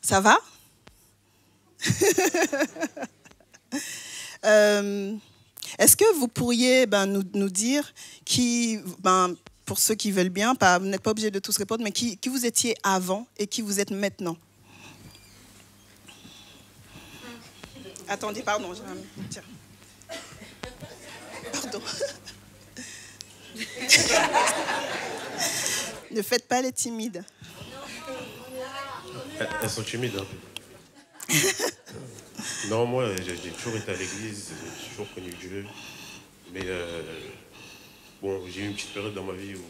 Ça va? Est-ce que vous pourriez nous dire qui, pour ceux qui veulent bien, vous n'êtes pas obligé de tous répondre, mais qui vous étiez avant et qui vous êtes maintenant? Attendez, pardon. Tiens. Pardon. Ne faites pas les timides. Elles sont timides. Hein. Non, moi, j'ai toujours été à l'église, j'ai toujours connu Dieu. Mais bon, j'ai eu une petite période dans ma vie où,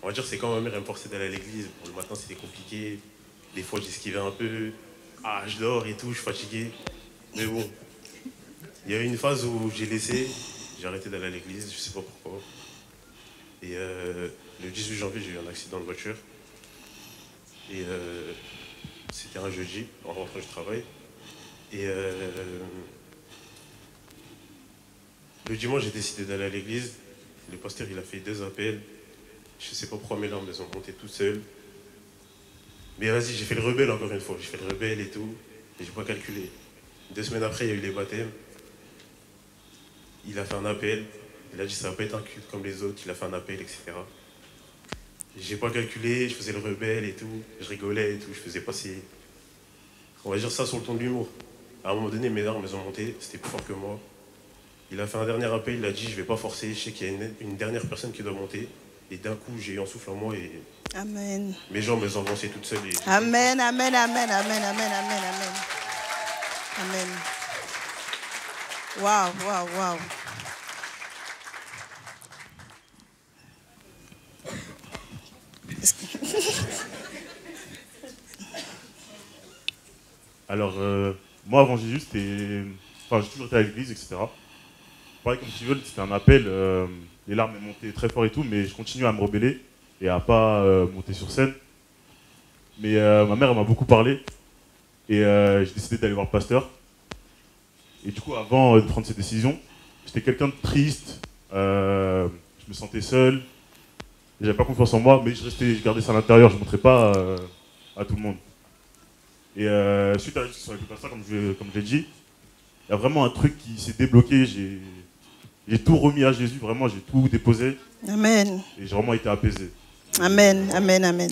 on va dire, c'est quand ma mère elle me forçait d'aller à l'église. Pour le matin, c'était compliqué. Des fois, j'esquivais un peu. Ah, je dors et tout, je suis fatigué. Mais bon, il y a eu une phase où j'ai laissé, j'ai arrêté d'aller à l'église, je sais pas pourquoi. Et le 18 janvier, j'ai eu un accident de voiture. Et c'était un jeudi, en rentrant du travail. Et le dimanche, j'ai décidé d'aller à l'église. Le pasteur, il a fait 2 appels. Je sais pas pourquoi mes larmes, elles ont monté toutes seules. Mais vas-y, j'ai fait le rebelle encore une fois. J'ai fait le rebelle et tout. Et j'ai pas calculé. 2 semaines après, il y a eu les baptêmes. Il a fait un appel. Il a dit ça va pas être un culte comme les autres. Il a fait un appel, etc. J'ai pas calculé. Je faisais le rebelle et tout. Je rigolais et tout. Je faisais passer, on va dire ça sur le ton de l'humour. À un moment donné, mes larmes, elles ont monté. C'était plus fort que moi. Il a fait un dernier appel. Il a dit je vais pas forcer. Je sais qu'il y a une dernière personne qui doit monter. Et d'un coup, j'ai eu un souffle en moi et Amen. mes jambes, elles ont avancé toutes seules. Et... Amen, amen, amen, amen, amen, amen, amen. Amen. Waouh, waouh, waouh. Alors, moi, avant Jésus, j'ai toujours été à l'église, etc. Pareil comme tu veux, c'était un appel, les larmes montaient très fort et tout, mais je continue à me rebeller et à pas monter sur scène. Mais ma mère, elle m'a beaucoup parlé et j'ai décidé d'aller voir le pasteur. Et du coup, avant de prendre cette décision, j'étais quelqu'un de triste, je me sentais seul, j'avais pas confiance en moi, mais je gardais ça à l'intérieur, je ne montrais pas à tout le monde. Et suite à la discussion avec le pasteur, comme je l'ai dit, il y a vraiment un truc qui s'est débloqué, j'ai tout remis à Jésus, vraiment, j'ai tout déposé. Amen. Et j'ai vraiment été apaisé. Amen, amen, amen.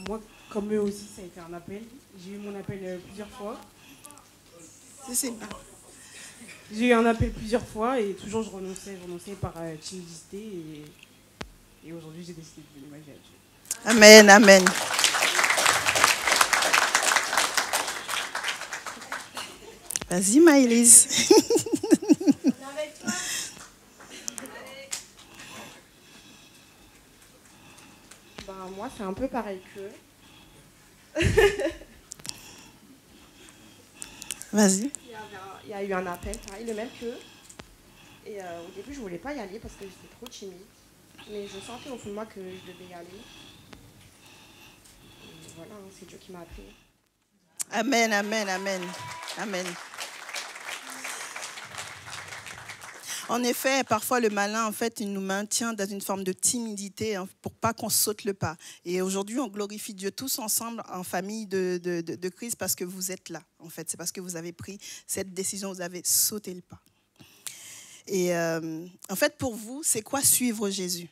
Moi, comme eux aussi, ça a été un appel. J'ai eu mon appel plusieurs fois. J'ai eu un appel plusieurs fois et toujours je renonçais par timidité. Et aujourd'hui, j'ai décidé de donner ma vie à Dieu. Amen, amen. Vas-y, Maëlys. Moi, c'est un peu pareil qu'eux. Vas-y. Il y a eu un appel, pareil, le même qu'eux. Et au début, je voulais pas y aller parce que j'étais trop timide. Mais je sentais au fond de moi que je devais y aller. Et voilà, c'est Dieu qui m'a appelé. Amen, amen, amen. Amen. En effet, parfois le malin, en fait, il nous maintient dans une forme de timidité pour pas qu'on saute le pas. Et aujourd'hui, on glorifie Dieu tous ensemble en famille de Christ parce que vous êtes là. En fait, c'est parce que vous avez pris cette décision, vous avez sauté le pas. Et en fait, pour vous, c'est quoi suivre Jésus?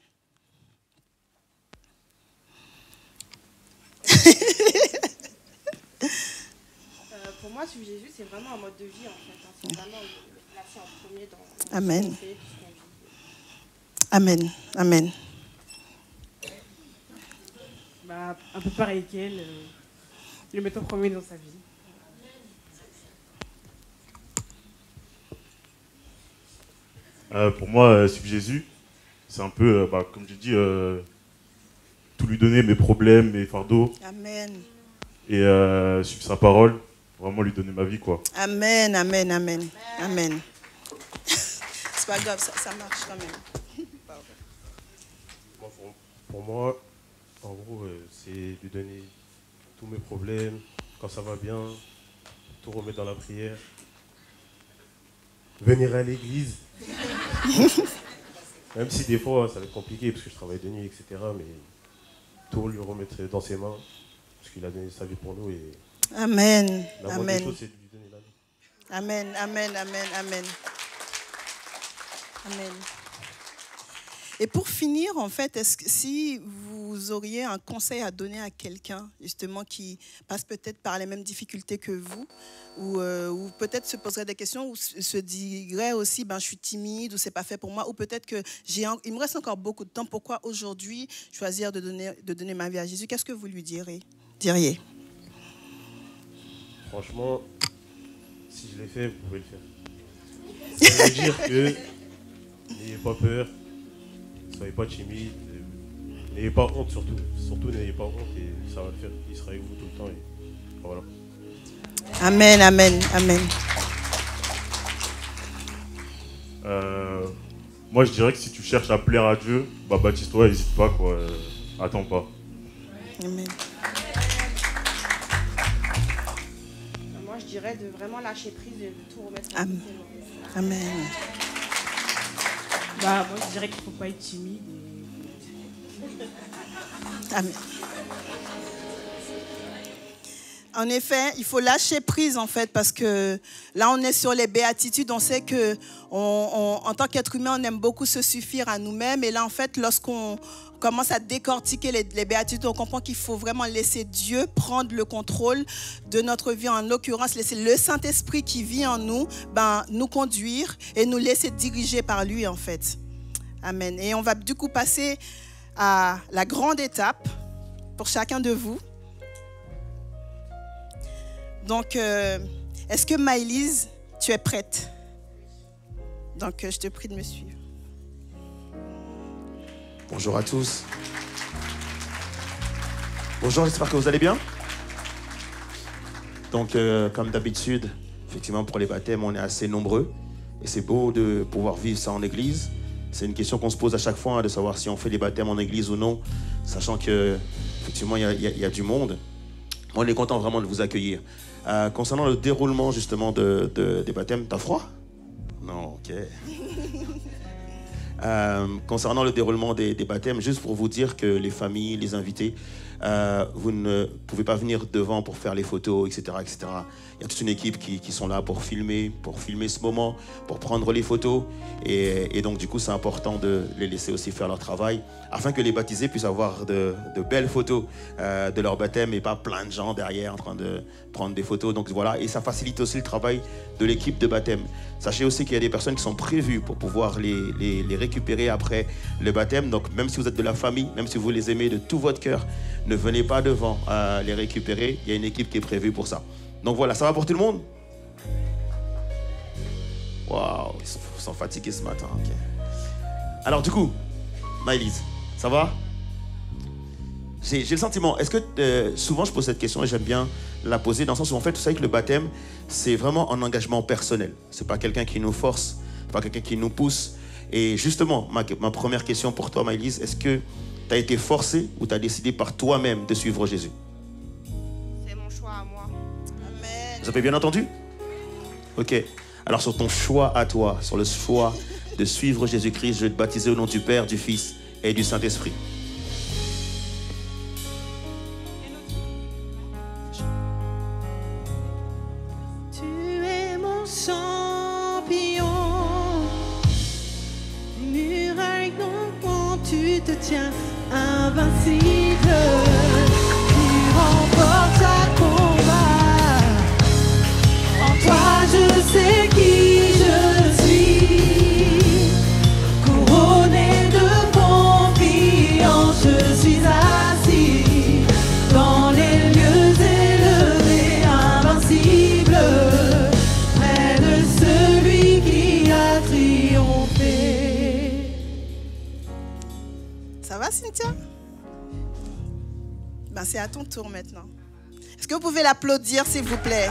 Pour moi, suivre Jésus, c'est vraiment un mode de vie, en fait. C'est vraiment le placer en premier dans Amen. ce qu'on fait, tout ce qu'on vit. Amen. Amen. Un peu pareil qu'elle, le mettre en premier dans sa vie. Pour moi, suivre Jésus, c'est un peu, comme je dis, tout lui donner, mes problèmes, mes fardeaux. Amen. Et suivre sa parole, vraiment lui donner ma vie, quoi. Amen, amen, amen, amen. C'est pas grave, ça marche quand même. Pour moi, en gros, c'est lui donner tous mes problèmes, quand ça va bien, tout remettre dans la prière. Venir à l'église. Même si des fois ça va être compliqué parce que je travaille de nuit, etc. Mais tout lui remettre dans ses mains parce qu'il a donné sa vie pour nous et Amen. la moindre des Amen. choses, c'est de lui donner la vie. Amen. Amen. Amen. Amen. Amen. Et pour finir, en fait, si vous auriez un conseil à donner à quelqu'un, justement, qui passe peut-être par les mêmes difficultés que vous, ou peut-être se poserait des questions, ou se dirait aussi, je suis timide, ou c'est pas fait pour moi, ou peut-être que il me reste encore beaucoup de temps, pourquoi aujourd'hui choisir de donner ma vie à Jésus? Qu'est-ce que vous lui diriez? Franchement, si je l'ai fait, vous pouvez le faire. Ça veut dire que n'ayez pas peur, ne soyez pas timide, n'ayez pas honte surtout. Surtout n'ayez pas honte et ça va le faire. Il sera avec vous tout le temps. Et voilà. Amen, amen, amen. Moi, je dirais que si tu cherches à plaire à Dieu, baptise-toi, n'hésite pas, quoi. Attends pas. Amen. Moi, je dirais de vraiment lâcher prise et de tout remettre en Amen. côté. Amen. Moi, je dirais qu'il ne faut pas être timide. Amen. En effet, il faut lâcher prise en fait parce que là on est sur les béatitudes, on sait que en tant qu'être humain on aime beaucoup se suffire à nous-mêmes et là en fait lorsqu'on commence à décortiquer les béatitudes, on comprend qu'il faut vraiment laisser Dieu prendre le contrôle de notre vie, en l'occurrence laisser le Saint-Esprit qui vit en nous, nous conduire et nous laisser diriger par lui en fait. Amen. Et on va du coup passer à la grande étape pour chacun de vous. Donc, est-ce que Maëlys, tu es prête? Donc, je te prie de me suivre. Bonjour à tous. Bonjour, j'espère que vous allez bien. Donc, comme d'habitude, effectivement, pour les baptêmes, on est assez nombreux. Et c'est beau de pouvoir vivre ça en église. C'est une question qu'on se pose à chaque fois, de savoir si on fait les baptêmes en église ou non, sachant qu'effectivement, il y a du monde. On est content vraiment de vous accueillir. Concernant le déroulement justement des baptêmes, t'as froid? Non, ok. Concernant le déroulement des baptêmes, juste pour vous dire que les familles, les invités, vous ne pouvez pas venir devant pour faire les photos, etc., etc. Il y a toute une équipe qui sont là pour filmer ce moment, pour prendre les photos. Et donc, du coup, c'est important de les laisser aussi faire leur travail afin que les baptisés puissent avoir de belles photos de leur baptême et pas plein de gens derrière en train de prendre des photos. Donc, voilà. Et ça facilite aussi le travail de l'équipe de baptême. Sachez aussi qu'il y a des personnes qui sont prévues pour pouvoir les récupérer après le baptême. Donc, même si vous êtes de la famille, même si vous les aimez de tout votre cœur, ne venez pas devant les récupérer. Il y a une équipe qui est prévue pour ça. Donc voilà, ça va pour tout le monde? Waouh, ils sont fatigués ce matin. Okay. Alors du coup, Maëlys, ça va? J'ai le sentiment, est-ce que souvent je pose cette question et j'aime bien la poser dans le sens où en fait, vous savez que le baptême, c'est vraiment un engagement personnel. C'est pas quelqu'un qui nous force, c'est pas quelqu'un qui nous pousse. Et justement, ma première question pour toi, Maëlys, est-ce que tu as été forcé ou tu as décidé par toi-même de suivre Jésus? C'est mon choix à moi. Amen. Vous avez bien entendu? Ok. Alors sur ton choix à toi, sur le choix de suivre Jésus-Christ, je vais te baptiser au nom du Père, du Fils et du Saint-Esprit. Tu es mon champion, muraille dont tu te tiens invincible. Tu remportes chaque combat. En toi je sais qui je suis. Couronné de confiance, je suis assis dans les lieux élevés, invincible, près de celui qui a triomphé. Ça va, Cynthia? C'est à ton tour maintenant. Est-ce que vous pouvez l'applaudir, s'il vous plaît?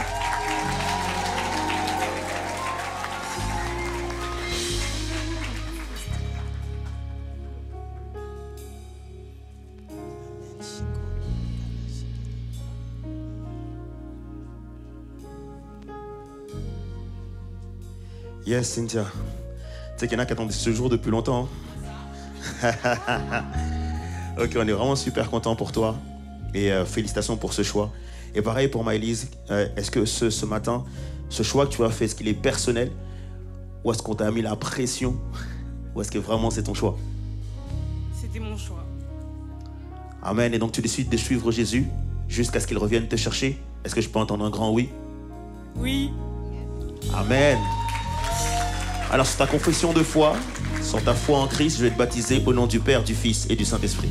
Yes, Cynthia. Tu sais qu'il y en a qui attendent ce jour depuis longtemps. Hein? Ok, on est vraiment super content pour toi. Et félicitations pour ce choix. Et pareil pour Maëlys, est-ce que ce matin, ce choix que tu as fait, est-ce qu'il est personnel? Ou est-ce qu'on t'a mis la pression? Ou est-ce que vraiment c'est ton choix? C'était mon choix. Amen. Et donc tu décides de suivre Jésus jusqu'à ce qu'il revienne te chercher? Est-ce que je peux entendre un grand oui? Oui. Amen. Alors sur ta confession de foi, sur ta foi en Christ, je vais te baptiser au nom du Père, du Fils et du Saint-Esprit.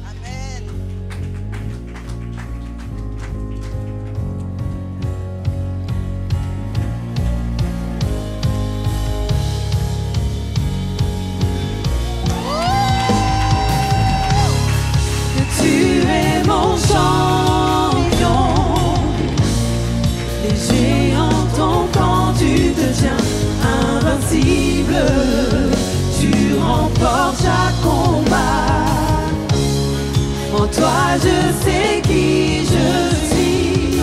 Amen. Tu es mon champion. Les géants tombent quand tu te tiens invincible. Tu remportes chaque combat. En toi je sais qui je suis.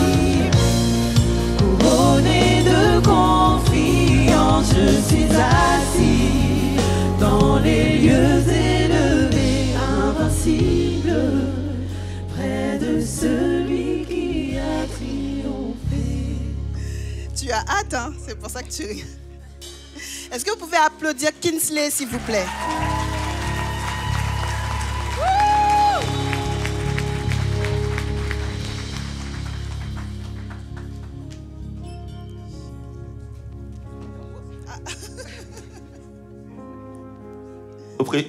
Couronné de confiance, je suis assis dans les lieux élevés, invincible, près de celui qui a triomphé. Tu as hâte, hein? C'est pour ça que tu ris. Est-ce que vous pouvez applaudir Kinsley, s'il vous plaît?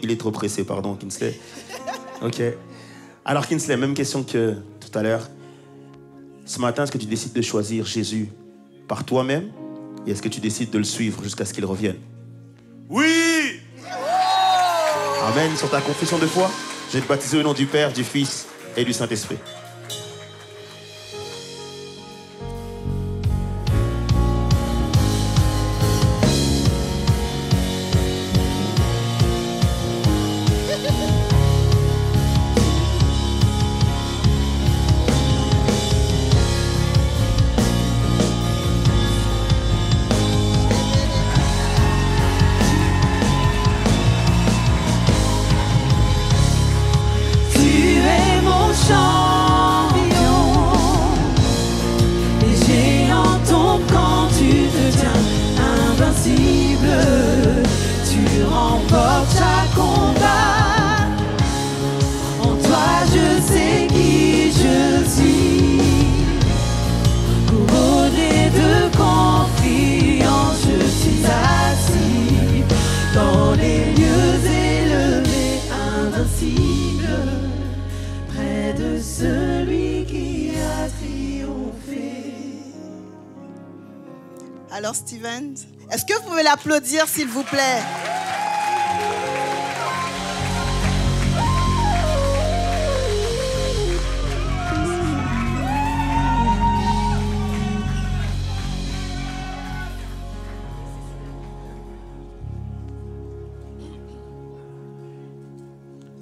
Il est trop pressé, pardon, Kinsley. Ok. Alors, Kinsley, même question que tout à l'heure. Ce matin, est-ce que tu décides de choisir Jésus par toi-même? Et est-ce que tu décides de le suivre jusqu'à ce qu'il revienne? Oui! Amen. Sur ta confession de foi, je vais te baptiser au nom du Père, du Fils et du Saint-Esprit. Tu es mon champion. Les géants tombent quand tu te tiens invincible. Tu remportes chaque combat. En toi je sais qui je suis. Couronné de confiance, je suis assis dans les lieux élevés, invincible, près de celui qui a triomphé. Alors, Steven, est-ce que vous pouvez l'applaudir, s'il vous plaît?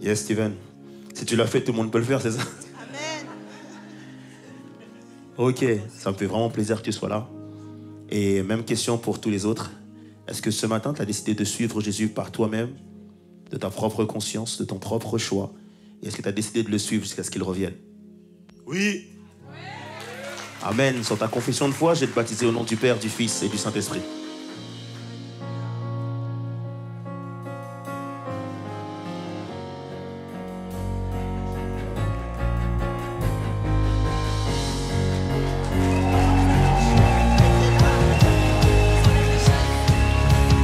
Yes, Steven. Si tu l'as fait, tout le monde peut le faire, c'est ça? Amen. Ok, ça me fait vraiment plaisir que tu sois là. Et même question pour tous les autres. Est-ce que ce matin, tu as décidé de suivre Jésus par toi-même, de ta propre conscience, de ton propre choix? Et est-ce que tu as décidé de le suivre jusqu'à ce qu'il revienne? Oui! Amen. Sur ta confession de foi, je vais te baptiser au nom du Père, du Fils et du Saint-Esprit.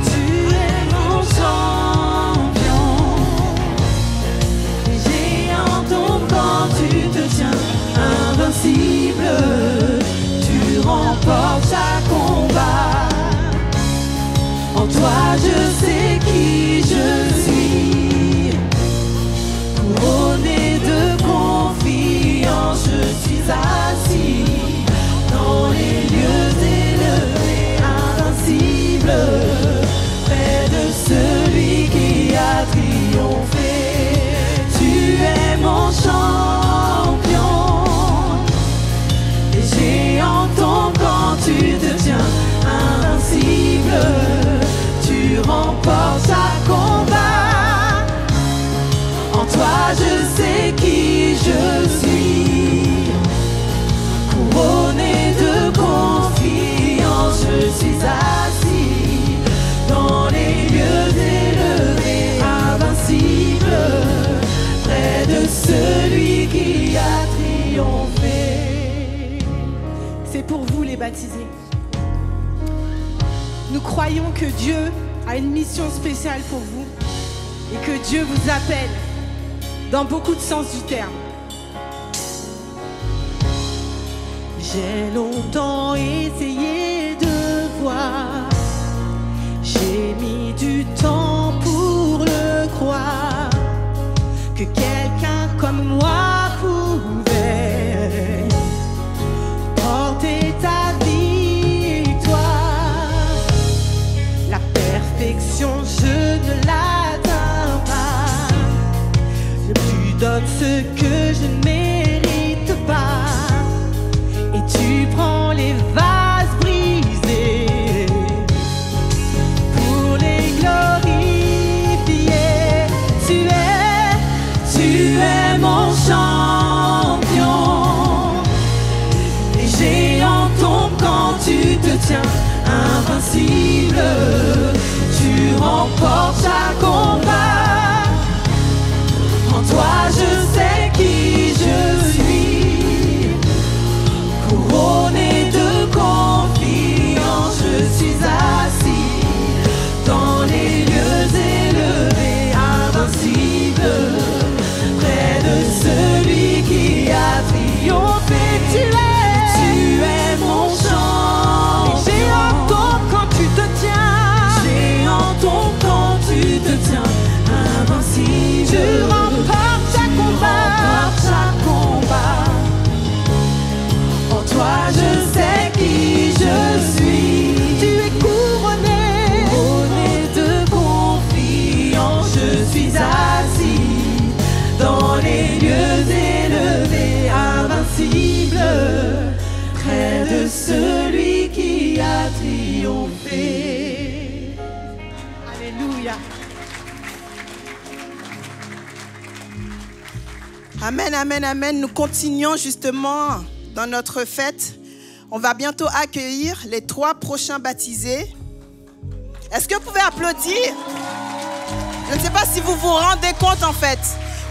Tu es mon champion. Les géants tombent quand tu te tiens invincible. Tu remportes chaque combat. suis assis dans les lieux élevés, invincible, près de celui qui a triomphé. C'est pour vous les baptisés. Nous croyons que Dieu a une mission spéciale pour vous et que Dieu vous appelle dans beaucoup de sens du terme. J'ai longtemps essayé de voir, j'ai mis du temps pour le croire, que quelqu'un comme moi pouvait porter ta victoire. La perfection, je ne l'atteins pas, tu donnes ce que je ne mérite pas. Et tu prends les vases brisés pour les glorifier. Tu es mon champion. Les géants tombent quand tu te tiens invincible. Tu remportes chaque combat. En toi je sais qui je suis. Couronné de confiance, je suis assis dans les lieux élevés, invincible, près de celui qui a triomphé. Tu es mon champion. Les géants tombent quand tu te tiens. Les géants tombent quand tu te tiens invincible. Tu remportes chaque combat. En toi je sais qui je suis. Tu es couronné de confiance. Je suis assis dans les lieux élevés, invincible, près de celui qui a triomphé. Alléluia. Amen, amen, amen. Nous continuons justement dans notre fête. On va bientôt accueillir les 3 prochains baptisés. Est-ce que vous pouvez applaudir? Je ne sais pas si vous vous rendez compte en fait.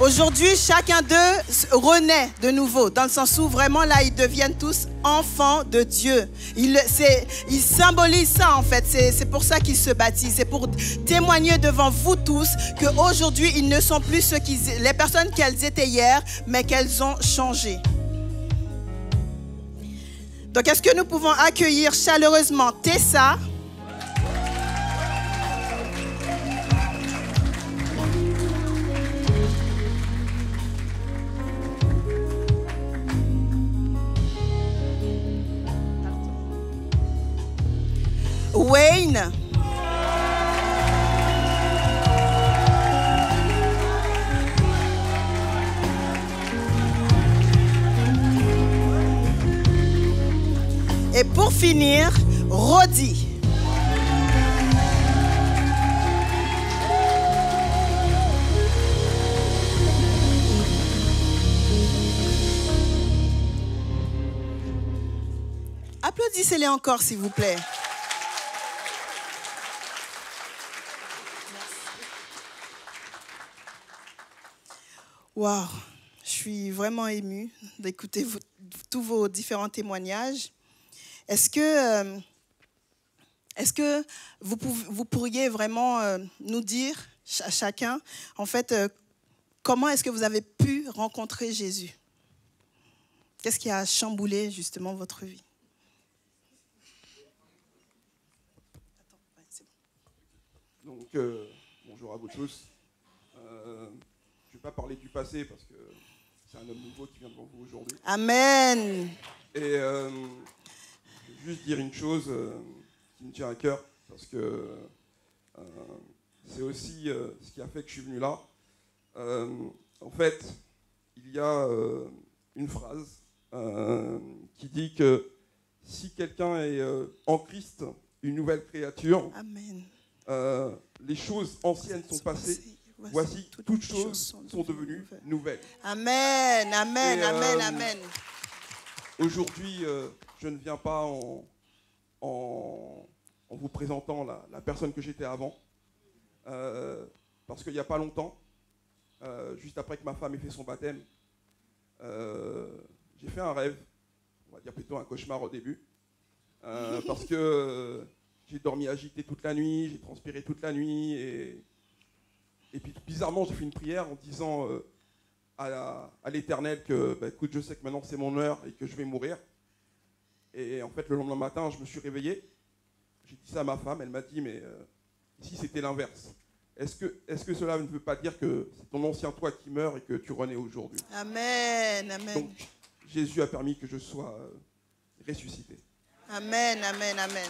Aujourd'hui, chacun d'eux renaît de nouveau, dans le sens où vraiment là, ils deviennent tous enfants de Dieu. Ils symbolisent ça en fait, c'est pour ça qu'ils se baptisent. C'est pour témoigner devant vous tous qu'aujourd'hui, ils ne sont plus les personnes qu'elles étaient hier, mais qu'elles ont changé. Donc, est-ce que nous pouvons accueillir chaleureusement Tessa? Wayne. Et pour finir, Rodi. Applaudissez-les encore, s'il vous plaît. Waouh, je suis vraiment émue d'écouter tous vos différents témoignages. Est-ce que vous pourriez vraiment nous dire, chacun, en fait, comment est-ce que vous avez pu rencontrer Jésus? Qu'est-ce qui a chamboulé justement votre vie? Donc, bonjour à vous tous. Je ne vais pas parler du passé parce que c'est un homme nouveau qui vient devant vous aujourd'hui. Amen. Et je vais juste dire une chose qui me tient à cœur parce que c'est aussi ce qui a fait que je suis venu là. En fait, il y a une phrase qui dit que si quelqu'un est en Christ, une nouvelle créature, Amen. Les choses anciennes sont passées. Voici, toutes choses sont devenues nouvelles. Amen, amen, Et, amen, amen. Aujourd'hui, je ne viens pas en vous présentant la personne que j'étais avant. Parce qu'il n'y a pas longtemps, juste après que ma femme ait fait son baptême, j'ai fait un rêve, on va dire plutôt un cauchemar au début, parce que j'ai dormi agité toute la nuit, j'ai transpiré toute la nuit, et puis bizarrement j'ai fait une prière en disant à l'Éternel que écoute, je sais que maintenant c'est mon heure et que je vais mourir. Et en fait le lendemain matin je me suis réveillé, j'ai dit ça à ma femme, elle m'a dit mais ici c'était l'inverse. Est-ce que cela ne veut pas dire que c'est ton ancien toi qui meurt et que tu renais aujourd'hui? Amen, amen. Donc Jésus a permis que je sois ressuscité. Amen, amen, amen.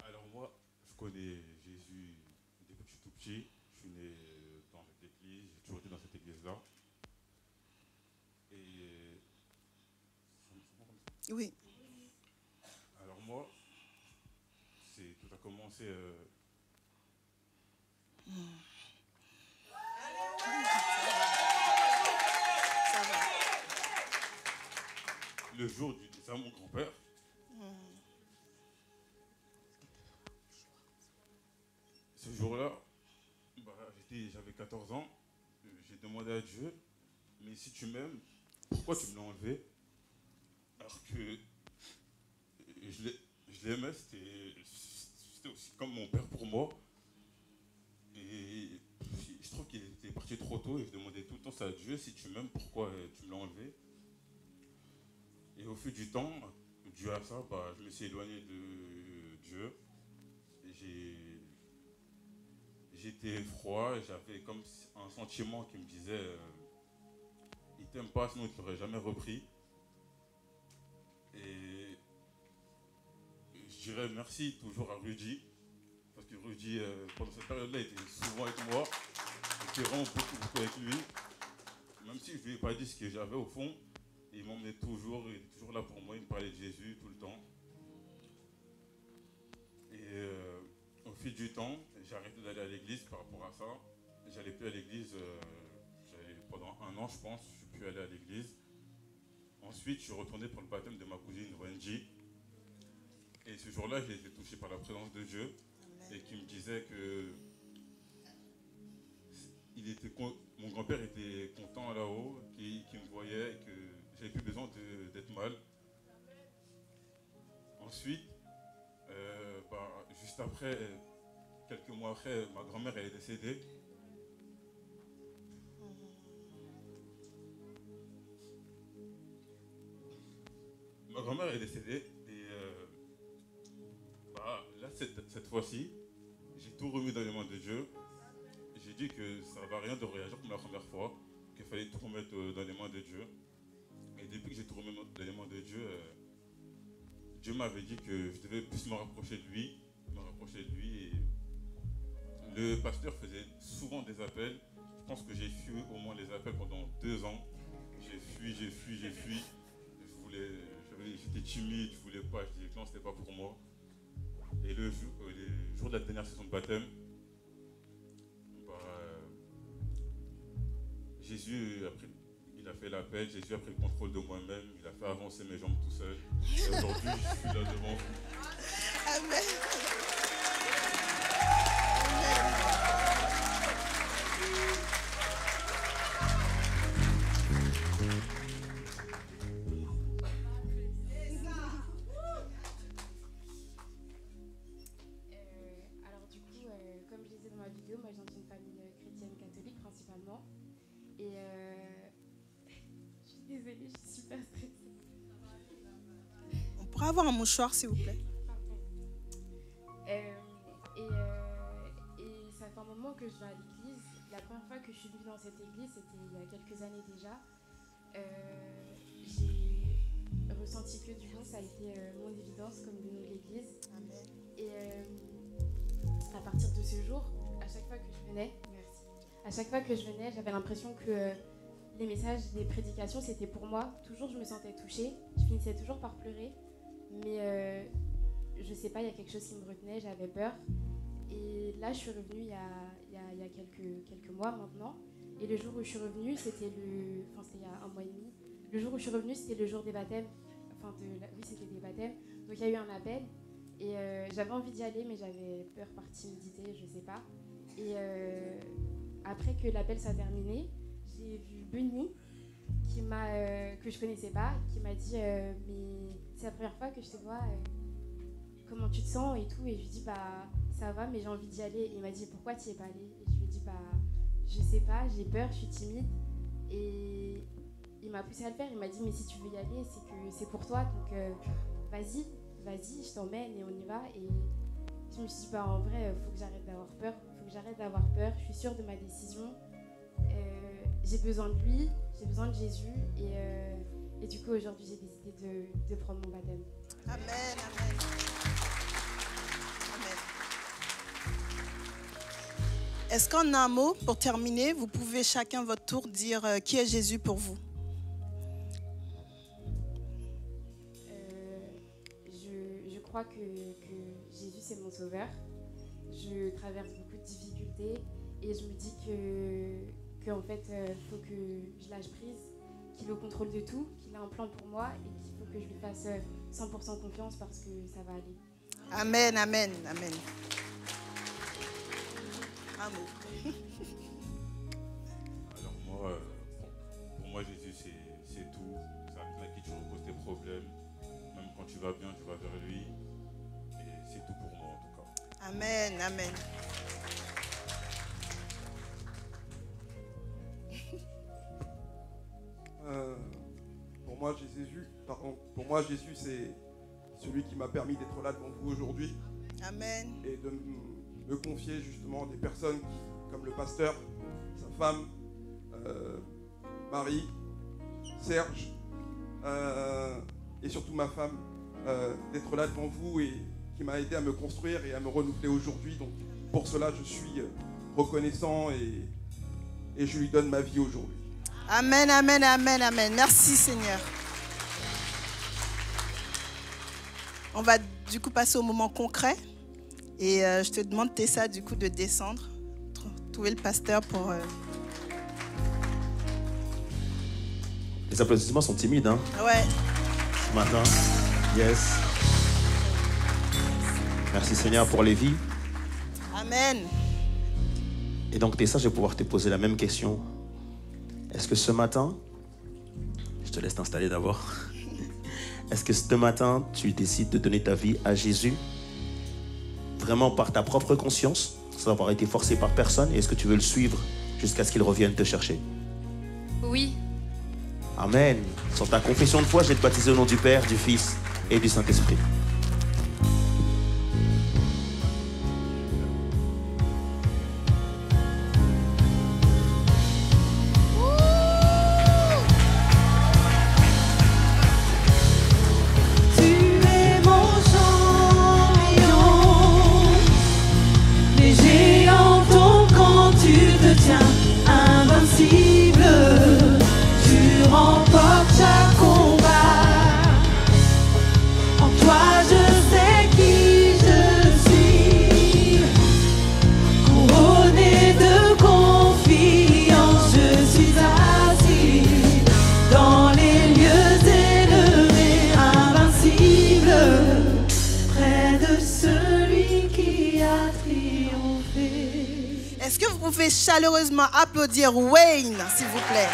Alors moi, je connais Jésus depuis que je suis tout petit. Je suis né dans cette église, j'ai toujours été dans cette église-là. Et... Oui. Alors moi, tout a commencé... Ça va. Le jour du décès de mon grand-père. Ce jour-là, j'avais 14 ans, j'ai demandé à Dieu, mais si tu m'aimes, pourquoi tu me l'as enlevé? Alors que je l'aimais, c'était aussi comme mon père pour moi. Et je trouve qu'il était parti trop tôt et je demandais tout le temps ça à Dieu, si tu m'aimes, pourquoi tu me l'as enlevé? Et au fil du temps, dû à ça, je me suis éloigné de Dieu. J'étais froid, j'avais comme un sentiment qui me disait il t'aime pas, sinon il ne t'aurait jamais repris. Et je dirais merci toujours à Rudy, parce que Rudy, pendant cette période-là, était souvent avec moi. J'étais vraiment beaucoup avec lui. Même si je ne lui ai pas dit ce que j'avais au fond, il m'emmenait toujours, il était toujours là pour moi, il me parlait de Jésus tout le temps. Et au fil du temps, j'ai arrêté d'aller à l'église par rapport à ça. J'allais plus à l'église pendant 1 an, je pense, je suis plus allé à l'église. Ensuite, je suis retourné pour le baptême de ma cousine Wendy. Et ce jour-là, j'ai été touché par la présence de Dieu. Amen. Et qui me disait que mon grand-père était content là-haut, qu'il me voyait et que j'avais plus besoin d'être mal. Ensuite, juste après, quelques mois après, ma grand-mère est décédée. Ma grand-mère est décédée et là, cette fois-ci, j'ai tout remis dans les mains de Dieu. J'ai dit que ça ne va rien de réagir comme la première fois, qu'il fallait tout remettre dans les mains de Dieu. Et depuis que j'ai tout remis dans les mains de Dieu, Dieu m'avait dit que je devais plus me rapprocher de lui. Et le pasteur faisait souvent des appels. Je pense que j'ai fui au moins les appels pendant 2 ans. J'ai fui. J'étais timide, je voulais pas, je disais que non, c'était pas pour moi. Et le jour de la dernière session de baptême, Jésus il a fait l'appel, Jésus a pris le contrôle de moi-même, il a fait avancer mes jambes tout seul. Et aujourd'hui, je suis là devant vous. Amen. Alors du coup, comme je disais dans ma vidéo, moi je viens d'une famille chrétienne catholique principalement. Et je suis désolée, je suis super stressée. On pourrait avoir un mouchoir, s'il vous plaît? Et ça fait un moment que je vais à l'église. La première fois que je suis venue dans cette église, c'était il y a quelques années déjà. J'ai ressenti que du bon, ça a été mon évidence comme le nom de l'église. Amen. Et à partir de ce jour, à chaque fois que je venais, j'avais l'impression que les messages, les prédications, c'était pour moi. Toujours, je me sentais touchée. Je finissais toujours par pleurer. Mais je sais pas, il y a quelque chose qui me retenait, j'avais peur. Et là, je suis revenue il y a quelques quelques mois maintenant. Et le jour où je suis revenue, c'était il y a 1 mois et demi. Le jour où je suis revenue, c'était le jour des baptêmes. Oui, c'était des baptêmes. Donc il y a eu un appel. Et j'avais envie d'y aller, mais j'avais peur par timidité, je sais pas. Et après que l'appel soit terminé, j'ai vu Benny, que je connaissais pas, qui m'a dit mais c'est la première fois que je te vois, comment tu te sens et tout. Et je lui ai dit bah ça va, mais j'ai envie d'y aller. Et il m'a dit pourquoi tu n'y es pas allé? Et je lui ai dit bah je sais pas, j'ai peur, je suis timide. Et il m'a poussé à le faire. Il m'a dit mais si tu veux y aller, c'est que c'est pour toi, donc vas-y, je t'emmène et on y va. Et je me suis dit bah en vrai faut que j'arrête d'avoir peur, je suis sûre de ma décision, j'ai besoin de lui, j'ai besoin de Jésus. Et du coup aujourd'hui j'ai décidé de prendre mon baptême. Amen, amen. Amen. Est-ce qu'en un mot, pour terminer, vous pouvez chacun votre tour dire qui est Jésus pour vous? Je crois que Jésus c'est mon sauveur. Je traverse beaucoup de difficultés et je me dis que en fait faut que je lâche prise, qu'il est au contrôle de tout, qu'il a un plan pour moi et qu'il faut que je lui fasse 100% confiance parce que ça va aller. Amen, amen, amen. Un mot. Alors moi, pour moi Jésus c'est tout. C'est un mec qui te repose tes problèmes. Même quand tu vas bien, tu vas vers lui. Et c'est tout pour moi en tout cas. Amen, amen. Pour moi, Jésus, c'est celui qui m'a permis d'être là devant vous aujourd'hui. Amen. Et de me confier justement des personnes comme le pasteur, sa femme, Marie, Serge, et surtout ma femme, d'être là devant vous et qui m'a aidé à me construire et à me renouveler aujourd'hui. Donc pour cela, je suis reconnaissant et je lui donne ma vie aujourd'hui. Amen, amen, amen, amen. Merci Seigneur. On va du coup passer au moment concret. Et je te demande, Tessa, du coup, de descendre. Trouver le pasteur pour... Les applaudissements sont timides, hein? Ouais. Ce matin. Yes. Merci Seigneur pour les vies. Amen. Et donc Tessa, je vais pouvoir te poser la même question. Est-ce que ce matin, je te laisse t'installer d'abord. Est-ce que ce matin, tu décides de donner ta vie à Jésus vraiment par ta propre conscience, sans avoir été forcé par personne? Et est-ce que tu veux le suivre jusqu'à ce qu'il revienne te chercher? Oui. Amen. Sur ta confession de foi, je vais te baptiser au nom du Père, du Fils et du Saint-Esprit. Chaleureusement applaudir Wayne, s'il vous plaît.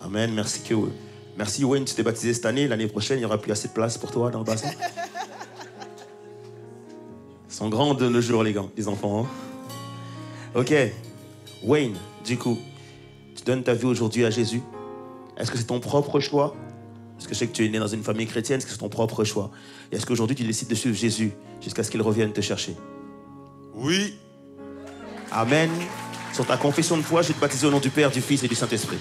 Amen, merci Wayne, tu t'es baptisé cette année. L'année prochaine, il n'y aura plus assez de place pour toi dans le bassin. Ils sont grands de nos jours, les enfants. Hein? Ok, Wayne, du coup, tu donnes ta vie aujourd'hui à Jésus. Est-ce que c'est ton propre choix? Parce que je sais que tu es né dans une famille chrétienne, est-ce que c'est ton propre choix? Et est-ce qu'aujourd'hui tu décides de suivre Jésus jusqu'à ce qu'il revienne te chercher? Oui. Amen. Sur ta confession de foi, je vais te baptiser au nom du Père, du Fils et du Saint-Esprit.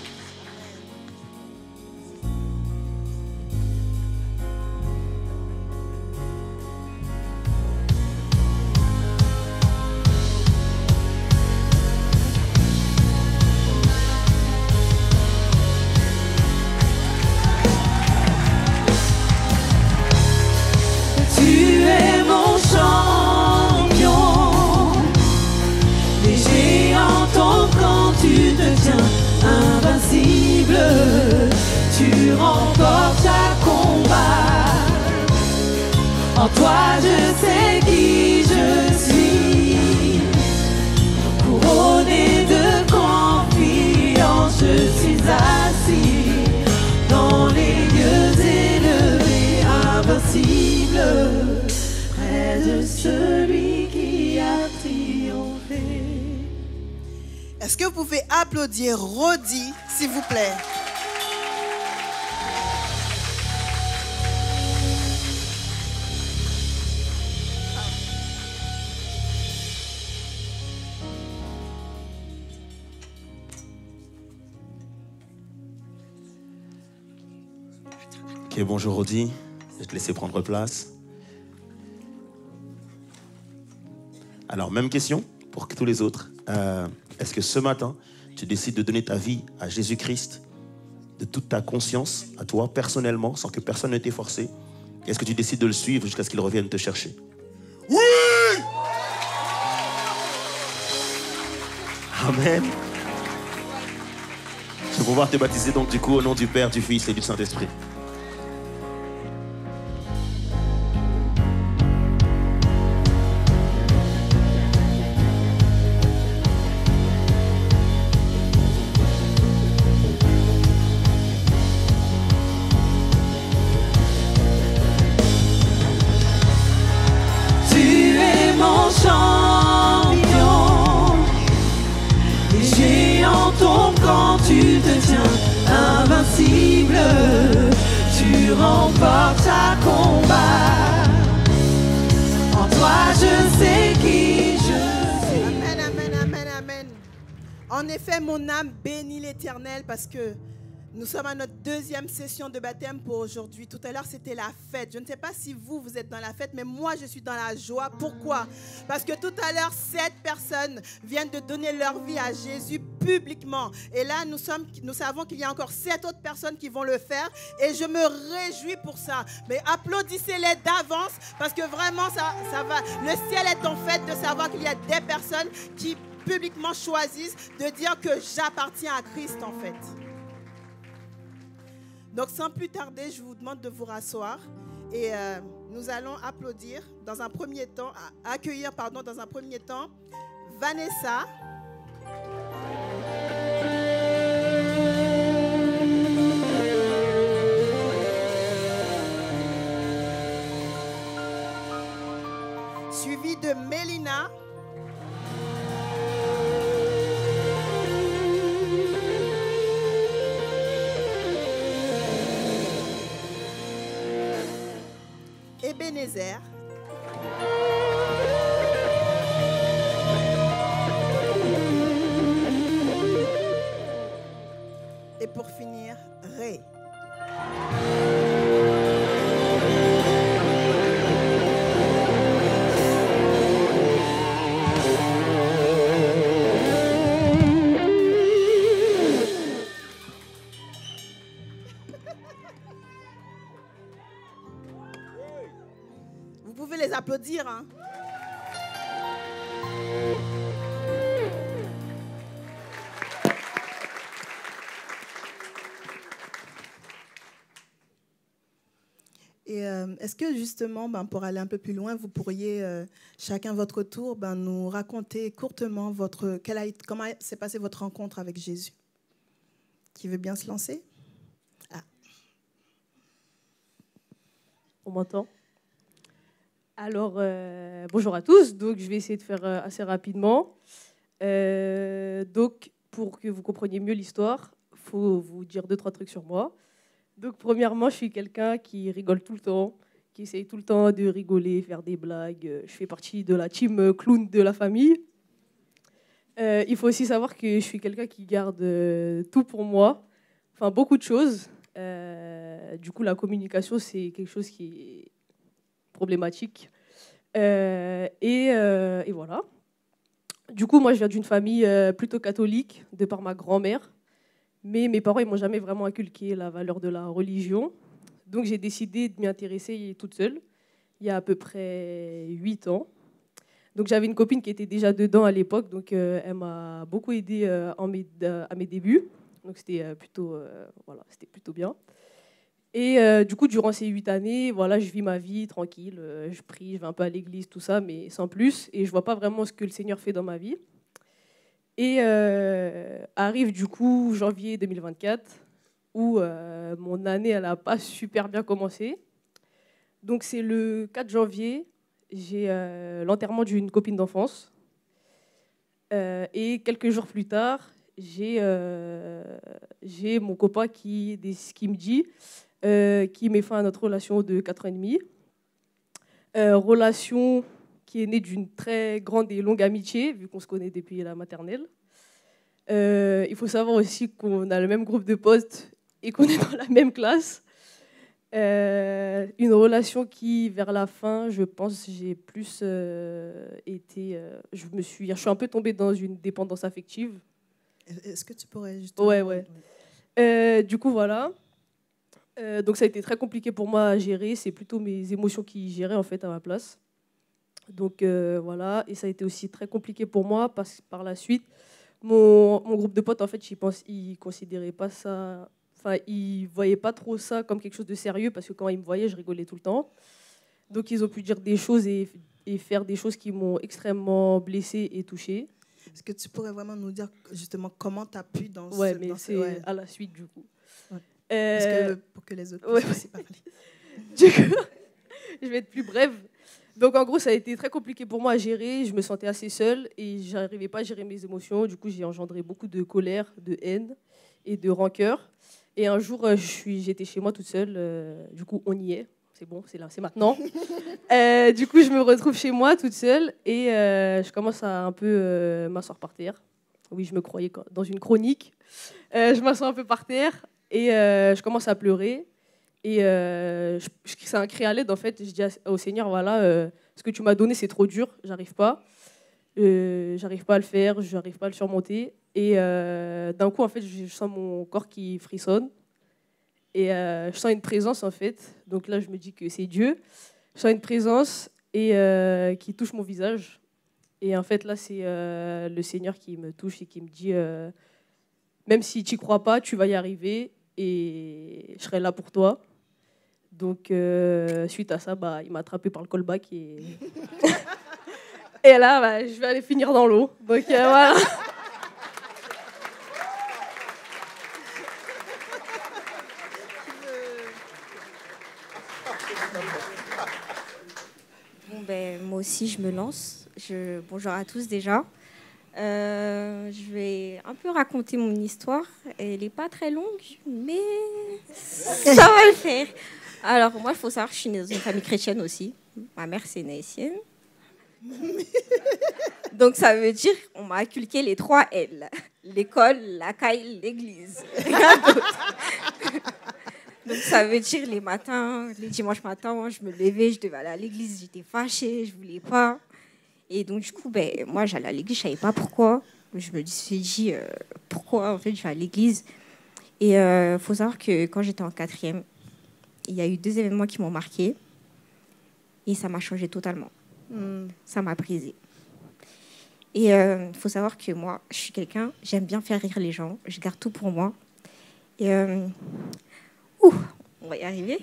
tu remportes chaque combat. En toi je sais qui je suis, couronné de confiance, je suis assis dans les lieux élevés, invincible, près de celui qui a triomphé. Est-ce que vous pouvez applaudir Rodi, s'il vous plaît? Ok, bonjour Rodi. Je vais te laisser prendre place. Alors, même question pour tous les autres. Est-ce que ce matin, tu décides de donner ta vie à Jésus-Christ de toute ta conscience, à toi personnellement, sans que personne ne t'ait forcé? Est-ce que tu décides de le suivre jusqu'à ce qu'il revienne te chercher? Oui! Amen. Je vais pouvoir te baptiser donc du coup au nom du Père, du Fils et du Saint-Esprit. Tu te tiens invincible, tu remportes chaque combat. En toi je sais qui je suis. Amen, amen, amen, amen. En effet, mon âme bénit l'Éternel parce que nous sommes à notre deuxième session de baptême pour aujourd'hui. Tout à l'heure, c'était la fête. Je ne sais pas si vous êtes dans la fête, mais moi, je suis dans la joie. Pourquoi? Parce que tout à l'heure, 7 personnes viennent de donner leur vie à Jésus publiquement. Et là, nous savons qu'il y a encore 7 autres personnes qui vont le faire. Et je me réjouis pour ça. Mais applaudissez-les d'avance parce que vraiment, ça va. Le ciel est en fête de savoir qu'il y a des personnes qui publiquement choisissent de dire que j'appartiens à Christ en fait. Donc, sans plus tarder, je vous demande de vous rasseoir et nous allons applaudir dans un premier temps, accueillir dans un premier temps Vanessa. Suivi de Mélina. Ebenezer. Et pour finir, Ray. Vous pouvez les applaudir, hein? Et est-ce que justement, pour aller un peu plus loin, vous pourriez chacun votre tour nous raconter courtement comment s'est passée votre rencontre avec Jésus? Qui veut bien se lancer? On m'entend? Alors, bonjour à tous. Donc, je vais essayer de faire assez rapidement. Donc, pour que vous compreniez mieux l'histoire, il faut vous dire 2-3 trucs sur moi. Donc, premièrement, je suis quelqu'un qui rigole tout le temps, qui essaye tout le temps de rigoler, faire des blagues. Je fais partie de la team clown de la famille. Il faut aussi savoir que je suis quelqu'un qui garde tout pour moi, enfin beaucoup de choses. Du coup, la communication, c'est quelque chose qui est problématique. Et voilà. Du coup, moi, je viens d'une famille plutôt catholique, de par ma grand-mère. Mais mes parents, ils m'ont jamais vraiment inculqué la valeur de la religion. Donc, j'ai décidé de m'y intéresser toute seule, il y a à peu près 8 ans. Donc, j'avais une copine qui était déjà dedans à l'époque, donc elle m'a beaucoup aidée à mes débuts. Donc c'était voilà, c'était plutôt bien. Et du coup, durant ces 8 années, voilà, je vis ma vie tranquille, je prie, je vais un peu à l'église, tout ça, mais sans plus. Et je vois pas vraiment ce que le Seigneur fait dans ma vie. Et arrive du coup janvier 2024, où mon année, elle n'a pas super bien commencé. Donc c'est le 4 janvier, j'ai l'enterrement d'une copine d'enfance. Et quelques jours plus tard, j'ai mon copain qui me dit qui met fin à notre relation de 4 ans et demi. Relation qui est née d'une très grande et longue amitié, vu qu'on se connaît depuis la maternelle. Il faut savoir aussi qu'on a le même groupe de potes et qu'on est dans la même classe. Une relation qui, vers la fin, je pense, j'ai plus été... je suis un peu tombée dans une dépendance affective. Est-ce que tu pourrais justement... Ouais. Du coup, voilà. Donc ça a été très compliqué pour moi à gérer. C'est plutôt mes émotions qui géraient en fait à ma place. Donc voilà. Et ça a été aussi très compliqué pour moi parce que par la suite, mon groupe de potes, en fait, ils considéraient pas ça... Enfin, ils ne voyaient pas trop ça comme quelque chose de sérieux parce que quand ils me voyaient, je rigolais tout le temps. Donc, ils ont pu dire des choses et faire des choses qui m'ont extrêmement blessée et touchée. Est-ce que tu pourrais vraiment nous dire justement comment tu as pu dans mais c'est à la suite, du coup. Ouais. Parce que, pour que les autres puissent aussi parler. Du coup, je vais être plus brève. Donc, en gros, ça a été très compliqué pour moi à gérer. Je me sentais assez seule et je n'arrivais pas à gérer mes émotions. Du coup, j'ai engendré beaucoup de colère, de haine et de rancœur. Et un jour, j'étais chez moi toute seule. Du coup, on y est. C'est bon, c'est là, c'est maintenant. Du coup, je me retrouve chez moi toute seule et je commence à un peu m'asseoir par terre. Oui, je me croyais dans une chronique. Je m'assois un peu par terre et je commence à pleurer. Et c'est un cri à l'aide, en fait. Je dis au Seigneur, voilà, ce que tu m'as donné, c'est trop dur. J'arrive pas. J'arrive pas à le faire, j'arrive pas à le surmonter. Et d'un coup, en fait, je sens mon corps qui frissonne. Et je sens une présence, en fait. Donc là, je me dis que c'est Dieu. Je sens une présence et qui touche mon visage. Et en fait, là, c'est le Seigneur qui me touche et qui me dit même si tu n'y crois pas, tu vas y arriver et je serai là pour toi. Donc, suite à ça, il m'a attrapé par le callback et... Et là, je vais aller finir dans l'eau. Donc, voilà. Moi aussi, je me lance. Bonjour à tous déjà. Je vais un peu raconter mon histoire. Elle n'est pas très longue, mais ça va le faire. Alors, moi, il faut savoir que je suis née dans une famille chrétienne aussi. Ma mère, c'est une haïtienne. Donc ça veut dire on m'a inculqué les 3 L: l'école, la caille, l'église. Rien d'autre. Donc ça veut dire les dimanches matins, je me levais, je devais aller à l'église, j'étais fâchée, je voulais pas. Et donc du coup, moi j'allais à l'église, je savais pas pourquoi. Je me suis dit pourquoi en fait je vais à l'église. Et faut savoir que quand j'étais en 4e, il y a eu 2 événements qui m'ont marquée et ça m'a changé totalement. Ça m'a brisée. Et il faut savoir que moi, je suis quelqu'un, j'aime bien faire rire les gens, je garde tout pour moi. Et on va y arriver.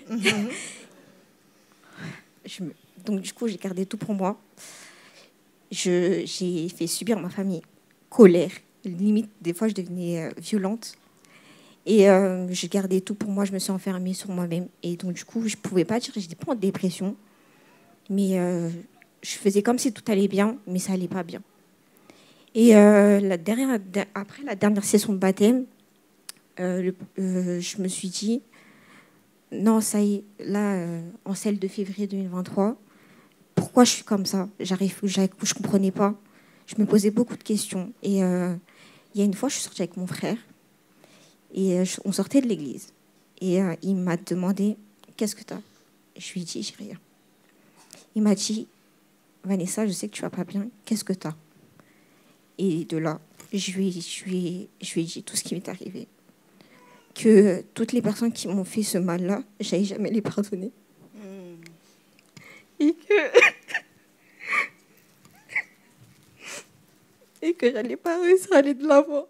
Donc du coup, j'ai gardé tout pour moi. J'ai fait subir ma famille colère, limite des fois je devenais violente. Et je gardais tout pour moi, je me suis enfermée sur moi-même. Et donc du coup, je pouvais pas dire, j'étais pas en dépression, mais je faisais comme si tout allait bien, mais ça allait pas bien. Et après la dernière session de baptême, je me suis dit, non, ça y est, là, en celle de février 2023, pourquoi je suis comme ça? Je comprenais pas. Je me posais beaucoup de questions. Et il y a une fois, je suis sortie avec mon frère et on sortait de l'église. Et il m'a demandé, qu'est-ce que tu as? Je lui ai dit, j'ai rien. Il m'a dit, Vanessa, je sais que tu vas pas bien, qu'est-ce que tu as? Et de là, je lui ai dit tout ce qui m'est arrivé. Que toutes les personnes qui m'ont fait ce mal-là, j'allais jamais les pardonner. Et que j'allais pas réussir à aller de l'avant.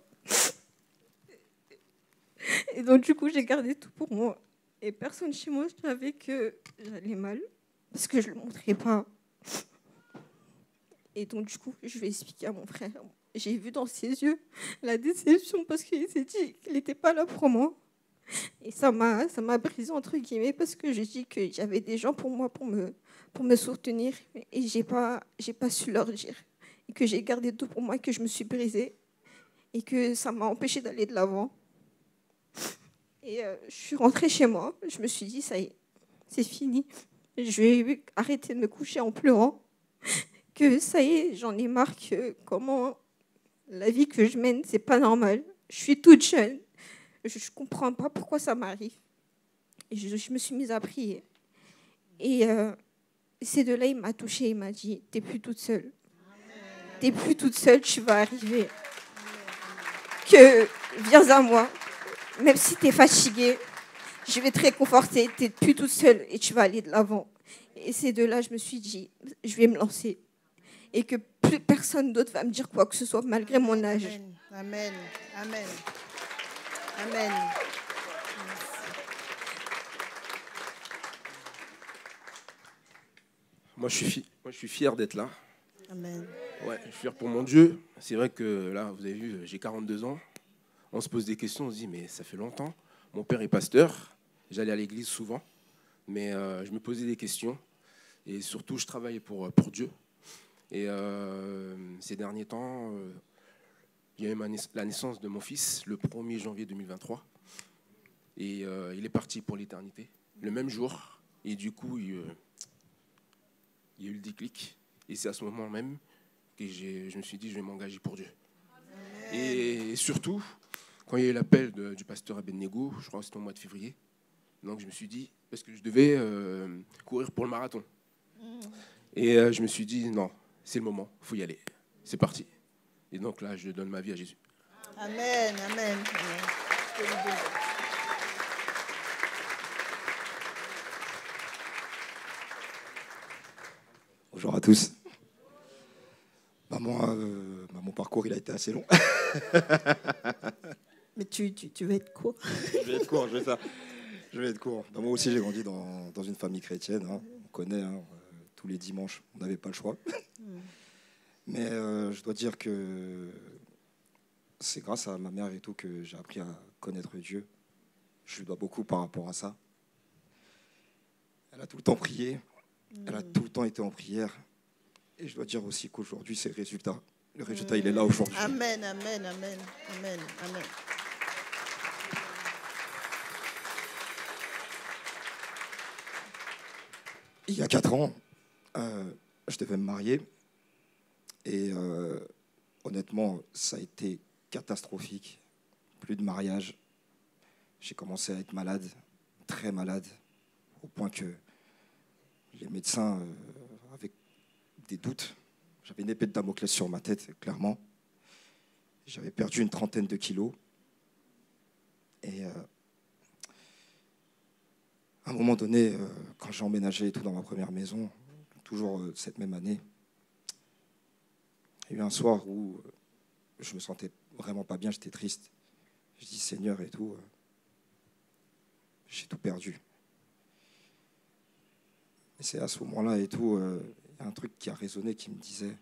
Et donc, du coup, j'ai gardé tout pour moi. Et personne chez moi ne savait que j'allais mal, parce que je ne le montrais pas. Et donc, du coup, je vais expliquer à mon frère. J'ai vu dans ses yeux la déception, parce qu'il s'est dit qu'il n'était pas là pour moi. Et ça m'a brisé, entre guillemets, parce que j'ai dit qu'il y avait des gens pour moi, pour me soutenir. Et je n'ai pas su leur dire. Et que j'ai gardé tout pour moi, que je me suis brisée. Et que ça m'a empêchée d'aller de l'avant. Et je suis rentrée chez moi. Je me suis dit, ça y est, c'est fini. Je vais arrêter de me coucher en pleurant. Que ça y est, j'en ai marre que comment la vie que je mène, c'est pas normal. Je suis toute jeune. Je ne comprends pas pourquoi ça m'arrive. Et je me suis mise à prier. Et ces deux-là, il m'a touchée. Il m'a dit, t'es plus toute seule. T'es plus toute seule, tu vas arriver. Que viens à moi. Même si tu es fatiguée, je vais te réconforter. Tu n'es plus toute seule et tu vas aller de l'avant. Et ces deux-là, je me suis dit, je vais me lancer. Et que plus personne d'autre va me dire quoi que ce soit, malgré mon âge. Amen. Amen. Amen. Moi, je suis fier d'être là. Amen. Ouais, je suis fier pour mon Dieu. C'est vrai que là, vous avez vu, j'ai 42 ans. On se pose des questions, on se dit, mais ça fait longtemps. Mon père est pasteur. J'allais à l'église souvent. Mais je me posais des questions. Et surtout, je travaillais pour Dieu. Et ces derniers temps, il y a eu la naissance de mon fils le 1er janvier 2023. Et il est parti pour l'éternité, le même jour. Et du coup, il y a eu le déclic. Et c'est à ce moment même que je me suis dit, je vais m'engager pour Dieu. Amen. Et surtout, quand il y a eu l'appel du pasteur Abednego, je crois que c'était au mois de février, donc je me suis dit, parce que je devais courir pour le marathon. Et je me suis dit, non, c'est le moment, il faut y aller. C'est parti. Et donc là, je donne ma vie à Jésus. Amen, amen. Bonjour à tous. Moi, mon parcours, il a été assez long. Mais tu veux être court. Je vais être court, je vais être court. Moi aussi, j'ai grandi dans une famille chrétienne. Hein. On connaît, tous les dimanches, on n'avait pas le choix. Mais je dois dire que c'est grâce à ma mère et tout que j'ai appris à connaître Dieu. Je lui dois beaucoup par rapport à ça. Elle a tout le temps prié. Elle a tout le temps été en prière. Et je dois dire aussi qu'aujourd'hui, c'est le résultat. Le résultat, il est là aujourd'hui. Amen, amen, amen, amen, amen. Il y a 4 ans, je devais me marier. Et honnêtement, ça a été catastrophique. Plus de mariage. J'ai commencé à être malade, très malade, au point que les médecins avaient des doutes. J'avais une épée de Damoclès sur ma tête, clairement. J'avais perdu une 30aine de kilos. Et à un moment donné, quand j'ai emménagé et tout dans ma première maison, toujours cette même année, il y a eu un soir où je me sentais vraiment pas bien, j'étais triste. Je dis Seigneur et tout, j'ai tout perdu. Et c'est à ce moment-là et tout, il y a un truc qui a résonné qui me disait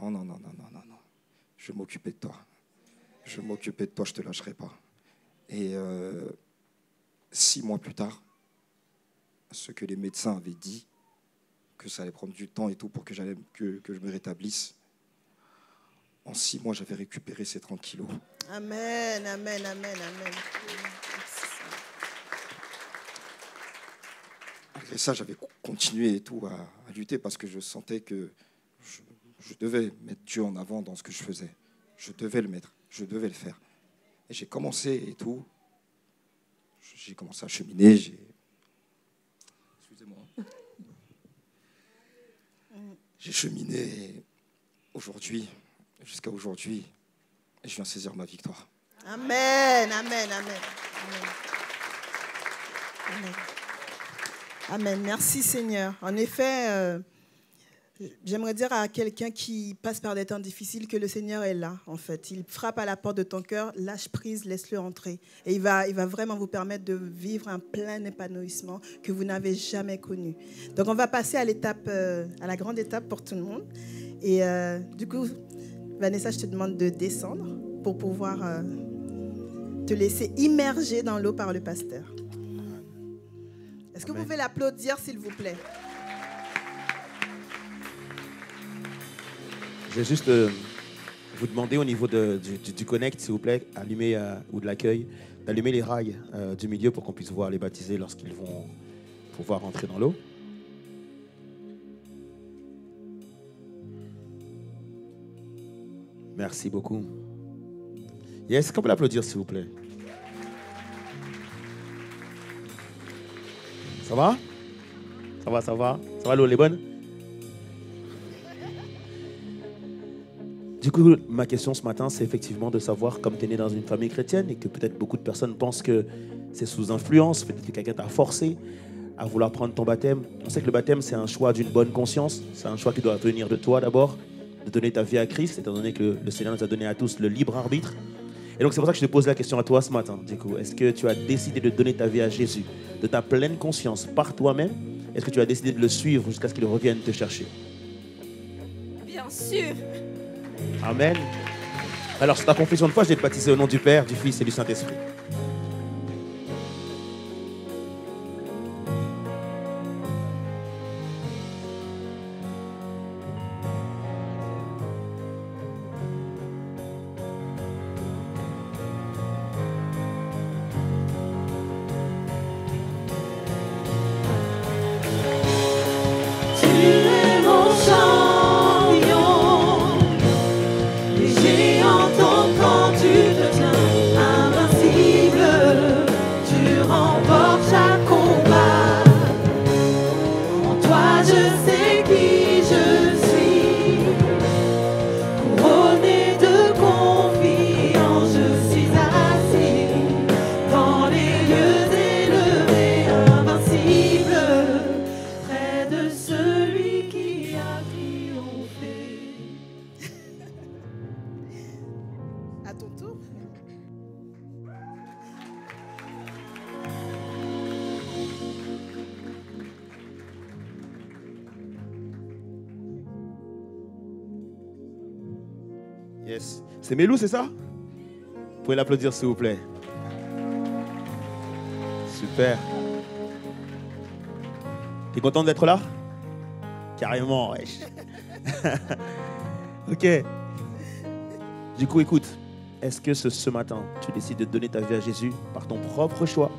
non, je vais m'occuper de toi. Je vais m'occuper de toi, je ne te lâcherai pas. Et 6 mois plus tard, ce que les médecins avaient dit, que ça allait prendre du temps et tout pour que je me rétablisse, en 6 mois, j'avais récupéré ces 30 kilos. Amen, amen, amen, amen. Malgré ça, j'avais continué et tout à lutter parce que je sentais que je devais mettre Dieu en avant dans ce que je faisais. Je devais le mettre, je devais le faire. Et j'ai commencé et tout. J'ai commencé à cheminer. Excusez-moi. J'ai cheminé aujourd'hui, jusqu'à aujourd'hui, et je viens saisir ma victoire. Amen, amen, amen. Amen. Amen. Amen. Merci Seigneur. En effet, J'aimerais dire à quelqu'un qui passe par des temps difficiles que le Seigneur est là, en fait. Il frappe à la porte de ton cœur, lâche prise, laisse-le entrer. Et il va vraiment vous permettre de vivre un plein épanouissement que vous n'avez jamais connu. Donc, on va passer à l'étape, à la grande étape pour tout le monde. Et du coup, Vanessa, je te demande de descendre pour pouvoir te laisser immerger dans l'eau par le pasteur. Est-ce que vous pouvez l'applaudir, s'il vous plaît? Je vais juste vous demander au niveau du connect, s'il vous plaît, allumer, ou de l'accueil, d'allumer les rails du milieu pour qu'on puisse voir les baptisés lorsqu'ils vont pouvoir rentrer dans l'eau. Merci beaucoup. Yes, qu'on peut l'applaudir, s'il vous plaît? Ça va? Ça va, ça va? Ça va, l'eau, elle est bonne? Du coup, ma question ce matin, c'est effectivement de savoir, comme tu es né dans une famille chrétienne et que peut-être beaucoup de personnes pensent que c'est sous influence, peut-être que quelqu'un t'a forcé à vouloir prendre ton baptême. On sait que le baptême, c'est un choix d'une bonne conscience, c'est un choix qui doit venir de toi d'abord, de donner ta vie à Christ, étant donné que le Seigneur nous a donné à tous le libre arbitre. Et donc c'est pour ça que je te pose la question à toi ce matin. Du coup, est-ce que tu as décidé de donner ta vie à Jésus, de ta pleine conscience, par toi-même? Est-ce que tu as décidé de le suivre jusqu'à ce qu'il revienne te chercher? Bien sûr. Amen. Alors, sur ta confession de foi, je vais te baptiser au nom du Père, du Fils et du Saint-Esprit. Yes. C'est Melou, c'est ça? Vous pouvez l'applaudir, s'il vous plaît. Super. T'es content d'être là? Carrément, wesh. Ok. Du coup, écoute. Est-ce que ce matin, tu décides de donner ta vie à Jésus par ton propre choix,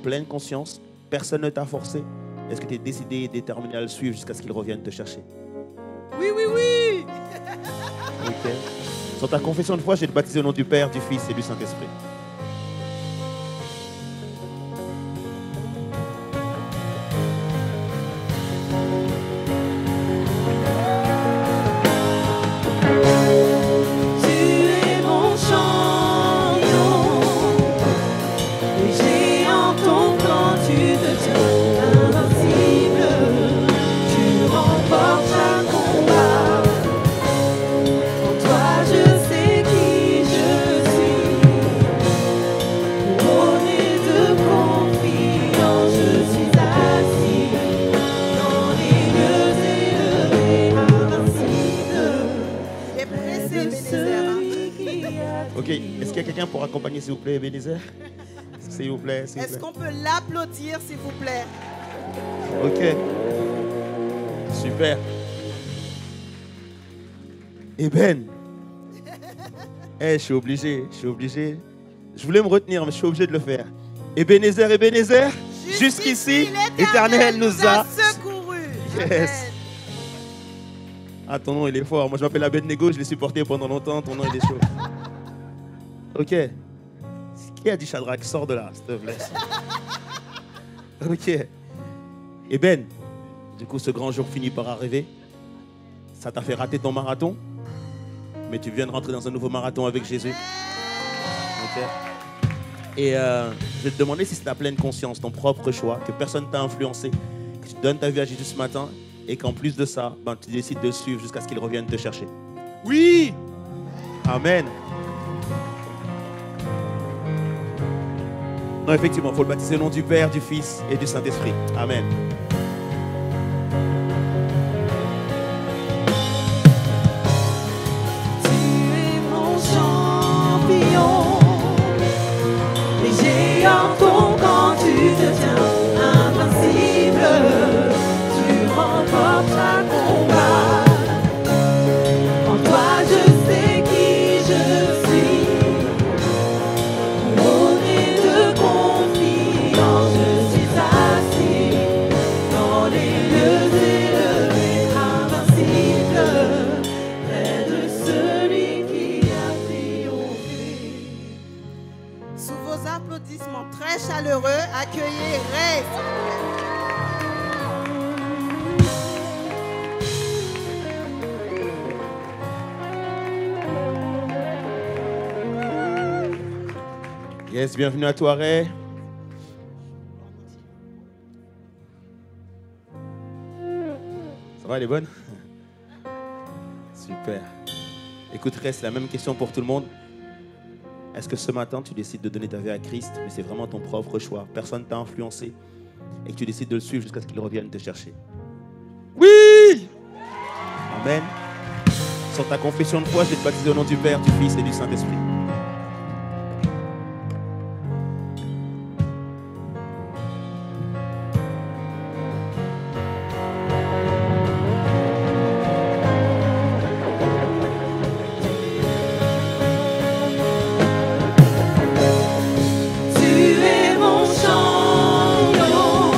pleine conscience, personne ne t'a forcé? Est-ce que tu es décidé et déterminé à le suivre jusqu'à ce qu'il revienne te chercher? Oui, oui, oui. Ok. Sur ta confession de foi, je vais te baptiser au nom du Père, du Fils et du Saint-Esprit. Pour accompagner, s'il vous plaît, Ebenezer? S'il vous plaît, s'il vous plaît. Est-ce qu'on peut l'applaudir, s'il vous plaît? Ok. Super. Eben. Je suis obligé. Je voulais me retenir, mais je suis obligé de le faire. Ebenezer. Jusqu'ici, l'Éternel nous a secourus. Yes. Ah, ton nom, il est fort. Moi, je m'appelle Abednego, je l'ai supporté pendant longtemps. Ton nom, il est chaud. Ok. Qui a dit Shadrach? Sors de là, s'il te plaît. Ok. Et Ben, du coup, ce grand jour finit par arriver. Ça t'a fait rater ton marathon, mais tu viens de rentrer dans un nouveau marathon avec Jésus. Ok. Et je vais te demander si c'est ta pleine conscience, ton propre choix, que personne ne t'a influencé, que tu donnes ta vie à Jésus ce matin et qu'en plus de ça, ben, tu décides de le suivre jusqu'à ce qu'il revienne te chercher. Oui. Amen. Non, effectivement, il faut le baptiser au nom du Père, du Fils et du Saint-Esprit. Amen. Tu es mon champion, les géants tombent quand tu te tiens invincible. Tu remportes chaque combat. En toi je sais qui je suis. Couronné de confiance, je suis assis dans les lieux élevés, invincible, près de celui qui a triomphé. Sous vos applaudissements très chaleureux, accueillez Ray. Yes, bienvenue à toi, Ray. Ça va, elle est bonne? Super. Écoute, Ray, c'est la même question pour tout le monde. Est-ce que ce matin, tu décides de donner ta vie à Christ, mais c'est vraiment ton propre choix, personne ne t'a influencé, et que tu décides de le suivre jusqu'à ce qu'il revienne te chercher? Oui. Amen. Sur ta confession de foi, je vais te baptiser au nom du Père, du Fils et du Saint-Esprit. Tu es mon champion,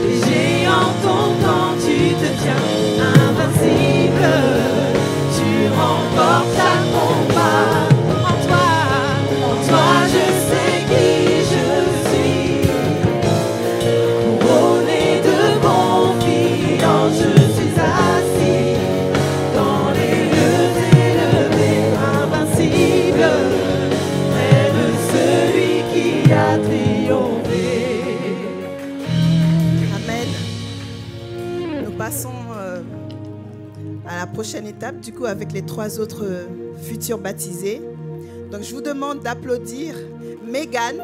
les géants tombent quand tu te tiens invincible. Tu remportes chaque combat. En toi je sais qui je suis. Couronné de confiance, je suis assis dans les lieux élevés, invincible, près de celui qui a triomphé. Amen. Nous passons à la prochaine étape, du coup, avec les 3 autres futurs baptisés. Donc, je vous demande d'applaudir Mégane,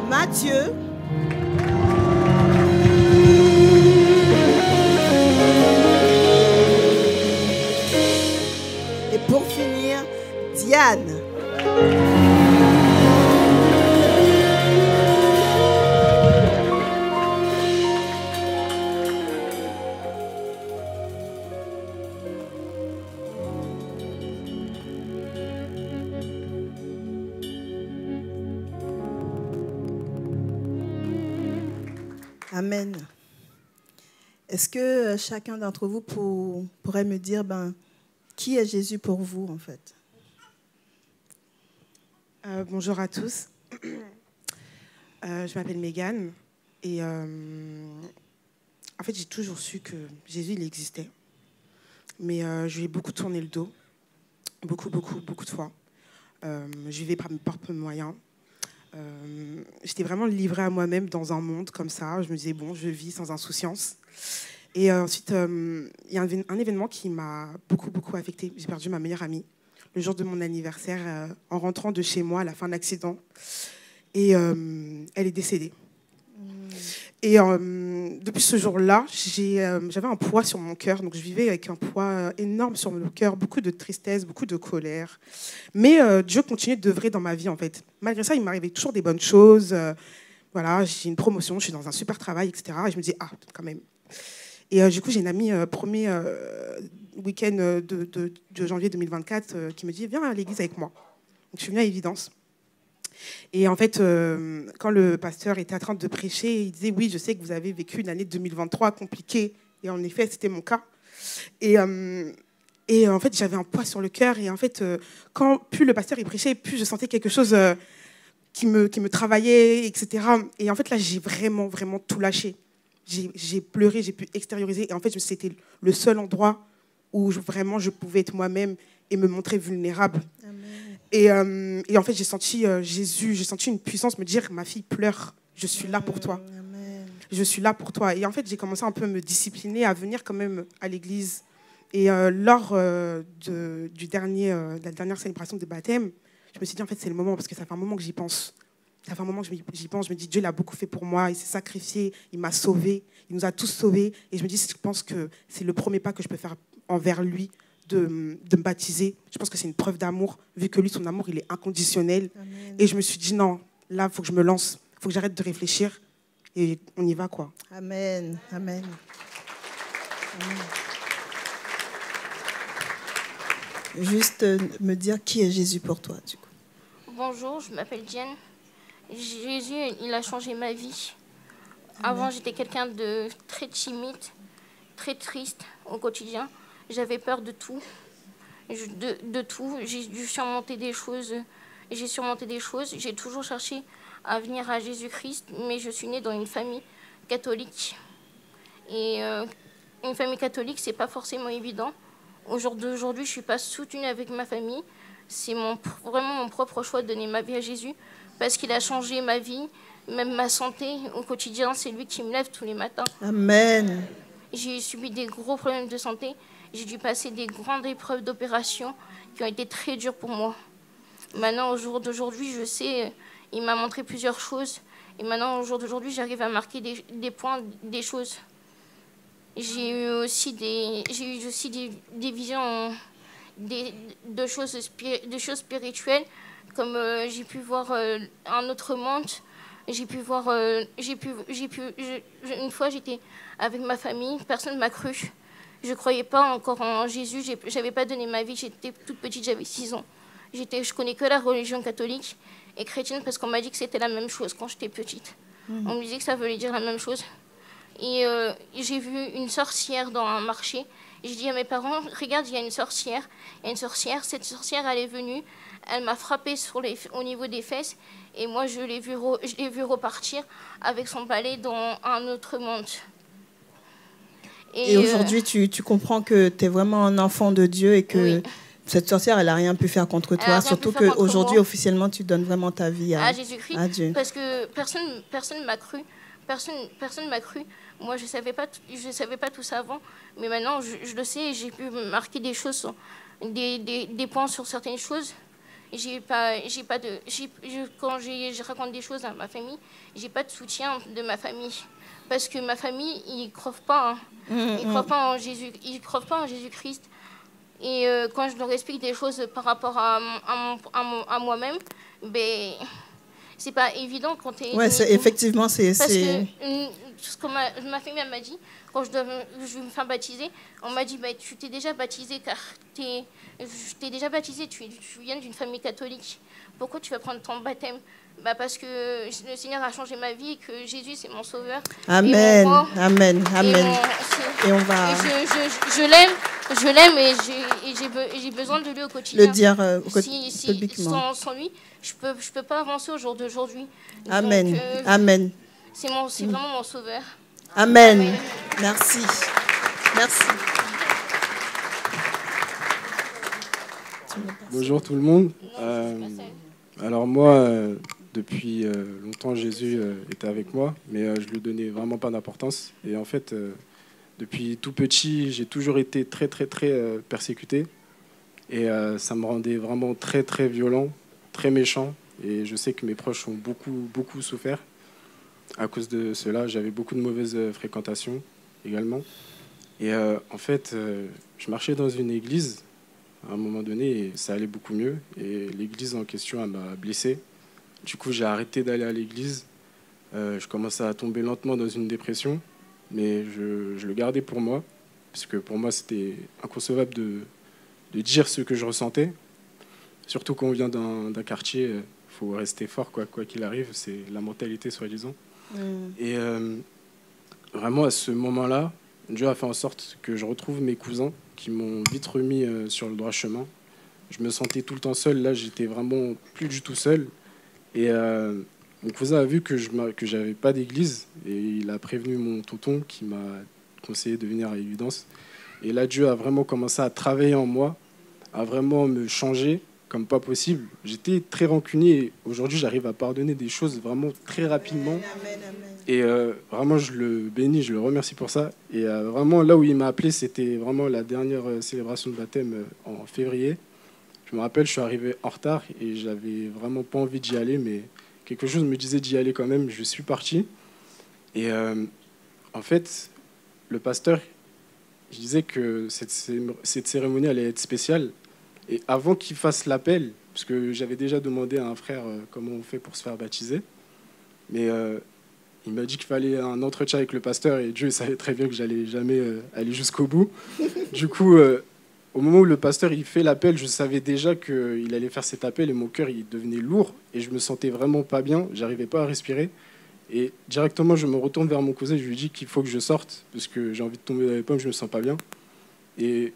Mathieu, et pour finir, Diane. Amen. Est-ce que chacun d'entre vous pourrait me dire, qui est Jésus pour vous, en fait? Bonjour à tous. Je m'appelle Mégane et en fait j'ai toujours su que Jésus il existait, mais je lui ai beaucoup tourné le dos, beaucoup de fois. Je vivais par mes propres moyens. J'étais vraiment livrée à moi-même dans un monde comme ça. Je me disais bon, je vis sans insouciance. Et ensuite, il y a un événement qui m'a beaucoup affectée. J'ai perdu ma meilleure amie le jour de mon anniversaire en rentrant de chez moi à la fin de l'accident. Et elle est décédée. Et depuis ce jour-là, j'avais un poids sur mon cœur. Donc je vivais avec un poids énorme sur mon cœur, beaucoup de tristesse, beaucoup de colère. Mais Dieu continuait d'œuvrer dans ma vie, en fait. Malgré ça, il m'arrivait toujours des bonnes choses. Voilà, j'ai une promotion, je suis dans un super travail, etc. Et je me dis, quand même. Et du coup, j'ai une amie, premier week-end de janvier 2024, qui me dit, viens à l'église avec moi. Donc je suis venue à Évidence. Et en fait, quand le pasteur était en train de prêcher, il disait, oui, je sais que vous avez vécu une année 2023 compliquée. Et en effet, c'était mon cas. Et en fait, j'avais un poids sur le cœur. Et en fait, quand plus le pasteur il prêchait, plus je sentais quelque chose qui me travaillait, etc. Et en fait, là, j'ai vraiment tout lâché. J'ai pleuré, j'ai pu extérioriser. Et en fait, c'était le seul endroit où vraiment je pouvais être moi-même et me montrer vulnérable. Amen. Et en fait, j'ai senti Jésus, j'ai senti une puissance me dire, ma fille pleure, je suis là pour toi. Je suis là pour toi. Et en fait, j'ai commencé un peu à me discipliner, à venir quand même à l'église. Et lors de la dernière célébration de baptême, je me suis dit, en fait, c'est le moment, parce que ça fait un moment que j'y pense. Ça fait un moment que j'y pense. Je me dis, Dieu l'a beaucoup fait pour moi, il s'est sacrifié, il m'a sauvé, il nous a tous sauvés. Et je me dis, je pense que c'est le premier pas que je peux faire envers lui, de me baptiser. Je pense que c'est une preuve d'amour, vu que lui, son amour, il est inconditionnel. Amen. Et je me suis dit, non, là, il faut que je me lance, il faut que j'arrête de réfléchir. Et on y va, quoi. Amen. Amen. Amen. Juste me dire qui est Jésus pour toi, du coup. Bonjour, je m'appelle Diane. Jésus, il a changé ma vie. Avant, j'étais quelqu'un de très timide, très triste au quotidien. J'avais peur de tout. De tout. J'ai dû surmonter des choses. J'ai toujours cherché à venir à Jésus-Christ, mais je suis née dans une famille catholique. Et une famille catholique, c'est pas forcément évident. Aujourd'hui, je ne suis pas soutenue avec ma famille. C'est vraiment mon propre choix de donner ma vie à Jésus parce qu'il a changé ma vie, même ma santé au quotidien. C'est lui qui me lève tous les matins. Amen. J'ai subi des gros problèmes de santé. J'ai dû passer des grandes épreuves d'opération qui ont été très dures pour moi. Maintenant, au jour d'aujourd'hui, je sais, il m'a montré plusieurs choses. Et maintenant, au jour d'aujourd'hui, j'arrive à marquer des points, des choses. J'ai eu aussi des visions de choses spirituelles, comme j'ai pu voir un autre monde. Une fois, j'étais avec ma famille, personne ne m'a cru. Je ne croyais pas encore en Jésus, je n'avais pas donné ma vie, j'étais toute petite, j'avais 6 ans. Je connais que la religion catholique et chrétienne parce qu'on m'a dit que c'était la même chose quand j'étais petite. On me disait que ça voulait dire la même chose. Et j'ai vu une sorcière dans un marché. J'ai dit à mes parents, regarde, il y a une sorcière. Cette sorcière, elle est venue, elle m'a frappée au niveau des fesses. Et moi, je l'ai vu repartir avec son balai dans un autre monde. Et aujourd'hui, tu comprends que tu es vraiment un enfant de Dieu et que oui. Cette sorcière, elle n'a rien pu faire contre toi. Surtout qu'aujourd'hui, officiellement, tu donnes vraiment ta vie à Jésus-Christ. À Dieu. Parce que personne ne m'a cru. Personne m'a cru. Moi, je savais pas tout ça avant. Mais maintenant, je le sais. J'ai pu marquer des choses, des points sur certaines choses. Quand je raconte des choses à ma famille, j'ai pas de soutien de ma famille. Parce que ma famille, ils ne croient pas. Ils ne croient pas en Jésus. Ils croient pas en Jésus-Christ. Et quand je leur explique des choses par rapport à moi-même, ben, c'est pas évident quand tu es... Ouais, effectivement, c'est... Parce que ce que ma famille m'a dit, quand je vais me faire baptiser, on m'a dit, bah, tu t'es déjà baptisé car tu viens d'une famille catholique. Pourquoi tu vas prendre ton baptême? Bah parce que le Seigneur a changé ma vie et que Jésus, c'est mon sauveur. Amen, amen, amen. Et on va... Je l'aime et j'ai besoin de lui au quotidien. Le dire publiquement. Sans lui, je peux pas avancer au jour d'aujourd'hui. Amen, Donc, amen. C'est vraiment mon sauveur. Amen. Amen. Merci. Merci. Bonjour tout le monde. Alors moi, depuis longtemps, Jésus était avec moi, mais je lui donnais vraiment pas d'importance. Et en fait, depuis tout petit, j'ai toujours été très persécuté. Et ça me rendait vraiment très violent, très méchant. Et je sais que mes proches ont beaucoup souffert. À cause de cela, j'avais beaucoup de mauvaises fréquentations également. Et en fait, je marchais dans une église à un moment donné et ça allait beaucoup mieux. Et l'église en question, elle m'a blessé. Du coup, j'ai arrêté d'aller à l'église. Je commençais à tomber lentement dans une dépression. Mais je le gardais pour moi. Parce que pour moi, c'était inconcevable de dire ce que je ressentais. Surtout quand on vient d'un quartier, il faut rester fort, quoi qu'il arrive. C'est la mentalité, soi-disant. Et vraiment, à ce moment-là, Dieu a fait en sorte que je retrouve mes cousins qui m'ont vite remis sur le droit chemin. Je me sentais tout le temps seul. Là, j'étais vraiment plus du tout seul. Et mon cousin a vu que je n'avais pas d'église et il a prévenu mon tonton qui m'a conseillé de venir à Évidence. Et là, Dieu a vraiment commencé à travailler en moi, à vraiment me changer. comme pas possible. J'étais très rancunier et aujourd'hui, j'arrive à pardonner des choses vraiment très rapidement. Et vraiment, je le bénis, je le remercie pour ça. Et vraiment, là où il m'a appelé, c'était vraiment la dernière célébration de baptême en février. Je me rappelle, je suis arrivé en retard et j'avais vraiment pas envie d'y aller, mais quelque chose me disait d'y aller quand même. Je suis parti. Et en fait, le pasteur, je disais que cette cérémonie allait être spéciale. Et avant qu'il fasse l'appel, parce que j'avais déjà demandé à un frère comment on fait pour se faire baptiser, mais il m'a dit qu'il fallait un entretien avec le pasteur et Dieu savait très bien que j'allais jamais aller jusqu'au bout. Du coup, au moment où le pasteur il fait l'appel, je savais déjà qu'il allait faire cet appel et mon cœur il devenait lourd et je me sentais vraiment pas bien, j'arrivais pas à respirer. Et directement, je me retourne vers mon cousin, je lui dis qu'il faut que je sorte parce que j'ai envie de tomber dans les pommes, je me sens pas bien. Et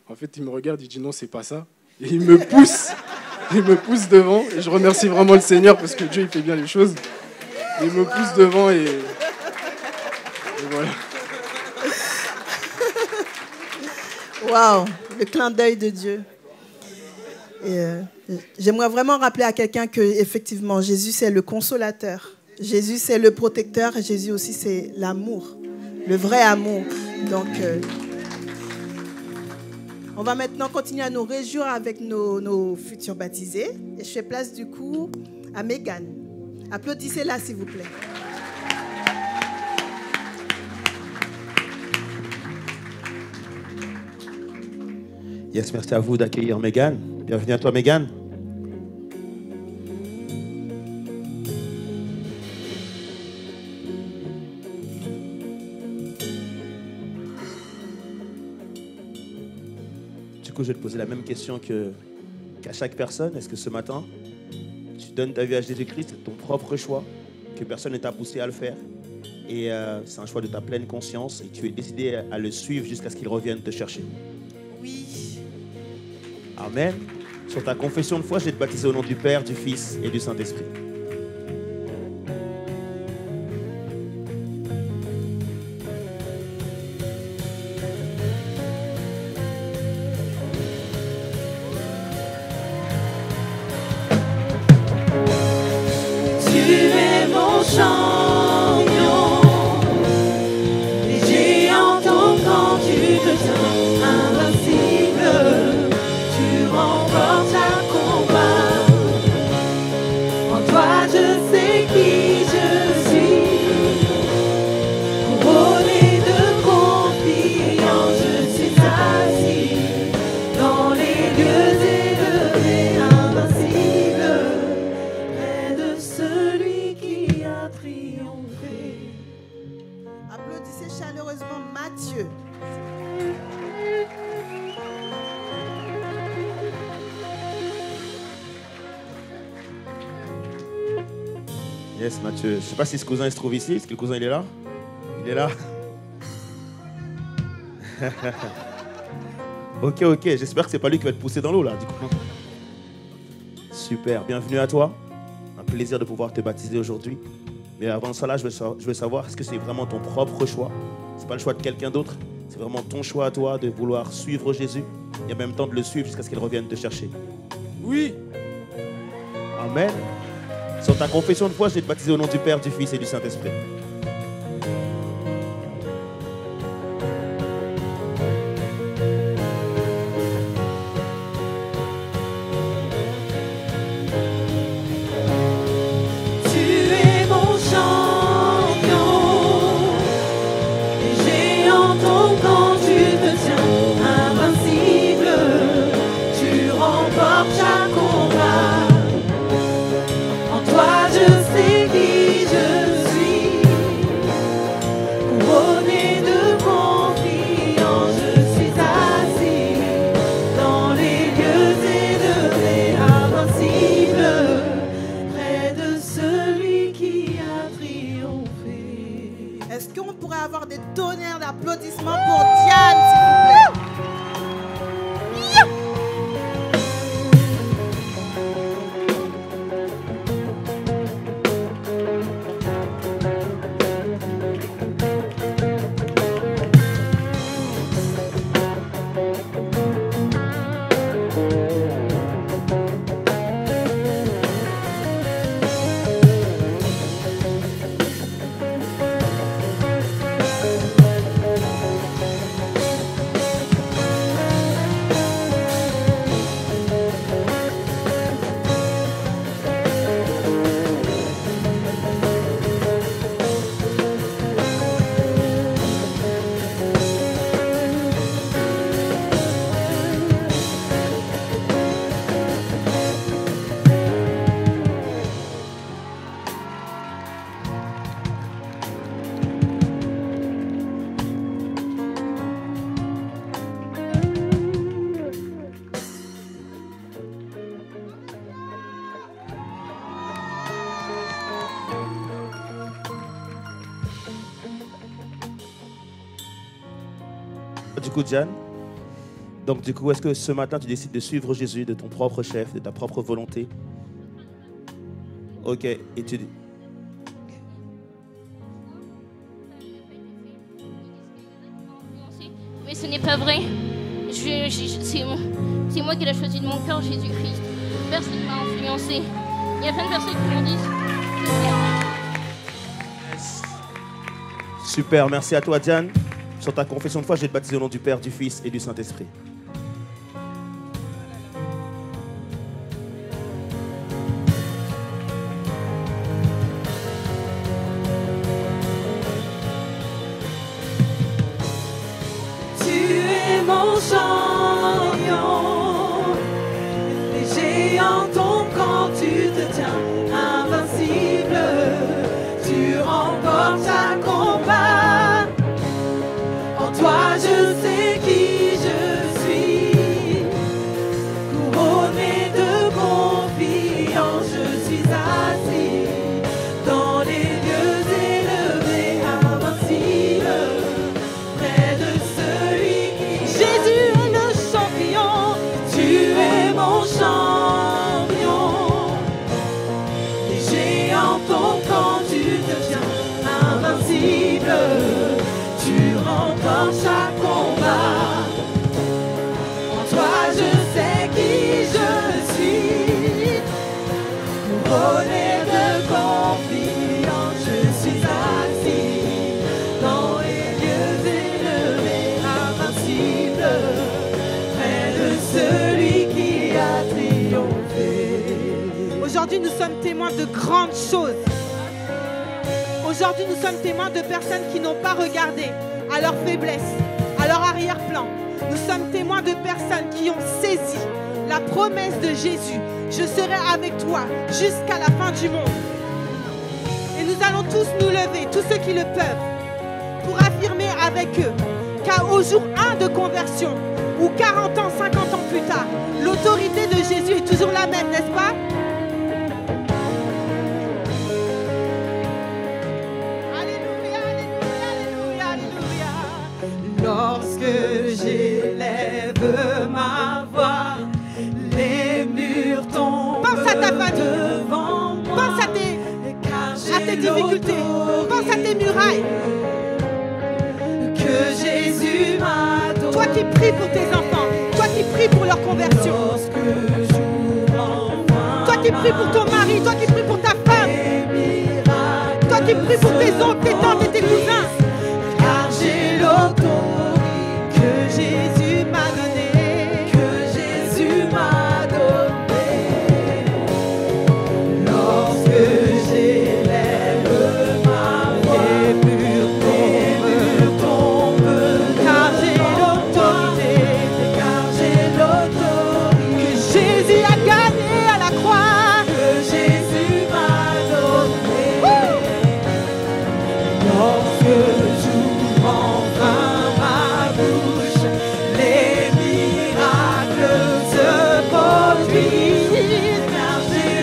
en fait, il me regarde, il dit non, c'est pas ça. Et il me pousse devant. Et je remercie vraiment le Seigneur parce que Dieu, il fait bien les choses. Il me pousse devant et voilà. Waouh, le clin d'œil de Dieu. J'aimerais vraiment rappeler à quelqu'un que effectivement, Jésus, c'est le consolateur. Jésus, c'est le protecteur. Et Jésus aussi, c'est l'amour, le vrai amour. Donc, on va maintenant continuer à nous réjouir avec nos futurs baptisés. Et je fais place du coup à Mégane. Applaudissez-la, s'il vous plaît. Yes, merci à vous d'accueillir Mégane. Bienvenue à toi, Mégane. Du coup, je vais te poser la même question qu'à chaque personne. Est-ce que ce matin, tu donnes ta vie à Jésus-Christ, c'est ton propre choix, que personne ne t'a poussé à le faire, et c'est un choix de ta pleine conscience, et tu es décidé à le suivre jusqu'à ce qu'il revienne te chercher? Oui. Amen. Sur ta confession de foi, je vais te baptiser au nom du Père, du Fils et du Saint-Esprit. Yes, Mathieu. Je ne sais pas si ce cousin il se trouve ici. Est-ce que le cousin il est là? Il est là. Ok. J'espère que c'est pas lui qui va te pousser dans l'eau là, du coup. Super. Bienvenue à toi. Un plaisir de pouvoir te baptiser aujourd'hui. Mais avant ça là, je veux savoir, est-ce que c'est vraiment ton propre choix? C'est pas le choix de quelqu'un d'autre. C'est vraiment ton choix à toi de vouloir suivre Jésus et en même temps de le suivre jusqu'à ce qu'il revienne te chercher. Oui. Amen. Sur ta confession de foi, je vais te baptiser au nom du Père, du Fils et du Saint-Esprit. Chaque combat. En toi, je sais qui je suis. du coup, Diane. Donc, du coup, est-ce que ce matin, tu décides de suivre Jésus de ton propre chef, de ta propre volonté? Ok, et tu dis... Mais ce n'est pas vrai. C'est moi qui l'ai choisi de mon cœur, Jésus-Christ. Personne ne m'a influencé. Il y a plein de personnes qui m'ont dit... Super, merci à toi, Diane. Sur ta confession de foi, je vais te baptiser au nom du Père, du Fils et du Saint-Esprit. Tu es mon champion. Les géants tombent quand tu te tiens invincible. Tu remportes un combat. En toi je sais qui je suis. Couronné de confiance, je suis assis dans les lieux élevés, invincible. Près de celui qui... Jésus est le champion. Tu es mon champion. Les géants tombent quand tu te tiens invincible. Tu remportes chaque combat. En toi je sais qui je suis. Couronné de confiance, je suis assis dans les lieux élevés, invincible, près de celui qui a triomphé. Aujourd'hui, nous sommes témoins de grandes choses. Aujourd'hui, nous sommes témoins de personnes qui n'ont pas regardé à leur faiblesse, à leur arrière-plan. Nous sommes témoins de personnes qui ont saisi la promesse de Jésus. Je serai avec toi jusqu'à la fin du monde. Et nous allons tous nous lever, tous ceux qui le peuvent, pour affirmer avec eux qu'au jour 1 de conversion, ou 40 ans, 50 ans plus tard, l'autorité de Jésus est toujours la même, n'est-ce pas? Lorsque j'élève ma voix, les murs tombent. Pense à ta famille. Devant moi. Pense à tes difficultés. Pense à tes murailles. Que Jésus m'a donné. Toi qui pries pour tes enfants. Toi qui pries pour leur conversion. Toi qui pries pour ton mari. Toi qui pries pour ta femme. Toi qui pries pour tes oncles, tes tantes et tes cousins. Car j'ai l'autorité que Jésus m'a donnée, que Jésus m'a donnée. Lorsque j'élève ma voix, les murs tombent, car j'ai l'autorité, Que Jésus a gagné à la croix. que Jésus m'a donnée. Lorsque j'ouvre enfin ma bouche, les miracles se produisent. Car j'ai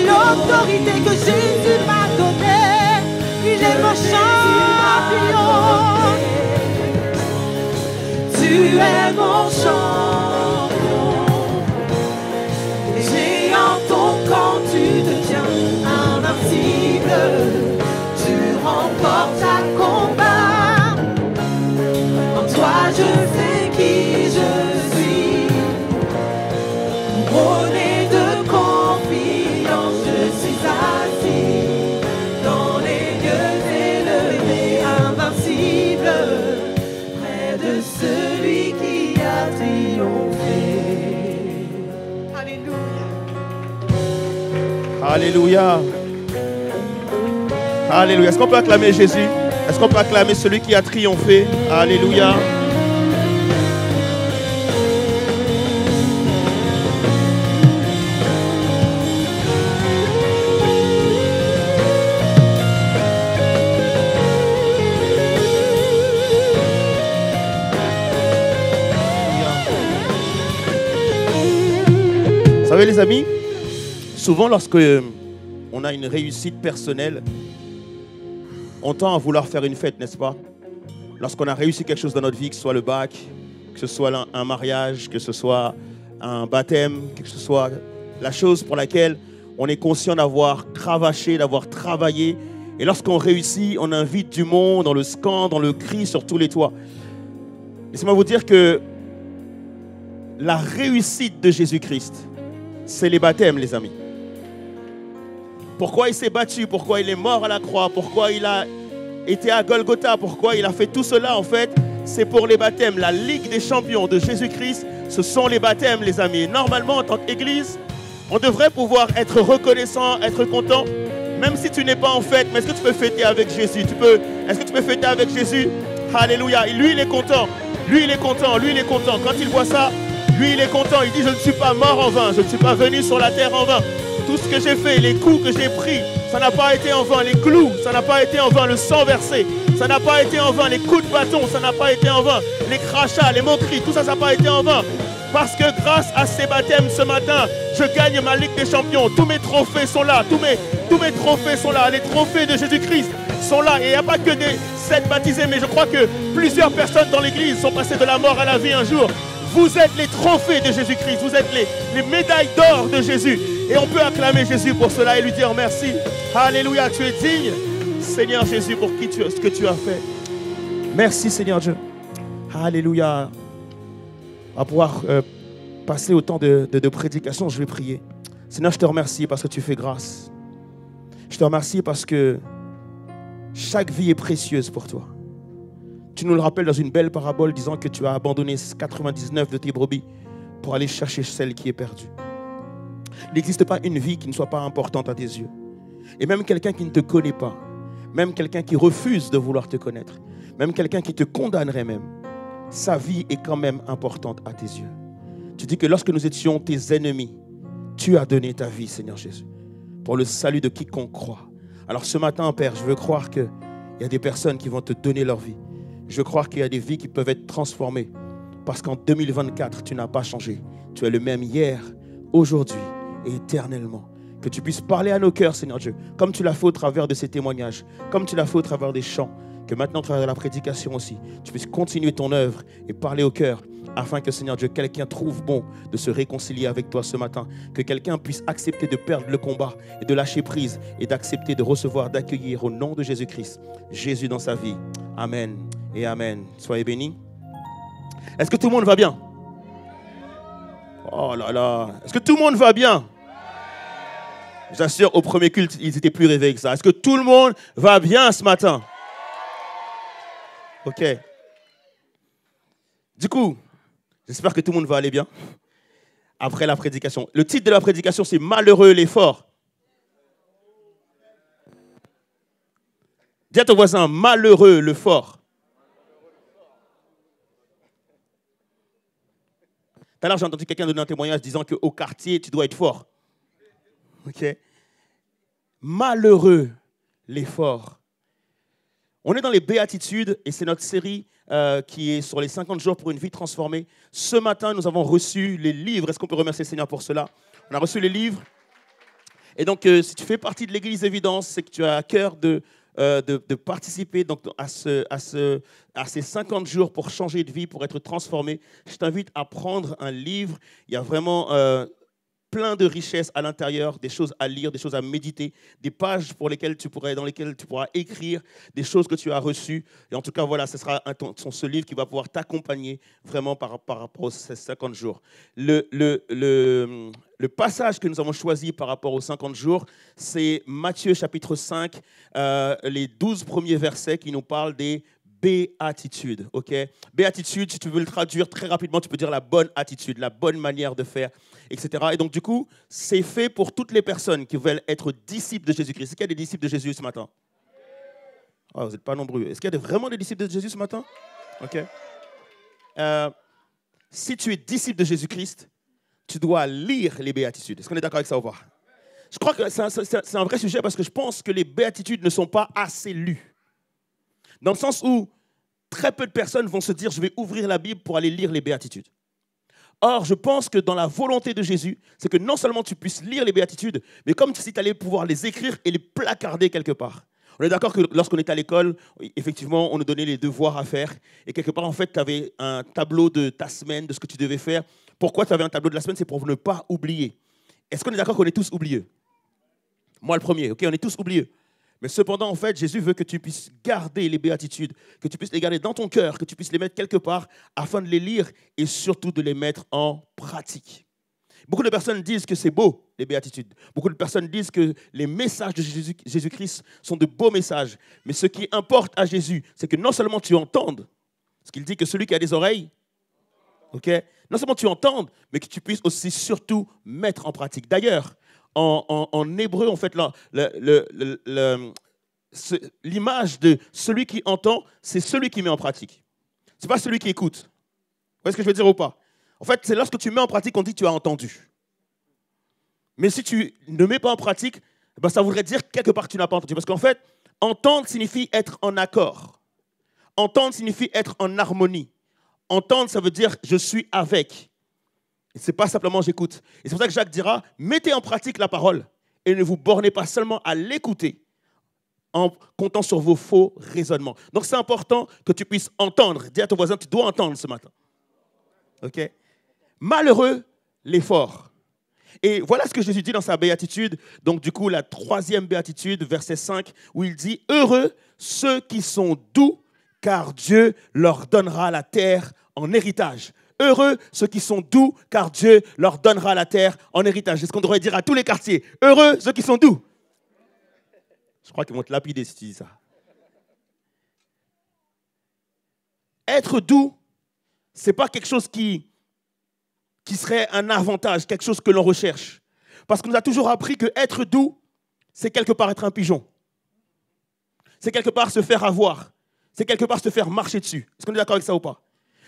l'autorité que Jésus m'a donnée. Il est mon champion. Tu es mon champion. Les géants tombent quand tu te tiens invincible. Tu remportes un combat. En toi je sais qui je suis. Couronné de confiance, je suis assis dans les lieux élevés, invincible, près de celui qui a triomphé. Alléluia. Alléluia. Alléluia. Est-ce qu'on peut acclamer Jésus? Est-ce qu'on peut acclamer celui qui a triomphé? Alléluia. Vous savez les amis, souvent lorsque on a une réussite personnelle, on tend à vouloir faire une fête, n'est-ce pas? Lorsqu'on a réussi quelque chose dans notre vie, que ce soit le bac, que ce soit un mariage, que ce soit un baptême, que ce soit la chose pour laquelle on est conscient d'avoir cravaché, d'avoir travaillé. Et lorsqu'on réussit, on invite du monde, on le scande, on le crie sur tous les toits. Laissez-moi vous dire que la réussite de Jésus-Christ, c'est les baptêmes, les amis. Pourquoi il s'est battu, pourquoi il est mort à la croix, pourquoi il a été à Golgotha, pourquoi il a fait tout cela, en fait, c'est pour les baptêmes. La Ligue des champions de Jésus-Christ, ce sont les baptêmes, les amis. Et normalement, en tant qu'Église, on devrait pouvoir être reconnaissant, être content, même si tu n'es pas en fête. Mais est-ce que tu peux fêter avec Jésus? Est-ce que tu peux fêter avec Jésus? Alléluia. Et lui, il est content. Lui, il est content. Lui, il est content. Quand il voit ça, lui, il est content. Il dit, je ne suis pas mort en vain. Je ne suis pas venu sur la terre en vain. Tout ce que j'ai fait, les coups que j'ai pris, ça n'a pas été en vain. Les clous, ça n'a pas été en vain. Le sang versé, ça n'a pas été en vain. Les coups de bâton, ça n'a pas été en vain. Les crachats, les moqueries, tout ça, ça n'a pas été en vain. Parce que grâce à ces baptêmes ce matin, je gagne ma Ligue des champions. Tous mes trophées sont là. Tous mes trophées sont là. Les trophées de Jésus-Christ sont là. Et il n'y a pas que des 7 baptisés, mais je crois que plusieurs personnes dans l'église sont passées de la mort à la vie un jour. Vous êtes les trophées de Jésus-Christ. Vous êtes les médailles d'or de Jésus. Et on peut acclamer Jésus pour cela et lui dire merci. Alléluia, tu es digne, Seigneur Jésus, pour ce que tu as fait. Merci, Seigneur Dieu. Alléluia. On va pouvoir passer au temps de prédication. Je vais prier. Seigneur, je te remercie parce que tu fais grâce. Je te remercie parce que chaque vie est précieuse pour toi. Tu nous le rappelles dans une belle parabole disant que tu as abandonné 99 de tes brebis pour aller chercher celle qui est perdue. Il n'existe pas une vie qui ne soit pas importante à tes yeux. Et même quelqu'un qui ne te connaît pas, même quelqu'un qui refuse de vouloir te connaître, même quelqu'un qui te condamnerait même, sa vie est quand même importante à tes yeux. Tu dis que lorsque nous étions tes ennemis, tu as donné ta vie, Seigneur Jésus, pour le salut de quiconque croit. Alors ce matin, Père, je veux croire qu'il y a des personnes qui vont te donner leur vie. Je veux croire qu'il y a des vies qui peuvent être transformées. Parce qu'en 2024, tu n'as pas changé. Tu es le même hier, aujourd'hui et éternellement. Que tu puisses parler à nos cœurs, Seigneur Dieu, comme tu l'as fait au travers de ces témoignages, comme tu l'as fait au travers des chants, que maintenant, au travers de la prédication aussi, tu puisses continuer ton œuvre et parler au cœur, afin que, Seigneur Dieu, quelqu'un trouve bon de se réconcilier avec toi ce matin, que quelqu'un puisse accepter de perdre le combat et de lâcher prise et d'accepter de recevoir, d'accueillir au nom de Jésus-Christ, Jésus dans sa vie. Amen et Amen. Soyez bénis. Est-ce que tout le monde va bien? Oh là là. Est-ce que tout le monde va bien? J'assure, au premier culte, ils étaient plus réveillés que ça. Est-ce que tout le monde va bien ce matin? Ok. Du coup, j'espère que tout le monde va aller bien après la prédication. Le titre de la prédication, c'est « Malheureux les forts ». Dis à ton voisin « Malheureux le fort ». Tout à l'heure, j'ai entendu quelqu'un donner un témoignage disant qu'au quartier, tu dois être fort. Ok. Malheureux les forts. On est dans les béatitudes et c'est notre série qui est sur les 50 jours pour une vie transformée. Ce matin, nous avons reçu les livres. Est-ce qu'on peut remercier le Seigneur pour cela? On a reçu les livres. Et donc, si tu fais partie de l'Église Évidence, c'est que tu as à cœur de participer donc, à ces 50 jours pour changer de vie, pour être transformé. Je t'invite à prendre un livre. Il y a vraiment plein de richesses à l'intérieur, des choses à lire, des choses à méditer, des pages dans lesquelles tu pourras écrire des choses que tu as reçues. Et en tout cas, voilà, ce sera ce livre qui va pouvoir t'accompagner vraiment par rapport aux 50 jours. Le passage que nous avons choisi par rapport aux 50 jours, c'est Matthieu chapitre 5, les 12 premiers versets qui nous parlent des béatitudes. Okay? Béatitude, si tu veux le traduire très rapidement, tu peux dire la bonne attitude, la bonne manière de faire, etc. Et donc, du coup, c'est fait pour toutes les personnes qui veulent être disciples de Jésus-Christ. Est-ce qu'il y a des disciples de Jésus ce matin? Oh, vous n'êtes pas nombreux. Est-ce qu'il y a vraiment des disciples de Jésus ce matin? Ok. Si tu es disciple de Jésus-Christ, tu dois lire les béatitudes. Est-ce qu'on est d'accord avec ça ou pas? Je crois que c'est un vrai sujet parce que je pense que les béatitudes ne sont pas assez lues. Dans le sens où très peu de personnes vont se dire « je vais ouvrir la Bible pour aller lire les béatitudes ». Or, je pense que dans la volonté de Jésus, c'est que non seulement tu puisses lire les béatitudes, mais comme si tu allais pouvoir les écrire et les placarder quelque part. On est d'accord que lorsqu'on était à l'école, effectivement, on nous donnait les devoirs à faire. Et quelque part, en fait, tu avais un tableau de ta semaine, de ce que tu devais faire. Pourquoi tu avais un tableau de la semaine? C'est pour ne pas oublier. Est-ce qu'on est d'accord qu'on est tous oublieux? Moi, le premier, ok, on est tous oublieux. Mais cependant, en fait, Jésus veut que tu puisses garder les béatitudes, que tu puisses les garder dans ton cœur, que tu puisses les mettre quelque part afin de les lire et surtout de les mettre en pratique. Beaucoup de personnes disent que c'est beau, les béatitudes. Beaucoup de personnes disent que les messages de Jésus-Christ sont de beaux messages. Mais ce qui importe à Jésus, c'est que non seulement tu entendes, parce qu'il dit que celui qui a des oreilles, ok, non seulement tu entendes, mais que tu puisses aussi surtout mettre en pratique. D'ailleurs, en hébreu, en fait, l'image de celui qui entend, c'est celui qui met en pratique. Ce n'est pas celui qui écoute. Vous voyez ce que je veux dire ou pas? En fait, c'est lorsque tu mets en pratique qu'on dit que tu as entendu. Mais si tu ne mets pas en pratique, ben ça voudrait dire quelque part que tu n'as pas entendu. Parce qu'en fait, entendre signifie être en accord. Entendre signifie être en harmonie. Entendre, ça veut dire je suis avec. Ce n'est pas simplement j'écoute. Et c'est pour ça que Jacques dira, mettez en pratique la parole et ne vous bornez pas seulement à l'écouter en comptant sur vos faux raisonnements. Donc c'est important que tu puisses entendre. Dis à ton voisin, tu dois entendre ce matin. Ok? Malheureux les forts. Et voilà ce que Jésus dit dans sa béatitude. Donc du coup, la 3e béatitude, verset 5, où il dit, heureux ceux qui sont doux, car Dieu leur donnera la terre en héritage. Heureux ceux qui sont doux, car Dieu leur donnera la terre en héritage. C'est ce qu'on devrait dire à tous les quartiers. Heureux ceux qui sont doux. Je crois qu'ils vont te lapider si tu dis ça. Être doux, ce n'est pas quelque chose qui serait un avantage, quelque chose que l'on recherche. Parce qu'on nous a toujours appris que être doux, c'est quelque part être un pigeon. C'est quelque part se faire avoir. C'est quelque part se faire marcher dessus. Est-ce qu'on est d'accord avec ça ou pas?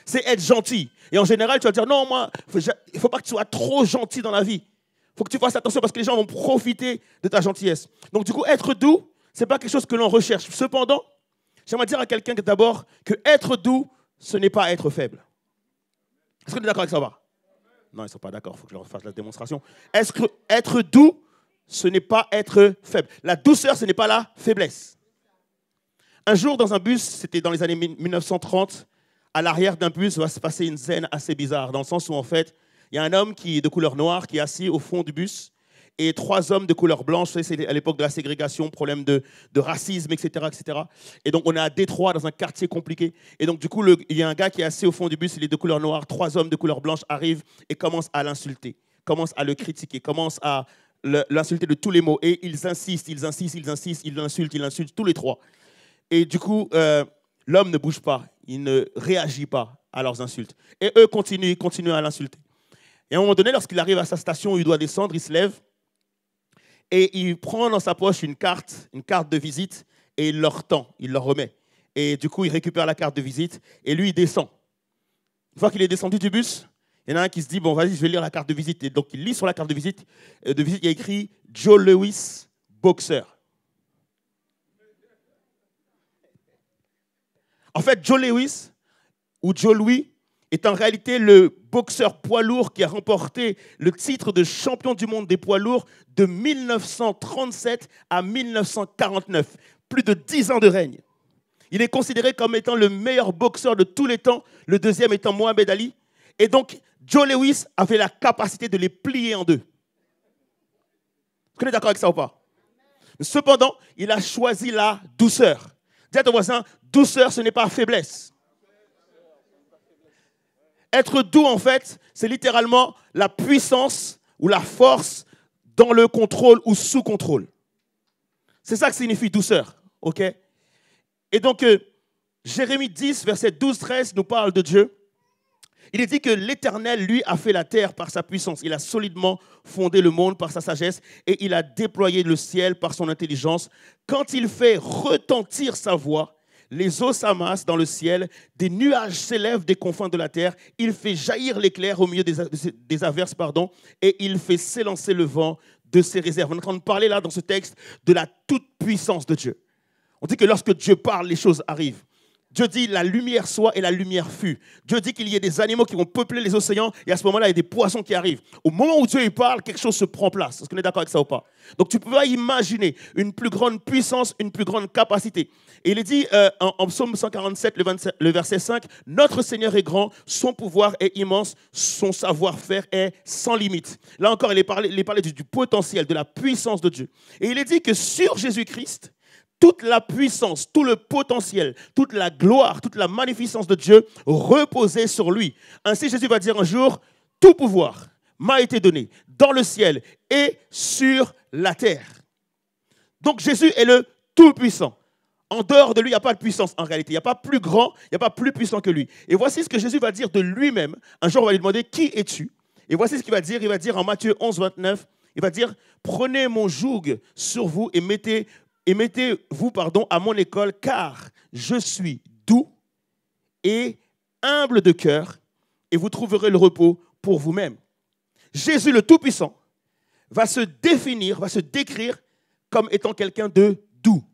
C'est être gentil. Et en général, tu vas dire, non, moi, il ne faut pas que tu sois trop gentil dans la vie. Il faut que tu fasses attention parce que les gens vont profiter de ta gentillesse. Donc du coup, être doux, ce n'est pas quelque chose que l'on recherche. Cependant, j'aimerais dire à quelqu'un d'abord que être doux, ce n'est pas être faible. Est-ce qu'on est d'accord avec ça ou pas? Non, ils ne sont pas d'accord, il faut que je leur fasse la démonstration. Est-ce que être doux, ce n'est pas être faible? La douceur, ce n'est pas la faiblesse. Un jour, dans un bus, c'était dans les années 1930, à l'arrière d'un bus va se passer une scène assez bizarre, dans le sens où, en fait, il y a un homme qui est de couleur noire qui est assis au fond du bus et 3 hommes de couleur blanche. C'est à l'époque de la ségrégation, problème de racisme, etc., etc. Et donc, on est à Détroit, dans un quartier compliqué. Et donc, du coup, il y a un gars qui est assis au fond du bus, il est de couleur noire. 3 hommes de couleur blanche arrivent et commencent à l'insulter, commencent à le critiquer, commencent à l'insulter de tous les mots. Et ils insistent, ils insultent tous les 3. Et du coup, l'homme ne bouge pas, il ne réagit pas à leurs insultes. Et eux continuent à l'insulter. Et à un moment donné, lorsqu'il arrive à sa station où il doit descendre, il se lève et il prend dans sa poche une carte de visite et il leur tend, il leur remet. Et du coup, il récupère la carte de visite et lui, il descend. Une fois qu'il est descendu du bus, il y en a un qui se dit, bon, vas-y, je vais lire la carte de visite. Et donc, il lit sur la carte de visite, il y a écrit « Joe Louis, boxeur ». En fait, Joe Louis, ou Joe Louis, est en réalité le boxeur poids lourd qui a remporté le titre de champion du monde des poids lourds de 1937 à 1949. Plus de 10 ans de règne. Il est considéré comme étant le meilleur boxeur de tous les temps, le deuxième étant Mohamed Ali. Et donc, Joe Louis avait la capacité de les plier en deux. Est-ce qu'on est d'accord avec ça ou pas? Cependant, il a choisi la douceur. Dis à ton voisin, douceur, ce n'est pas faiblesse. Être doux, en fait, c'est littéralement la puissance ou la force dans le contrôle ou sous contrôle. C'est ça que signifie douceur, ok? Et donc, Jérémie 10, verset 12-13 nous parle de Dieu. Il est dit que l'Éternel, lui, a fait la terre par sa puissance. Il a solidement fondé le monde par sa sagesse et il a déployé le ciel par son intelligence. Quand il fait retentir sa voix, les eaux s'amassent dans le ciel, des nuages s'élèvent des confins de la terre, il fait jaillir l'éclair au milieu des averses, et il fait s'élancer le vent de ses réserves. On est en train de parler là, dans ce texte, de la toute-puissance de Dieu. On dit que lorsque Dieu parle, les choses arrivent. Dieu dit la lumière soit et la lumière fut. Dieu dit qu'il y ait des animaux qui vont peupler les océans et à ce moment-là, il y a des poissons qui arrivent. Au moment où Dieu y parle, quelque chose se prend place. Est-ce qu'on est d'accord avec ça ou pas? Donc tu peux pas imaginer une plus grande puissance, une plus grande capacité. Et il est dit en Psaume 147, le verset 5, « Notre Seigneur est grand, son pouvoir est immense, son savoir-faire est sans limite. » Là encore, il est parlé du potentiel, de la puissance de Dieu. Et il est dit que sur Jésus-Christ, toute la puissance, tout le potentiel, toute la gloire, toute la magnificence de Dieu reposait sur lui. Ainsi, Jésus va dire un jour, « Tout pouvoir m'a été donné dans le ciel et sur la terre. » Donc Jésus est le Tout-Puissant. En dehors de lui, il n'y a pas de puissance en réalité. Il n'y a pas plus grand, il n'y a pas plus puissant que lui. Et voici ce que Jésus va dire de lui-même. Un jour, on va lui demander, « Qui es-tu » Et voici ce qu'il va dire. Il va dire en Matthieu 11, 29, il va dire, « Prenez mon joug sur vous et mettez-vous à mon école, car je suis doux et humble de cœur, et vous trouverez le repos pour vous-même. » Jésus, le Tout-Puissant, va se définir, va se décrire comme étant quelqu'un de doux.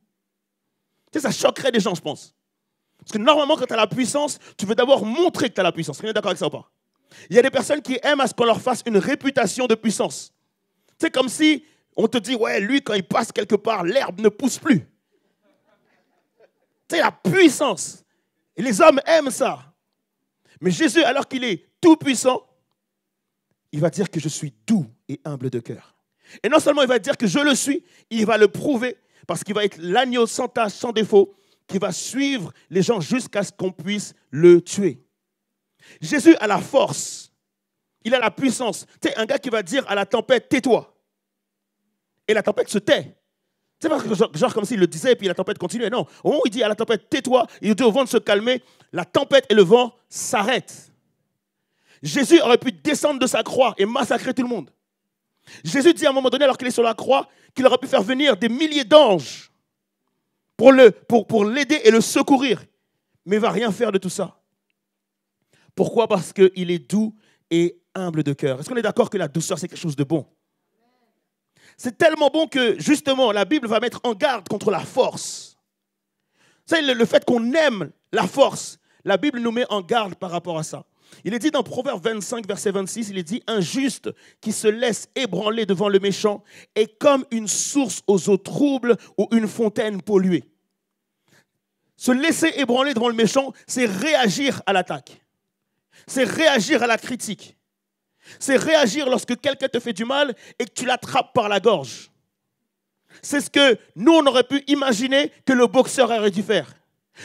Tu sais, ça choquerait des gens, je pense. Parce que normalement, quand tu as la puissance, tu veux d'abord montrer que tu as la puissance. Vous êtes d'accord avec ça ou pas? Il y a des personnes qui aiment à ce qu'on leur fasse une réputation de puissance. C'est comme si on te dit, ouais, lui, quand il passe quelque part, l'herbe ne pousse plus. C'est la puissance. Et les hommes aiment ça. Mais Jésus, alors qu'il est tout puissant, il va dire que je suis doux et humble de cœur. Et non seulement il va dire que je le suis, il va le prouver parce qu'il va être l'agneau sans tache, sans défaut, qui va suivre les gens jusqu'à ce qu'on puisse le tuer. Jésus a la force, il a la puissance. Tu sais, un gars qui va dire à la tempête, tais-toi. Et la tempête se tait. C'est pas genre comme s'il le disait et puis la tempête continuait. Non, au moment où il dit à la tempête, tais-toi, il dit au vent de se calmer, la tempête et le vent s'arrêtent. Jésus aurait pu descendre de sa croix et massacrer tout le monde. Jésus dit à un moment donné, alors qu'il est sur la croix, qu'il aurait pu faire venir des milliers d'anges pour l'aider et le secourir. Mais il ne va rien faire de tout ça. Pourquoi? Parce qu'il est doux et humble de cœur. Est-ce qu'on est d'accord que la douceur, c'est quelque chose de bon? C'est tellement bon que, justement, la Bible va mettre en garde contre la force. C'est le fait qu'on aime la force. La Bible nous met en garde par rapport à ça. Il est dit dans Proverbe 25, verset 26, il est dit « Un juste qui se laisse ébranler devant le méchant est comme une source aux eaux troubles ou une fontaine polluée. » Se laisser ébranler devant le méchant, c'est réagir à l'attaque. C'est réagir à la critique. C'est réagir lorsque quelqu'un te fait du mal et que tu l'attrapes par la gorge. C'est ce que nous, on aurait pu imaginer que le boxeur aurait dû faire.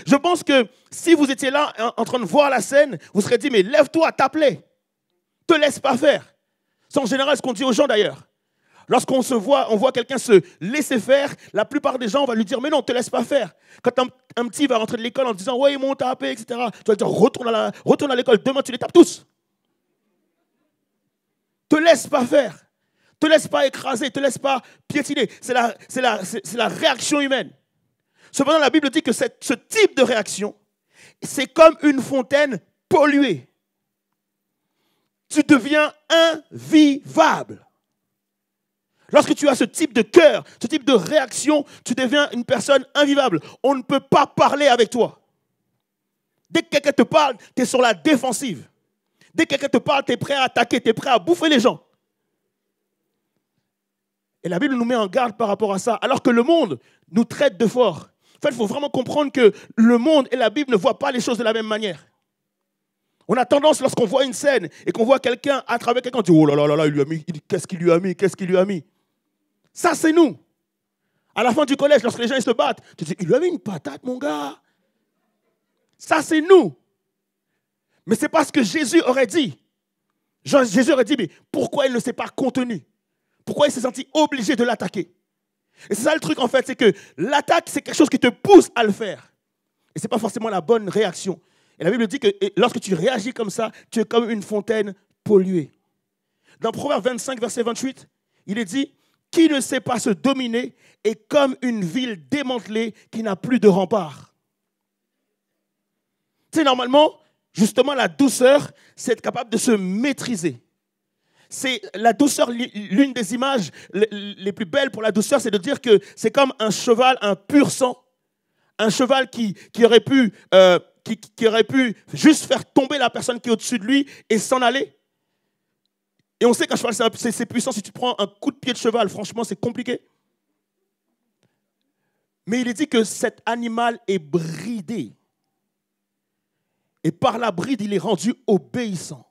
Je pense que si vous étiez là en train de voir la scène, vous serez dit, mais lève-toi, tape-les. Te laisse pas faire. C'est en général ce qu'on dit aux gens d'ailleurs. Lorsqu'on on voit quelqu'un se laisser faire, la plupart des gens on va lui dire, mais non, te laisse pas faire. Quand un petit va rentrer de l'école en disant, ouais, ils m'ont tapé, etc., tu vas dire, retourne à l'école, demain tu les tapes tous. Te laisse pas faire. Te laisse pas écraser, te laisse pas piétiner. C'est la réaction humaine. Cependant, la Bible dit que ce type de réaction, c'est comme une fontaine polluée. Tu deviens invivable. Lorsque tu as ce type de cœur, ce type de réaction, tu deviens une personne invivable. On ne peut pas parler avec toi. Dès que quelqu'un te parle, tu es sur la défensive. Dès que quelqu'un te parle, tu es prêt à attaquer, tu es prêt à bouffer les gens. Et la Bible nous met en garde par rapport à ça, alors que le monde nous traite de fort. En fait, il faut vraiment comprendre que le monde et la Bible ne voient pas les choses de la même manière. On a tendance, lorsqu'on voit une scène et qu'on voit quelqu'un à travers quelqu'un, on dit « Oh là là là, qu'est-ce qu'il lui a mis, qu'est-ce qu'il lui a mis ?» Ça, c'est nous. À la fin du collège, lorsque les gens ils se battent, tu dis « Il lui a mis une patate, mon gars. » Ça, c'est nous. Mais ce n'est pas ce que Jésus aurait dit. Jésus aurait dit, mais pourquoi il ne s'est pas contenu? Pourquoi il s'est senti obligé de l'attaquer? Et c'est ça le truc en fait, c'est que l'attaque, c'est quelque chose qui te pousse à le faire. Et ce n'est pas forcément la bonne réaction. Et la Bible dit que lorsque tu réagis comme ça, tu es comme une fontaine polluée. Dans Proverbe 25, verset 28, il est dit, qui ne sait pas se dominer est comme une ville démantelée qui n'a plus de rempart. Tu sais, normalement, justement, la douceur, c'est être capable de se maîtriser. C'est la douceur, l'une des images les plus belles pour la douceur, c'est de dire que c'est comme un cheval, un pur sang, un cheval qui aurait pu, qui aurait pu juste faire tomber la personne qui est au-dessus de lui et s'en aller. Et on sait qu'un cheval, c'est puissant. Si tu prends un coup de pied de cheval, franchement, c'est compliqué. Mais il est dit que cet animal est bridé. Et par la bride, il est rendu obéissant.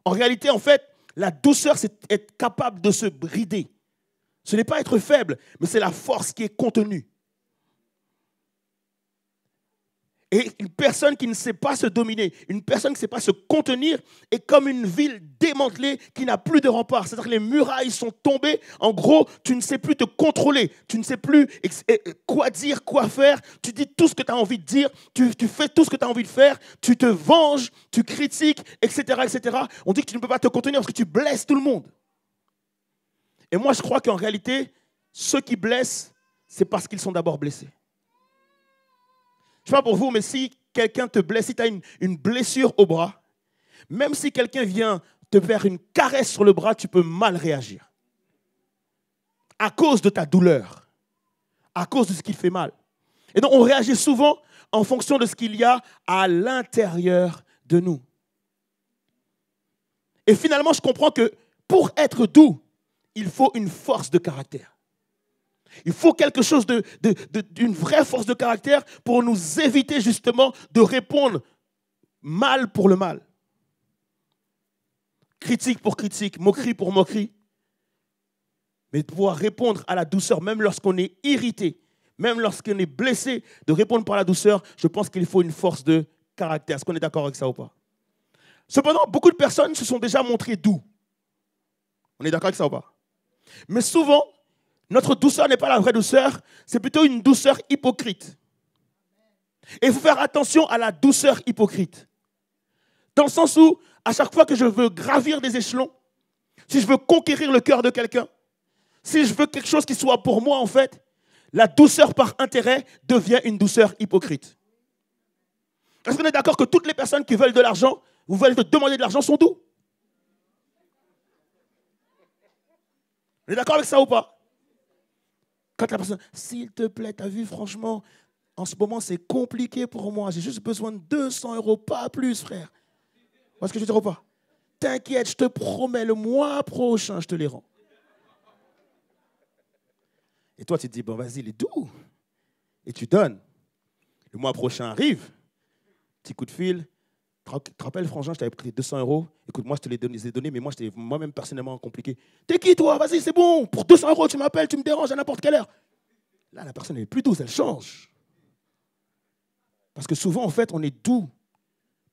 En réalité, en fait, la douceur, c'est être capable de se brider. Ce n'est pas être faible, mais c'est la force qui est contenue. Et une personne qui ne sait pas se dominer, une personne qui ne sait pas se contenir, est comme une ville démantelée qui n'a plus de remparts. C'est-à-dire que les murailles sont tombées. En gros, tu ne sais plus te contrôler. Tu ne sais plus quoi dire, quoi faire. Tu dis tout ce que tu as envie de dire. Tu fais tout ce que tu as envie de faire. Tu te venges, tu critiques, etc., etc. On dit que tu ne peux pas te contenir parce que tu blesses tout le monde. Et moi, je crois qu'en réalité, ceux qui blessent, c'est parce qu'ils sont d'abord blessés. Je ne sais pas pour vous, mais si quelqu'un te blesse, si tu as une blessure au bras, même si quelqu'un vient te faire une caresse sur le bras, tu peux mal réagir. À cause de ta douleur, à cause de ce qui fait mal. Et donc, on réagit souvent en fonction de ce qu'il y a à l'intérieur de nous. Et finalement, je comprends que pour être doux, il faut une force de caractère. Il faut quelque chose d'une vraie force de caractère pour nous éviter justement de répondre mal pour le mal. Critique pour critique, moquerie pour moquerie. Mais de pouvoir répondre à la douceur, même lorsqu'on est irrité, même lorsqu'on est blessé, de répondre par la douceur, je pense qu'il faut une force de caractère. Est-ce qu'on est d'accord avec ça ou pas? Cependant, beaucoup de personnes se sont déjà montrées doux. On est d'accord avec ça ou pas? Mais souvent, notre douceur n'est pas la vraie douceur, c'est plutôt une douceur hypocrite. Et il faut faire attention à la douceur hypocrite. Dans le sens où, à chaque fois que je veux gravir des échelons, si je veux conquérir le cœur de quelqu'un, si je veux quelque chose qui soit pour moi, en fait, la douceur par intérêt devient une douceur hypocrite. Est-ce qu'on est d'accord que toutes les personnes qui veulent de l'argent ou veulent te demander de l'argent sont doux? On est d'accord avec ça ou pas? Quand la personne, s'il te plaît, t'as vu, franchement, en ce moment, c'est compliqué pour moi. J'ai juste besoin de 200 €, pas plus, frère. Vous voyez ce que je veux dire ou pas? T'inquiète, je te promets, le mois prochain, je te les rends. Et toi, tu te dis, bon, vas-y, il est doux. Et tu donnes. Le mois prochain arrive. Petit coup de fil. Tu te rappelles, frangin, je t'avais pris 200 €. Écoute, moi, je te les ai donnés, mais moi, j'étais moi-même personnellement compliqué. T'es qui, toi? Vas-y, c'est bon. Pour 200 €, tu m'appelles, tu me déranges à n'importe quelle heure. Là, la personne, elle est plus douce, elle change. Parce que souvent, en fait, on est doux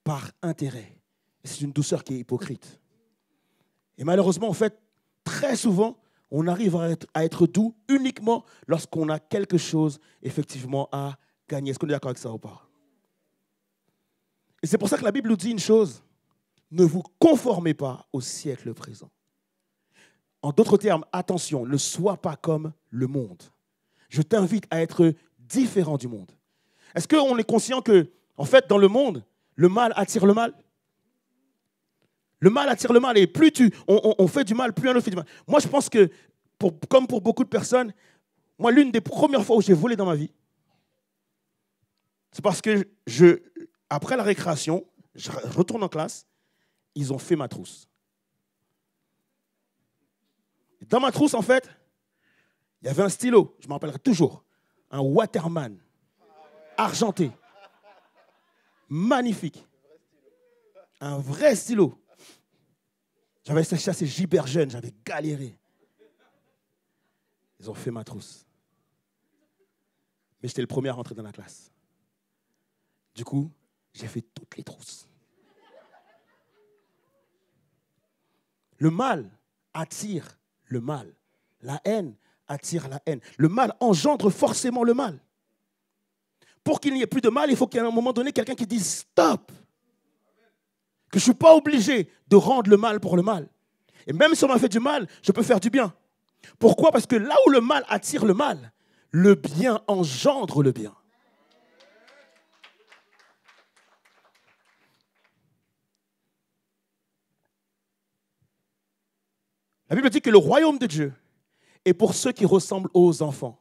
par intérêt. Et c'est une douceur qui est hypocrite. Et malheureusement, en fait, très souvent, on arrive à être doux uniquement lorsqu'on a quelque chose, effectivement, à gagner. Est-ce qu'on est d'accord avec ça ou pas? Et c'est pour ça que la Bible nous dit une chose. Ne vous conformez pas au siècle présent. En d'autres termes, attention, ne sois pas comme le monde. Je t'invite à être différent du monde. Est-ce qu'on est conscient que, en fait, dans le monde, le mal attire le mal? Le mal attire le mal. Et plus on fait du mal, plus on fait du mal. Moi, je pense que, comme pour beaucoup de personnes, moi, l'une des premières fois où j'ai volé dans ma vie, c'est parce que après la récréation, je retourne en classe, ils ont fait ma trousse. Dans ma trousse, en fait, il y avait un stylo, je me rappellerai toujours, un Waterman, argenté, magnifique, un vrai stylo. J'avais chassé Gibert jeune, j'avais galéré. Ils ont fait ma trousse. Mais j'étais le premier à rentrer dans la classe. Du coup, j'ai fait toutes les trousses. Le mal attire le mal. La haine attire la haine. Le mal engendre forcément le mal. Pour qu'il n'y ait plus de mal, il faut qu'à un moment donné, quelqu'un qui dise stop. Que je ne suis pas obligé de rendre le mal pour le mal. Et même si on m'a fait du mal, je peux faire du bien. Pourquoi? Parce que là où le mal attire le mal, le bien engendre le bien. La Bible dit que le royaume de Dieu est pour ceux qui ressemblent aux enfants.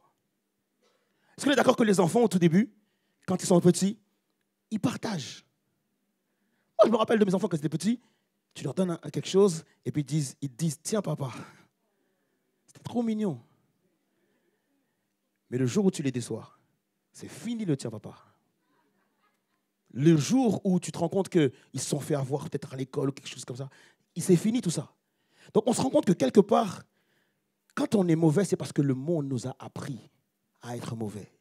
Est-ce qu'on est d'accord que les enfants, au tout début, quand ils sont petits, ils partagent? Moi, je me rappelle de mes enfants quand ils étaient petits, tu leur donnes quelque chose et puis ils te disent, tiens papa. C'était trop mignon. Mais le jour où tu les déçois, c'est fini le tiens papa. Le jour où tu te rends compte qu'ils se sont fait avoir peut-être à l'école ou quelque chose comme ça, c'est fini tout ça. Donc on se rend compte que quelque part, quand on est mauvais, c'est parce que le monde nous a appris à être mauvais.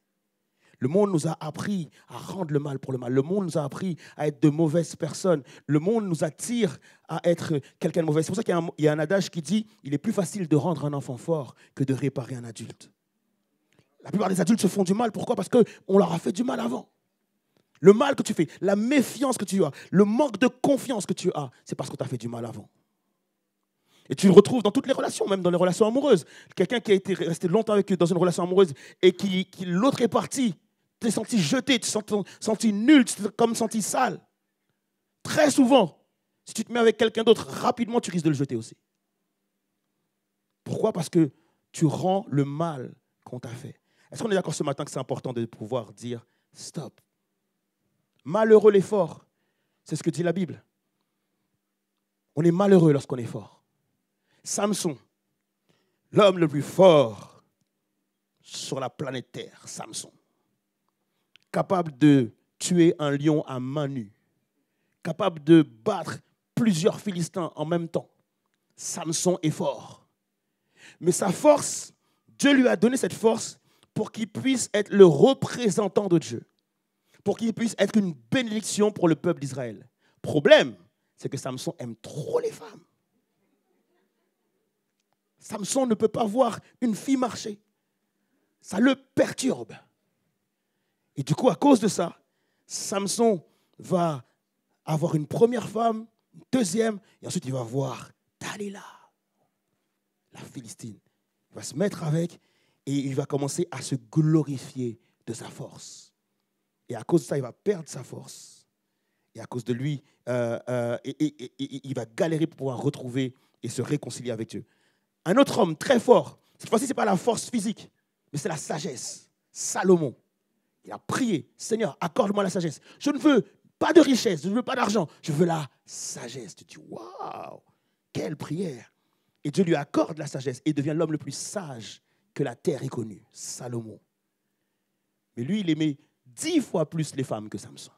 Le monde nous a appris à rendre le mal pour le mal. Le monde nous a appris à être de mauvaises personnes. Le monde nous attire à être quelqu'un de mauvais. C'est pour ça qu'il y a un adage qui dit « Il est plus facile de rendre un enfant fort que de réparer un adulte ». La plupart des adultes se font du mal. Pourquoi? Parce qu'on leur a fait du mal avant. Le mal que tu fais, la méfiance que tu as, le manque de confiance que tu as, c'est parce qu'on t'a fait du mal avant. Et tu le retrouves dans toutes les relations, même dans les relations amoureuses. Quelqu'un qui a été resté longtemps avec eux dans une relation amoureuse et qui l'autre est parti, tu t'es senti jeté, tu t'es senti nul, tu t'es comme senti sale. Très souvent, si tu te mets avec quelqu'un d'autre, rapidement, tu risques de le jeter aussi. Pourquoi? Parce que tu rends le mal qu'on t'a fait. Est-ce qu'on est d'accord ce matin que c'est important de pouvoir dire stop? Malheureux les forts, c'est ce que dit la Bible. On est malheureux lorsqu'on est fort. Samson, l'homme le plus fort sur la planète Terre, Samson, capable de tuer un lion à main nue, capable de battre plusieurs Philistins en même temps. Samson est fort. Mais sa force, Dieu lui a donné cette force pour qu'il puisse être le représentant de Dieu, pour qu'il puisse être une bénédiction pour le peuple d'Israël. Problème, c'est que Samson aime trop les femmes. Samson ne peut pas voir une fille marcher. Ça le perturbe. Et du coup, à cause de ça, Samson va avoir une première femme, une deuxième, et ensuite il va voir Dalila, la Philistine. Il va se mettre avec et il va commencer à se glorifier de sa force. Et à cause de ça, il va perdre sa force. Et à cause de lui, il va galérer pour pouvoir retrouver et se réconcilier avec Dieu. Un autre homme très fort, cette fois-ci, ce n'est pas la force physique, mais c'est la sagesse. Salomon. Il a prié, Seigneur, accorde-moi la sagesse. Je ne veux pas de richesse, je ne veux pas d'argent, je veux la sagesse. Tu dis, waouh, quelle prière. Et Dieu lui accorde la sagesse et devient l'homme le plus sage que la terre ait connu, Salomon. Mais lui, il aimait 10 fois plus les femmes que Samson.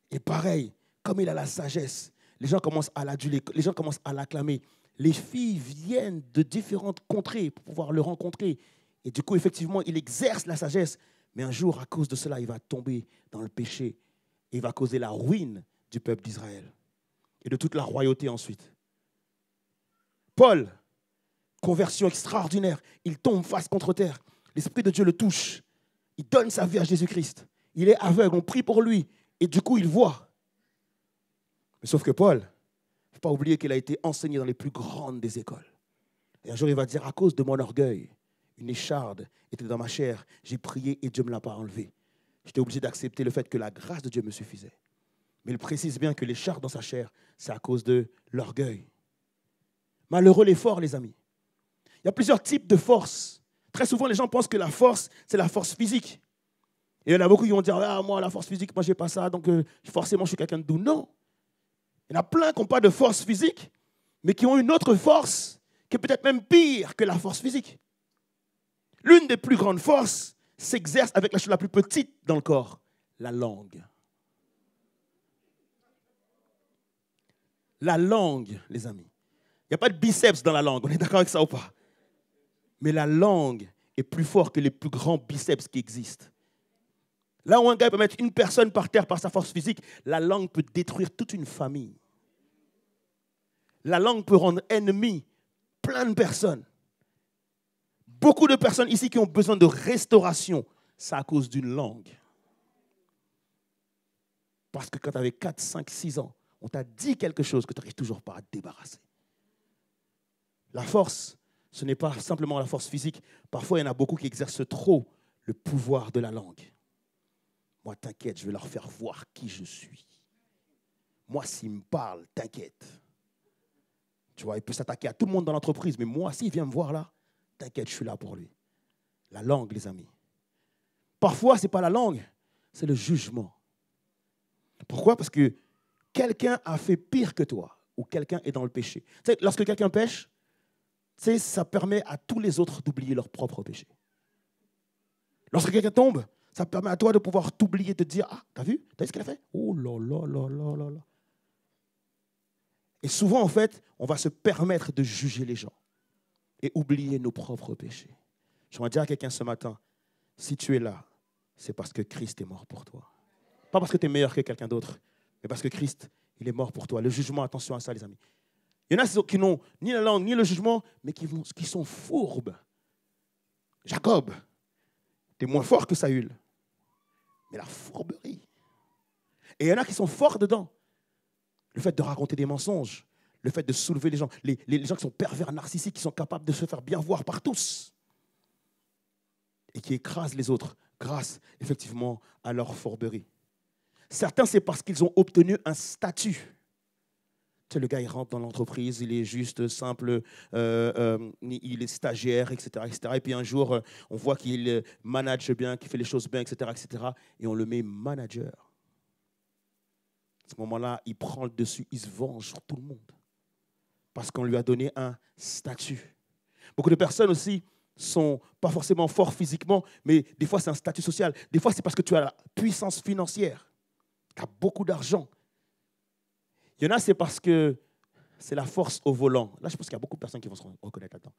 Et pareil, comme il a la sagesse, les gens commencent à l'aduler, les gens commencent à l'acclamer. Les filles viennent de différentes contrées pour pouvoir le rencontrer. Et du coup, effectivement, il exerce la sagesse. Mais un jour, à cause de cela, il va tomber dans le péché. Et il va causer la ruine du peuple d'Israël. Et de toute la royauté ensuite. Paul, conversion extraordinaire. Il tombe face contre terre. L'Esprit de Dieu le touche. Il donne sa vie à Jésus-Christ. Il est aveugle, on prie pour lui. Et du coup, il voit. Mais sauf que Paul, il ne faut pas oublier qu'il a été enseigné dans les plus grandes des écoles. Et un jour, il va dire, à cause de mon orgueil, une écharde était dans ma chair. J'ai prié et Dieu ne me l'a pas enlevé. J'étais obligé d'accepter le fait que la grâce de Dieu me suffisait. Mais il précise bien que l'écharde dans sa chair, c'est à cause de l'orgueil. Malheureux les forts, les amis. Il y a plusieurs types de force. Très souvent, les gens pensent que la force, c'est la force physique. Et il y en a beaucoup qui vont dire, ah, moi, la force physique, moi, je n'ai pas ça, donc forcément, je suis quelqu'un de doux. Non. Il y en a plein qui n'ont pas de force physique, mais qui ont une autre force qui est peut-être même pire que la force physique. L'une des plus grandes forces s'exerce avec la chose la plus petite dans le corps, la langue. La langue, les amis. Il n'y a pas de biceps dans la langue, on est d'accord avec ça ou pas? Mais la langue est plus forte que les plus grands biceps qui existent. Là où un gars peut mettre une personne par terre par sa force physique, la langue peut détruire toute une famille. La langue peut rendre ennemi plein de personnes. Beaucoup de personnes ici qui ont besoin de restauration, c'est à cause d'une langue. Parce que quand tu avais 4, 5, 6 ans, on t'a dit quelque chose que tu n'arrives toujours pas à te débarrasser. La force, ce n'est pas simplement la force physique. Parfois, il y en a beaucoup qui exercent trop le pouvoir de la langue. Moi, t'inquiète, je vais leur faire voir qui je suis. Moi, s'il me parle, t'inquiète. Tu vois, il peut s'attaquer à tout le monde dans l'entreprise, mais moi, s'il vient me voir là, t'inquiète, je suis là pour lui. La langue, les amis. Parfois, ce n'est pas la langue, c'est le jugement. Pourquoi? Parce que quelqu'un a fait pire que toi, ou quelqu'un est dans le péché. Tu sais, lorsque quelqu'un pêche, tu sais, ça permet à tous les autres d'oublier leur propre péché. Lorsque quelqu'un tombe, ça permet à toi de pouvoir t'oublier, de te dire, ah, t'as vu? T'as vu ce qu'elle a fait? Oh là là là là là là. Et souvent, en fait, on va se permettre de juger les gens et oublier nos propres péchés. Je vais dire à quelqu'un ce matin, si tu es là, c'est parce que Christ est mort pour toi. Pas parce que tu es meilleur que quelqu'un d'autre, mais parce que Christ, il est mort pour toi. Le jugement, attention à ça, les amis. Il y en a qui n'ont ni la langue, ni le jugement, mais qui sont fourbes. Jacob, tu es moins fort que Saül. Mais la fourberie. Et il y en a qui sont forts dedans. Le fait de raconter des mensonges, le fait de soulever les gens, les gens qui sont pervers narcissiques, qui sont capables de se faire bien voir par tous et qui écrasent les autres grâce, effectivement, à leur fourberie. Certains, c'est parce qu'ils ont obtenu un statut. Tu sais, le gars, il rentre dans l'entreprise, il est juste simple, il est stagiaire, etc., etc. Et puis un jour, on voit qu'il manage bien, qu'il fait les choses bien, etc., etc. Et on le met manager. À ce moment-là, il prend le dessus, il se venge sur tout le monde. Parce qu'on lui a donné un statut. Beaucoup de personnes aussi sont pas forcément forts physiquement, mais des fois, c'est un statut social. Des fois, c'est parce que tu as la puissance financière. Tu as beaucoup d'argent. Il y en a, c'est parce que c'est la force au volant. Là, je pense qu'il y a beaucoup de personnes qui vont se reconnaître là-dedans.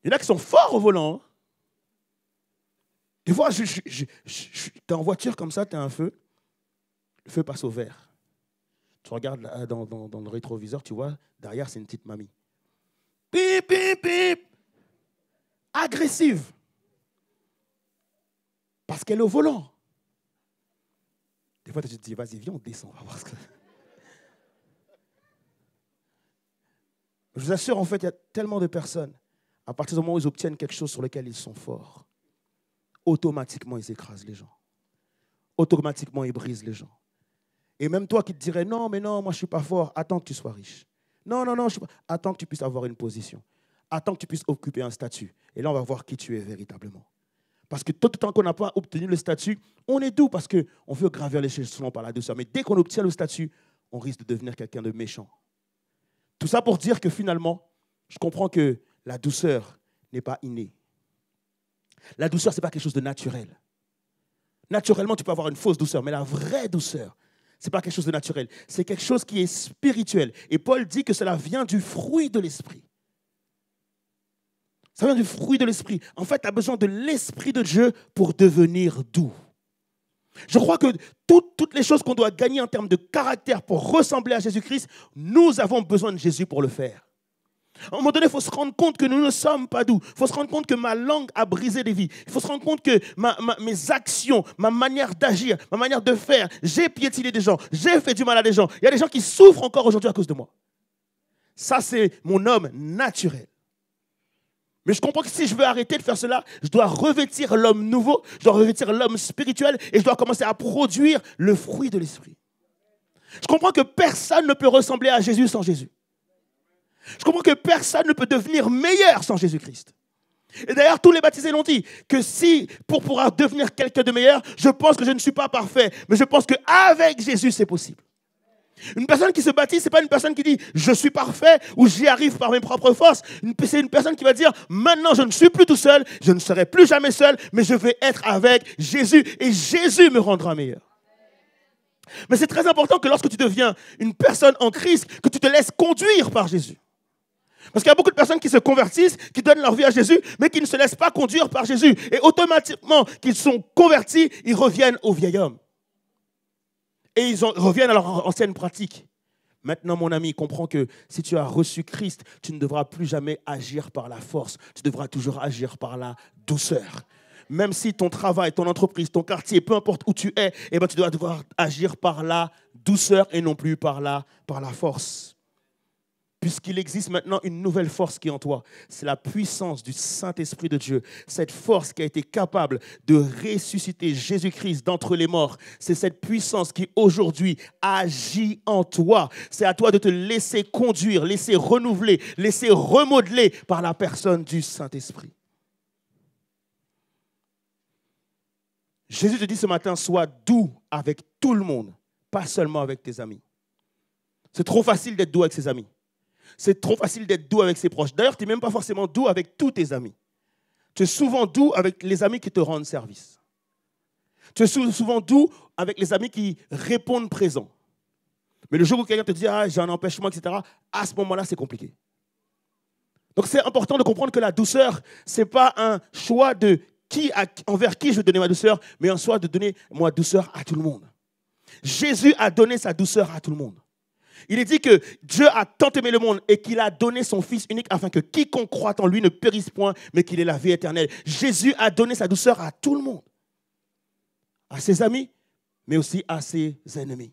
Il y en a qui sont forts au volant. Des fois, tu es en voiture comme ça, tu as un feu. Le feu passe au vert. Tu regardes là, dans le rétroviseur, tu vois, derrière, c'est une petite mamie. Pip, pip, pip. Agressive. Parce qu'elle est au volant. Des fois, tu te dis, vas-y, viens, on descend, on va voir ce que... Je vous assure, en fait, il y a tellement de personnes, à partir du moment où ils obtiennent quelque chose sur lequel ils sont forts, automatiquement, ils écrasent les gens. Automatiquement, ils brisent les gens. Et même toi qui te dirais, non, mais non, moi, je ne suis pas fort, attends que tu sois riche. Non, non, non, attends que tu puisses avoir une position. Attends que tu puisses occuper un statut. Et là, on va voir qui tu es véritablement. Parce que tout le temps qu'on n'a pas obtenu le statut, on est doux parce qu'on veut gravir les échelons par la douceur. Mais dès qu'on obtient le statut, on risque de devenir quelqu'un de méchant. Tout ça pour dire que finalement, je comprends que la douceur n'est pas innée. La douceur, ce n'est pas quelque chose de naturel. Naturellement, tu peux avoir une fausse douceur, mais la vraie douceur, ce n'est pas quelque chose de naturel. C'est quelque chose qui est spirituel. Et Paul dit que cela vient du fruit de l'esprit. Ça vient du fruit de l'esprit. En fait, tu as besoin de l'esprit de Dieu pour devenir doux. Je crois que toutes les choses qu'on doit gagner en termes de caractère pour ressembler à Jésus-Christ, nous avons besoin de Jésus pour le faire. À un moment donné, il faut se rendre compte que nous ne sommes pas doux. Il faut se rendre compte que ma langue a brisé des vies. Il faut se rendre compte que mes actions, ma manière d'agir, ma manière de faire, j'ai piétiné des gens, j'ai fait du mal à des gens. Il y a des gens qui souffrent encore aujourd'hui à cause de moi. Ça, c'est mon homme naturel. Mais je comprends que si je veux arrêter de faire cela, je dois revêtir l'homme nouveau, je dois revêtir l'homme spirituel et je dois commencer à produire le fruit de l'esprit. Je comprends que personne ne peut ressembler à Jésus sans Jésus. Je comprends que personne ne peut devenir meilleur sans Jésus-Christ. Et d'ailleurs, tous les baptisés l'ont dit, que si, pour pouvoir devenir quelqu'un de meilleur, je pense que je ne suis pas parfait, mais je pense qu'avec Jésus, c'est possible. Une personne qui se baptise, ce n'est pas une personne qui dit « je suis parfait » ou « j'y arrive par mes propres forces ». C'est une personne qui va dire « maintenant, je ne suis plus tout seul, je ne serai plus jamais seul, mais je vais être avec Jésus et Jésus me rendra meilleur ». Mais c'est très important que lorsque tu deviens une personne en Christ, que tu te laisses conduire par Jésus. Parce qu'il y a beaucoup de personnes qui se convertissent, qui donnent leur vie à Jésus, mais qui ne se laissent pas conduire par Jésus. Et automatiquement qu'ils sont convertis, ils reviennent au vieil homme. Et ils reviennent à leur ancienne pratique. Maintenant, mon ami, comprends que si tu as reçu Christ, tu ne devras plus jamais agir par la force. Tu devras toujours agir par la douceur. Même si ton travail, ton entreprise, ton quartier, peu importe où tu es, eh ben, tu dois devoir agir par la douceur et non plus par la force. Puisqu'il existe maintenant une nouvelle force qui est en toi. C'est la puissance du Saint-Esprit de Dieu. Cette force qui a été capable de ressusciter Jésus-Christ d'entre les morts. C'est cette puissance qui aujourd'hui agit en toi. C'est à toi de te laisser conduire, laisser renouveler, laisser remodeler par la personne du Saint-Esprit. Jésus te dit ce matin, sois doux avec tout le monde, pas seulement avec tes amis. C'est trop facile d'être doux avec ses amis. C'est trop facile d'être doux avec ses proches. D'ailleurs, tu n'es même pas forcément doux avec tous tes amis. Tu es souvent doux avec les amis qui te rendent service. Tu es souvent doux avec les amis qui répondent présents. Mais le jour où quelqu'un te dit « Ah, j'ai un empêchement, etc. », à ce moment-là, c'est compliqué. Donc, c'est important de comprendre que la douceur, ce n'est pas un choix de envers qui je vais donner ma douceur, mais un choix de donner ma douceur à tout le monde. Jésus a donné sa douceur à tout le monde. Il est dit que Dieu a tant aimé le monde et qu'il a donné son Fils unique afin que quiconque croit en lui ne périsse point, mais qu'il ait la vie éternelle. Jésus a donné sa douceur à tout le monde. À ses amis, mais aussi à ses ennemis.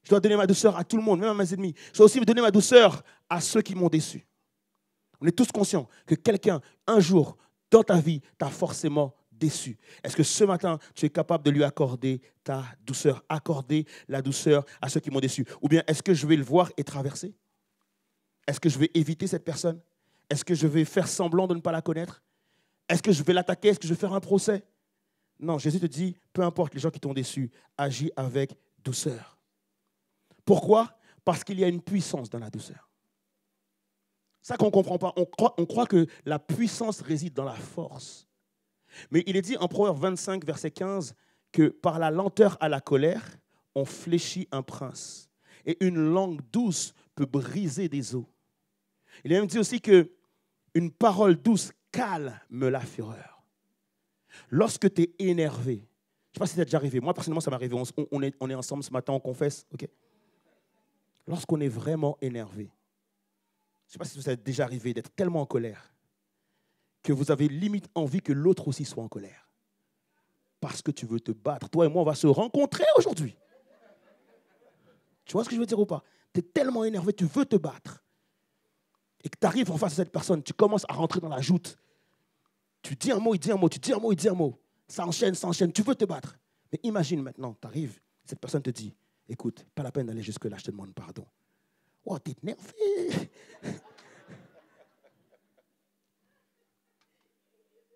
Je dois donner ma douceur à tout le monde, même à mes ennemis. Je dois aussi donner ma douceur à ceux qui m'ont déçu. On est tous conscients que quelqu'un, un jour, dans ta vie, t'a forcément déçu. Est-ce que ce matin, tu es capable de lui accorder ta douceur, accorder la douceur à ceux qui m'ont déçu? Ou bien est-ce que je vais le voir et traverser? Est-ce que je vais éviter cette personne? Est-ce que je vais faire semblant de ne pas la connaître? Est-ce que je vais l'attaquer? Est-ce que je vais faire un procès? Non, Jésus te dit, peu importe les gens qui t'ont déçu, agis avec douceur. Pourquoi? Parce qu'il y a une puissance dans la douceur. Ça qu'on ne comprend pas. On croit que la puissance réside dans la force. Mais il est dit en Proverbe 25, verset 15, que par la lenteur à la colère, on fléchit un prince. Et une langue douce peut briser des os. Il est même dit aussi qu'une parole douce calme la fureur. Lorsque tu es énervé, je ne sais pas si c'est déjà arrivé, moi personnellement ça m'est arrivé, on est ensemble ce matin, on confesse, ok? Lorsqu'on est vraiment énervé, je ne sais pas si ça est déjà arrivé d'être tellement en colère que vous avez limite envie que l'autre aussi soit en colère. Parce que tu veux te battre. Toi et moi, on va se rencontrer aujourd'hui. Tu vois ce que je veux dire ou pas? Tu es tellement énervé, tu veux te battre. Et que tu arrives en face de cette personne, tu commences à rentrer dans la joute. Tu dis un mot, il dit un mot, tu dis un mot, il dit un mot. Ça enchaîne, tu veux te battre. Mais imagine maintenant, tu arrives, cette personne te dit, écoute, pas la peine d'aller jusque-là, je te demande pardon. Oh, t'es énervé.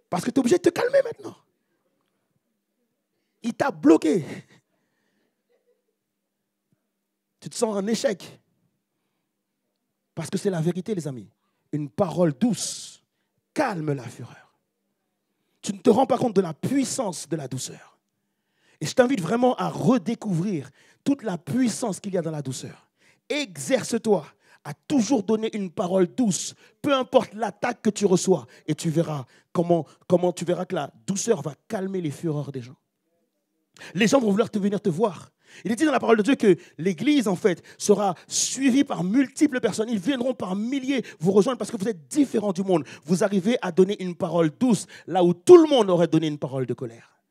Parce que tu es obligé de te calmer maintenant. Il t'a bloqué. Tu te sens en échec. Parce que c'est la vérité, les amis. Une parole douce calme la fureur. Tu ne te rends pas compte de la puissance de la douceur. Et je t'invite vraiment à redécouvrir toute la puissance qu'il y a dans la douceur. Exerce-toi à toujours donner une parole douce, peu importe l'attaque que tu reçois, et tu verras comment tu verras que la douceur va calmer les fureurs des gens. Les gens vont vouloir venir te voir. Il est dit dans la parole de Dieu que l'Église, en fait, sera suivie par multiples personnes. Ils viendront par milliers vous rejoindre parce que vous êtes différents du monde. Vous arrivez à donner une parole douce là où tout le monde aurait donné une parole de colère.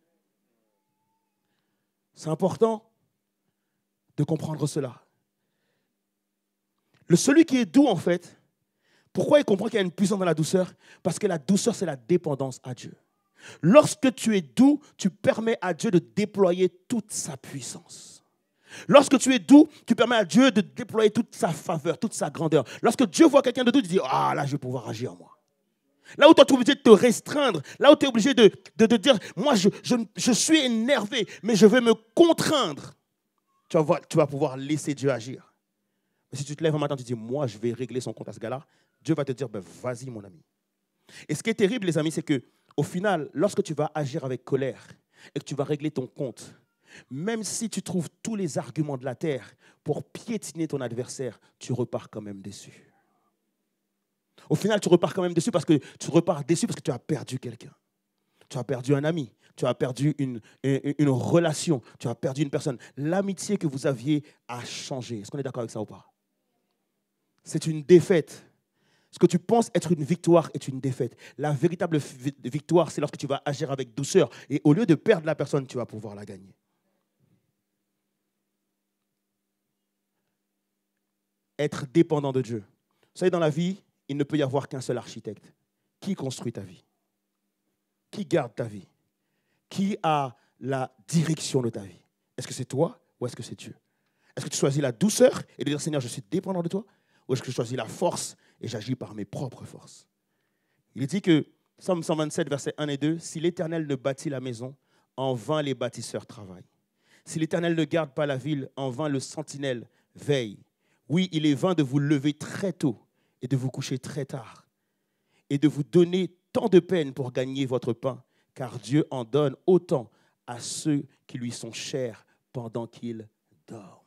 C'est important de comprendre cela. Celui qui est doux, en fait, pourquoi il comprend qu'il y a une puissance dans la douceur? Parce que la douceur, c'est la dépendance à Dieu. Lorsque tu es doux, tu permets à Dieu de déployer toute sa puissance. Lorsque tu es doux, tu permets à Dieu de déployer toute sa faveur, toute sa grandeur. Lorsque Dieu voit quelqu'un de doux, il dit « Ah, là, je vais pouvoir agir, moi. » Là où tu es obligé de te restreindre, là où tu es obligé de dire « Moi, je suis énervé, mais je vais me contraindre. » Tu vas pouvoir laisser Dieu agir. Mais si tu te lèves un matin, tu dis, moi, je vais régler son compte à ce gars-là, Dieu va te dire, ben, vas-y, mon ami. Et ce qui est terrible, les amis, c'est qu'au final, lorsque tu vas agir avec colère et que tu vas régler ton compte, même si tu trouves tous les arguments de la terre pour piétiner ton adversaire, tu repars quand même déçu. Au final, tu repars quand même déçu parce que tu as perdu quelqu'un. Tu as perdu un ami. Tu as perdu une relation. Tu as perdu une personne. L'amitié que vous aviez a changé. Est-ce qu'on est d'accord avec ça ou pas? C'est une défaite. Ce que tu penses être une victoire est une défaite. La véritable victoire, c'est lorsque tu vas agir avec douceur. Et au lieu de perdre la personne, tu vas pouvoir la gagner. Être dépendant de Dieu. Vous savez, dans la vie, il ne peut y avoir qu'un seul architecte. Qui construit ta vie? Qui garde ta vie? Qui a la direction de ta vie? Est-ce que c'est toi ou est-ce que c'est Dieu? Est-ce que tu choisis la douceur et de dire, Seigneur, je suis dépendant de toi? Ou est-ce que je choisis la force et j'agis par mes propres forces? Il est dit que Psaume 127, versets 1 et 2. Si l'Éternel ne bâtit la maison, en vain les bâtisseurs travaillent. Si l'Éternel ne garde pas la ville, en vain le sentinelle veille. Oui, il est vain de vous lever très tôt et de vous coucher très tard et de vous donner tant de peine pour gagner votre pain, car Dieu en donne autant à ceux qui lui sont chers pendant qu'ils dorment.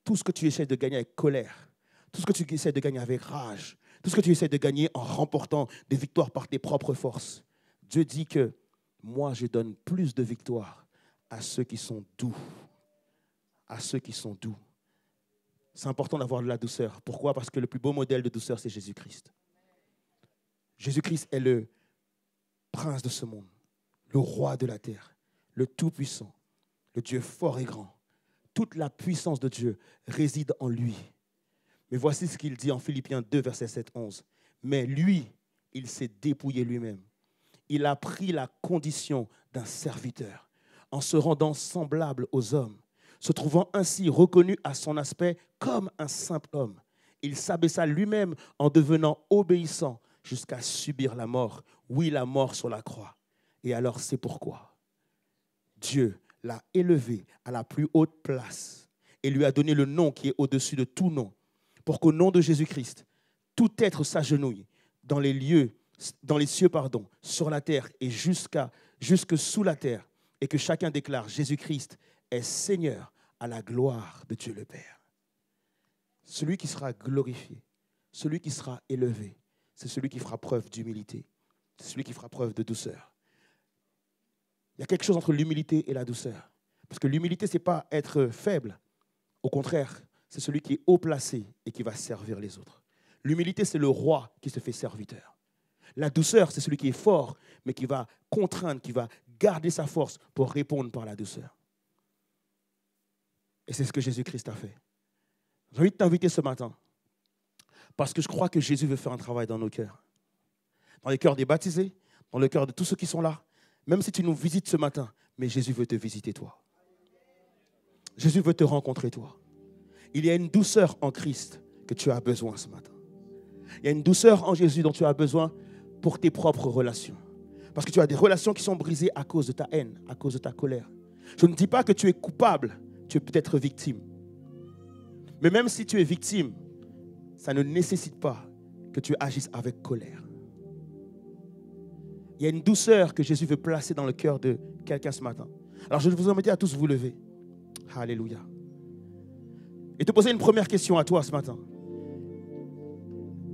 Tout ce que tu essaies de gagner avec colère, tout ce que tu essaies de gagner avec rage, tout ce que tu essaies de gagner en remportant des victoires par tes propres forces, Dieu dit que moi, je donne plus de victoires à ceux qui sont doux. À ceux qui sont doux. C'est important d'avoir de la douceur. Pourquoi? Parce que le plus beau modèle de douceur, c'est Jésus-Christ. Jésus-Christ est le prince de ce monde, le roi de la terre, le tout-puissant, le Dieu fort et grand. Toute la puissance de Dieu réside en lui. Mais voici ce qu'il dit en Philippiens 2, verset 7-11. Mais lui, il s'est dépouillé lui-même. Il a pris la condition d'un serviteur en se rendant semblable aux hommes, se trouvant ainsi reconnu à son aspect comme un simple homme. Il s'abaissa lui-même en devenant obéissant jusqu'à subir la mort. Oui, la mort sur la croix. Et alors c'est pourquoi Dieu l'a élevé à la plus haute place et lui a donné le nom qui est au-dessus de tout nom, pour qu'au nom de Jésus-Christ, tout être s'agenouille dans les cieux, sur la terre et jusque sous la terre, et que chacun déclare Jésus-Christ est Seigneur à la gloire de Dieu le Père. Celui qui sera glorifié, celui qui sera élevé, c'est celui qui fera preuve d'humilité, c'est celui qui fera preuve de douceur. Il y a quelque chose entre l'humilité et la douceur. Parce que l'humilité, ce n'est pas être faible. Au contraire, c'est celui qui est haut placé et qui va servir les autres. L'humilité, c'est le roi qui se fait serviteur. La douceur, c'est celui qui est fort, mais qui va contraindre, qui va garder sa force pour répondre par la douceur. Et c'est ce que Jésus-Christ a fait. J'ai envie de t'inviter ce matin, parce que je crois que Jésus veut faire un travail dans nos cœurs. Dans les cœurs des baptisés, dans le cœur de tous ceux qui sont là. Même si tu nous visites ce matin, mais Jésus veut te visiter toi. Jésus veut te rencontrer toi. Il y a une douceur en Christ que tu as besoin ce matin. Il y a une douceur en Jésus dont tu as besoin pour tes propres relations. Parce que tu as des relations qui sont brisées à cause de ta haine, à cause de ta colère. Je ne dis pas que tu es coupable, tu es peut-être victime. Mais même si tu es victime, ça ne nécessite pas que tu agisses avec colère. Il y a une douceur que Jésus veut placer dans le cœur de quelqu'un ce matin. Alors je vais vous inviter à tous vous lever. Alléluia. Et te poser une première question à toi ce matin.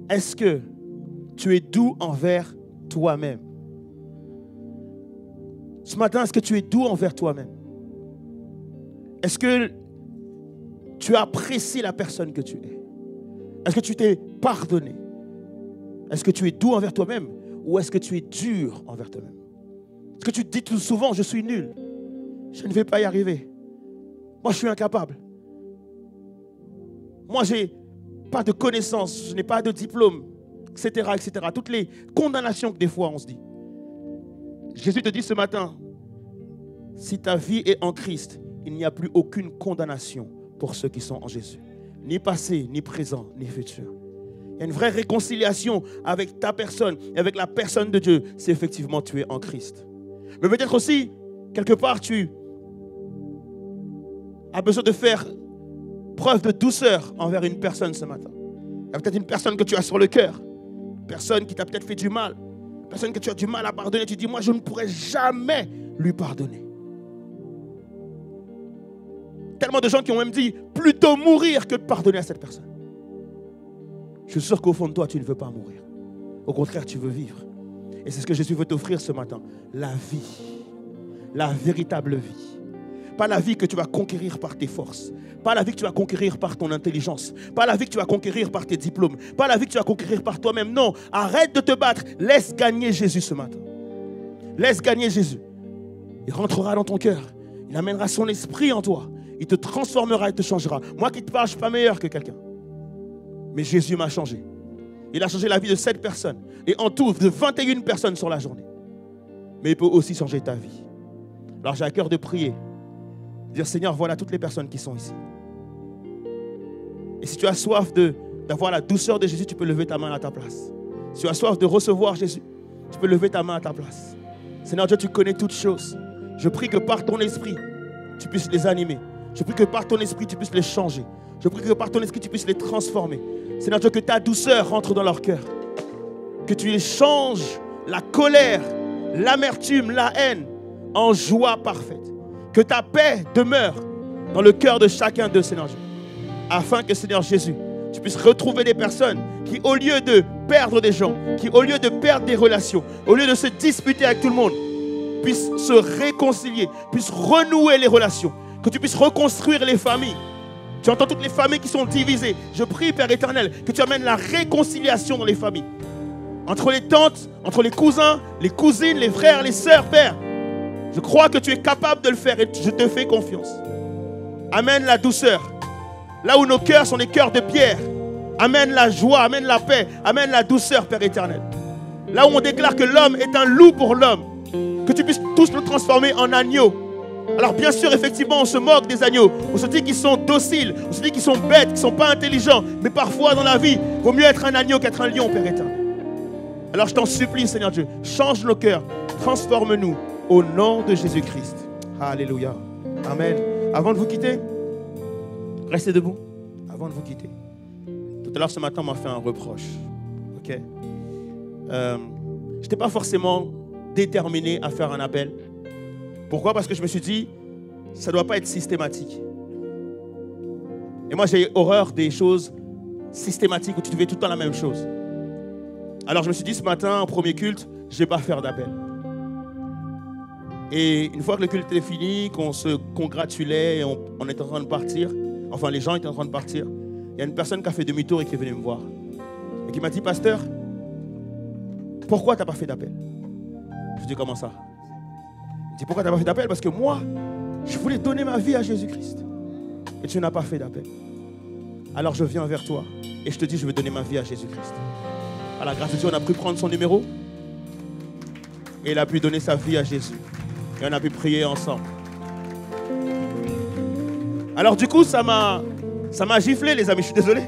Est-ce que tu es doux envers toi-même? Ce matin, est-ce que tu es doux envers toi-même? Est-ce que tu apprécies la personne que tu es? Est-ce que tu t'es pardonné? Est-ce que tu es doux envers toi-même? Ou est-ce que tu es dur envers toi-même? Est-ce que tu te dis tout souvent, je suis nul, je ne vais pas y arriver, moi je suis incapable, moi je n'ai pas de connaissances, je n'ai pas de diplôme, etc., etc. Toutes les condamnations que des fois on se dit. Jésus te dit ce matin, si ta vie est en Christ, il n'y a plus aucune condamnation pour ceux qui sont en Jésus. Ni passé, ni présent, ni futur. Il y a une vraie réconciliation avec ta personne et avec la personne de Dieu si effectivement tu es en Christ. Mais peut-être aussi, quelque part, tu as besoin de faire preuve de douceur envers une personne ce matin. Il y a peut-être une personne que tu as sur le cœur, une personne qui t'a peut-être fait du mal, une personne que tu as du mal à pardonner. Tu dis, moi, je ne pourrai jamais lui pardonner. Tellement de gens qui ont même dit, plutôt mourir que de pardonner à cette personne. Je suis sûr qu'au fond de toi, tu ne veux pas mourir. Au contraire, tu veux vivre. Et c'est ce que Jésus veut t'offrir ce matin. La vie. La véritable vie. Pas la vie que tu vas conquérir par tes forces. Pas la vie que tu vas conquérir par ton intelligence. Pas la vie que tu vas conquérir par tes diplômes. Pas la vie que tu vas conquérir par toi-même. Non, arrête de te battre. Laisse gagner Jésus ce matin. Laisse gagner Jésus. Il rentrera dans ton cœur. Il amènera son esprit en toi. Il te transformera et te changera. Moi qui te parle, je ne suis pas meilleur que quelqu'un. Mais Jésus m'a changé. Il a changé la vie de 7 personnes. Et en tout, de 21 personnes sur la journée. Mais il peut aussi changer ta vie. Alors j'ai à cœur de prier. Dire, Seigneur, voilà toutes les personnes qui sont ici. Et si tu as soif d'avoir la douceur de Jésus, tu peux lever ta main à ta place. Si tu as soif de recevoir Jésus, tu peux lever ta main à ta place. Seigneur Dieu, tu connais toutes choses. Je prie que par ton esprit, tu puisses les animer. Je prie que par ton esprit, tu puisses les changer. Je prie que par ton esprit, tu puisses les transformer. Seigneur Dieu, que ta douceur rentre dans leur cœur. Que tu les changes la colère, l'amertume, la haine en joie parfaite. Que ta paix demeure dans le cœur de chacun d'eux, Seigneur Dieu. Afin que, Seigneur Jésus, tu puisses retrouver des personnes qui, au lieu de perdre des gens, qui, au lieu de perdre des relations, au lieu de se disputer avec tout le monde, puissent se réconcilier, puissent renouer les relations, que tu puisses reconstruire les familles. Tu entends toutes les familles qui sont divisées. Je prie, Père éternel, que tu amènes la réconciliation dans les familles. Entre les tantes, entre les cousins, les cousines, les frères, les sœurs, Père. Je crois que tu es capable de le faire et je te fais confiance. Amène la douceur. Là où nos cœurs sont des cœurs de pierre. Amène la joie, amène la paix, amène la douceur, Père éternel. Là où on déclare que l'homme est un loup pour l'homme, que tu puisses tous nous transformer en agneaux. Alors bien sûr, effectivement, on se moque des agneaux. On se dit qu'ils sont dociles, on se dit qu'ils sont bêtes, qu'ils ne sont pas intelligents. Mais parfois dans la vie, il vaut mieux être un agneau qu'être un lion, Père éternel. Alors je t'en supplie, Seigneur Dieu, change nos cœurs, transforme-nous au nom de Jésus-Christ. Alléluia. Amen. Avant de vous quitter, restez debout. Avant de vous quitter. Tout à l'heure, ce matin, on m'a fait un reproche. Ok. Je n'étais pas forcément déterminé à faire un appel. Pourquoi? Parce que je me suis dit, ça ne doit pas être systématique. Et moi, j'ai horreur des choses systématiques où tu fais tout le temps la même chose. Alors, je me suis dit, ce matin, au premier culte, je ne vais pas faire d'appel. Et une fois que le culte était fini, qu'on se congratulait et on était en train de partir, enfin, les gens étaient en train de partir, il y a une personne qui a fait demi-tour et qui est venue me voir. Et qui m'a dit, pasteur, pourquoi tu n'as pas fait d'appel? Je dis, comment ça? Il dit, pourquoi tu n'as pas fait d'appel? Parce que moi, je voulais donner ma vie à Jésus-Christ. Et tu n'as pas fait d'appel. Alors je viens vers toi et je te dis, je vais donner ma vie à Jésus-Christ. À la grâce de Dieu, on a pu prendre son numéro et il a pu donner sa vie à Jésus. Et on a pu prier ensemble. Alors du coup, ça m'a giflé, les amis, je suis désolé.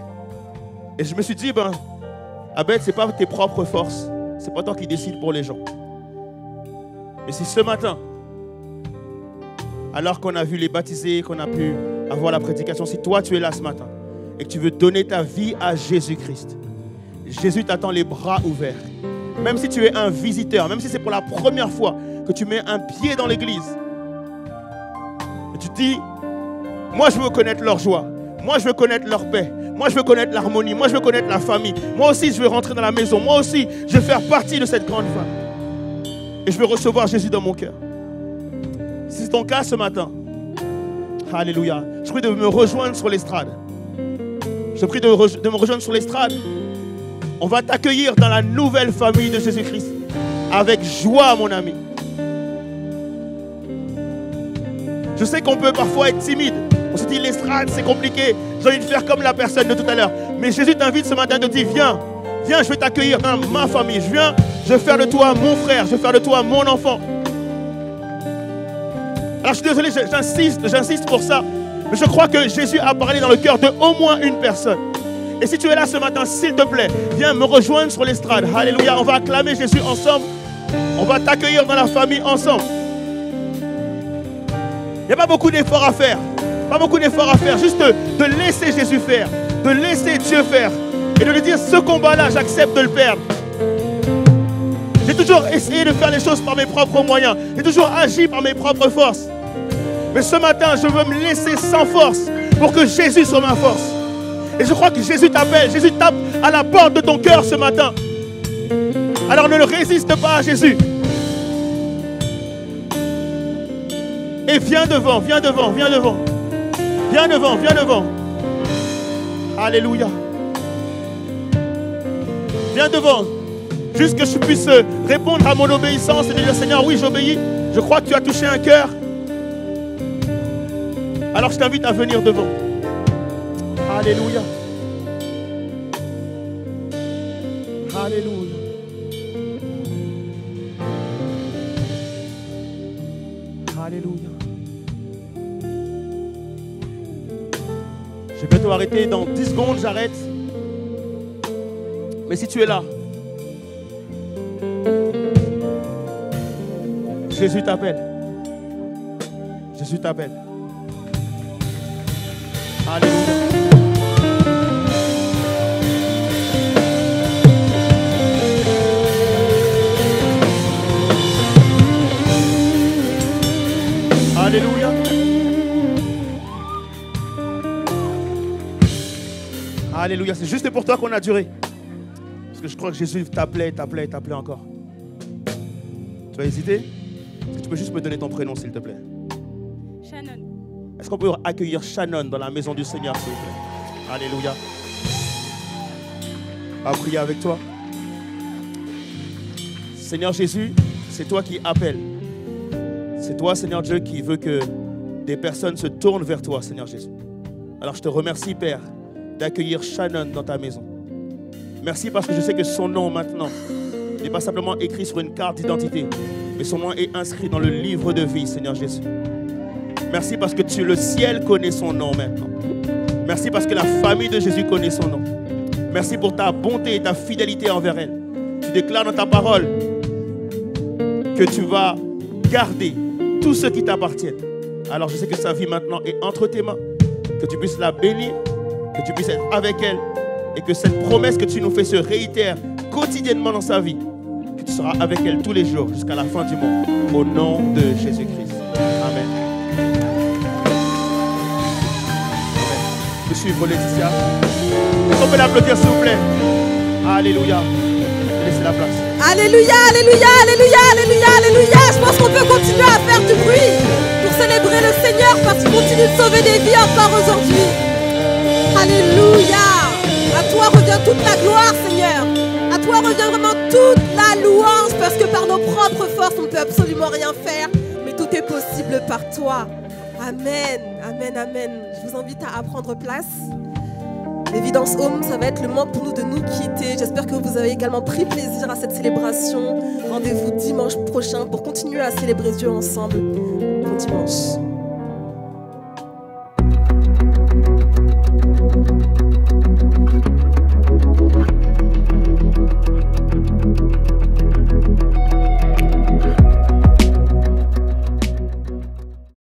Et je me suis dit, Abed, ce n'est pas tes propres forces. Ce n'est pas toi qui décides pour les gens. Mais si ce matin, alors qu'on a vu les baptisés, qu'on a pu avoir la prédication, si toi tu es là ce matin et que tu veux donner ta vie à Jésus-Christ, Jésus t'attend les bras ouverts. Même si tu es un visiteur, même si c'est pour la première fois que tu mets un pied dans l'église, et tu te dis, moi je veux connaître leur joie, moi je veux connaître leur paix, moi je veux connaître l'harmonie, moi je veux connaître la famille, moi aussi je veux rentrer dans la maison, moi aussi je veux faire partie de cette grande famille. Et je veux recevoir Jésus dans mon cœur. Si c'est ton cas ce matin, alléluia, je prie de me rejoindre sur l'estrade. Je prie de me rejoindre sur l'estrade. On va t'accueillir dans la nouvelle famille de Jésus-Christ. Avec joie, mon ami. Je sais qu'on peut parfois être timide. On se dit, l'estrade, c'est compliqué. J'ai envie de faire comme la personne de tout à l'heure. Mais Jésus t'invite ce matin, te dit, viens, je vais t'accueillir dans ma famille. Je vais faire de toi mon frère. Je vais faire de toi mon enfant. Alors je suis désolé, j'insiste pour ça. Mais je crois que Jésus a parlé dans le cœur de au moins une personne. Et si tu es là ce matin, s'il te plaît, viens me rejoindre sur l'estrade. Alléluia, on va acclamer Jésus ensemble. On va t'accueillir dans la famille ensemble. Il n'y a pas beaucoup d'efforts à faire. Pas beaucoup d'efforts à faire. Juste de laisser Jésus faire. De laisser Dieu faire. Et de lui dire, ce combat-là, j'accepte de le perdre. J'ai toujours essayé de faire les choses par mes propres moyens. J'ai toujours agi par mes propres forces. Mais ce matin, je veux me laisser sans force pour que Jésus soit ma force. Et je crois que Jésus t'appelle. Jésus tape à la porte de ton cœur ce matin. Alors ne le résiste pas à Jésus. Et viens devant, viens devant, viens devant. Viens devant, viens devant. Alléluia. Viens devant. Juste que je puisse répondre à mon obéissance et dire, Seigneur, oui, j'obéis. Je crois que tu as touché un cœur. Alors je t'invite à venir devant. Alléluia. Alléluia. Alléluia. Je vais bientôt arrêter. Dans 10 secondes, j'arrête. Mais si tu es là, Jésus t'appelle. Jésus t'appelle. Alléluia. Alléluia. Alléluia. C'est juste pour toi qu'on a duré. Parce que je crois que Jésus t'appelait encore. Tu vas hésiter? Est-ce que tu peux juste me donner ton prénom, s'il te plaît? Shannon. Est-ce qu'on peut accueillir Shannon dans la maison du Seigneur, s'il vous plaît? Alléluia. On va prier avec toi. Seigneur Jésus, c'est toi qui appelles. C'est toi, Seigneur Dieu, qui veut que des personnes se tournent vers toi, Seigneur Jésus. Alors je te remercie, Père, d'accueillir Shannon dans ta maison. Merci parce que je sais que son nom maintenant n'est pas simplement écrit sur une carte d'identité, mais son nom est inscrit dans le livre de vie, Seigneur Jésus. Merci parce que le ciel connaît son nom maintenant. Merci parce que la famille de Jésus connaît son nom. Merci pour ta bonté et ta fidélité envers elle. Tu déclares dans ta parole que tu vas garder tous ceux qui t'appartiennent. Alors je sais que sa vie maintenant est entre tes mains, que tu puisses la bénir, que tu puisses être avec elle et que cette promesse que tu nous fais se réitère quotidiennement dans sa vie, que tu seras avec elle tous les jours jusqu'à la fin du monde. Au nom de Jésus-Christ. Amen. Je suis Laetitia. On peut l'applaudir s'il vous plaît. Alléluia. Laissez la place. Alléluia, alléluia, alléluia, alléluia, alléluia. Je pense qu'on peut continuer à faire du bruit pour célébrer le Seigneur parce qu'il continue de sauver des vies encore aujourd'hui. Alléluia. À toi revient toute la gloire, Seigneur. À toi revient vraiment toute la louange parce que par nos propres forces, on ne peut absolument rien faire. Mais tout est possible par toi. Amen, amen, amen. Je vous invite à prendre place. L'évidence Home, ça va être le moment pour nous de nous quitter. J'espère que vous avez également pris plaisir à cette célébration. Rendez-vous dimanche prochain pour continuer à célébrer Dieu ensemble. Bon dimanche.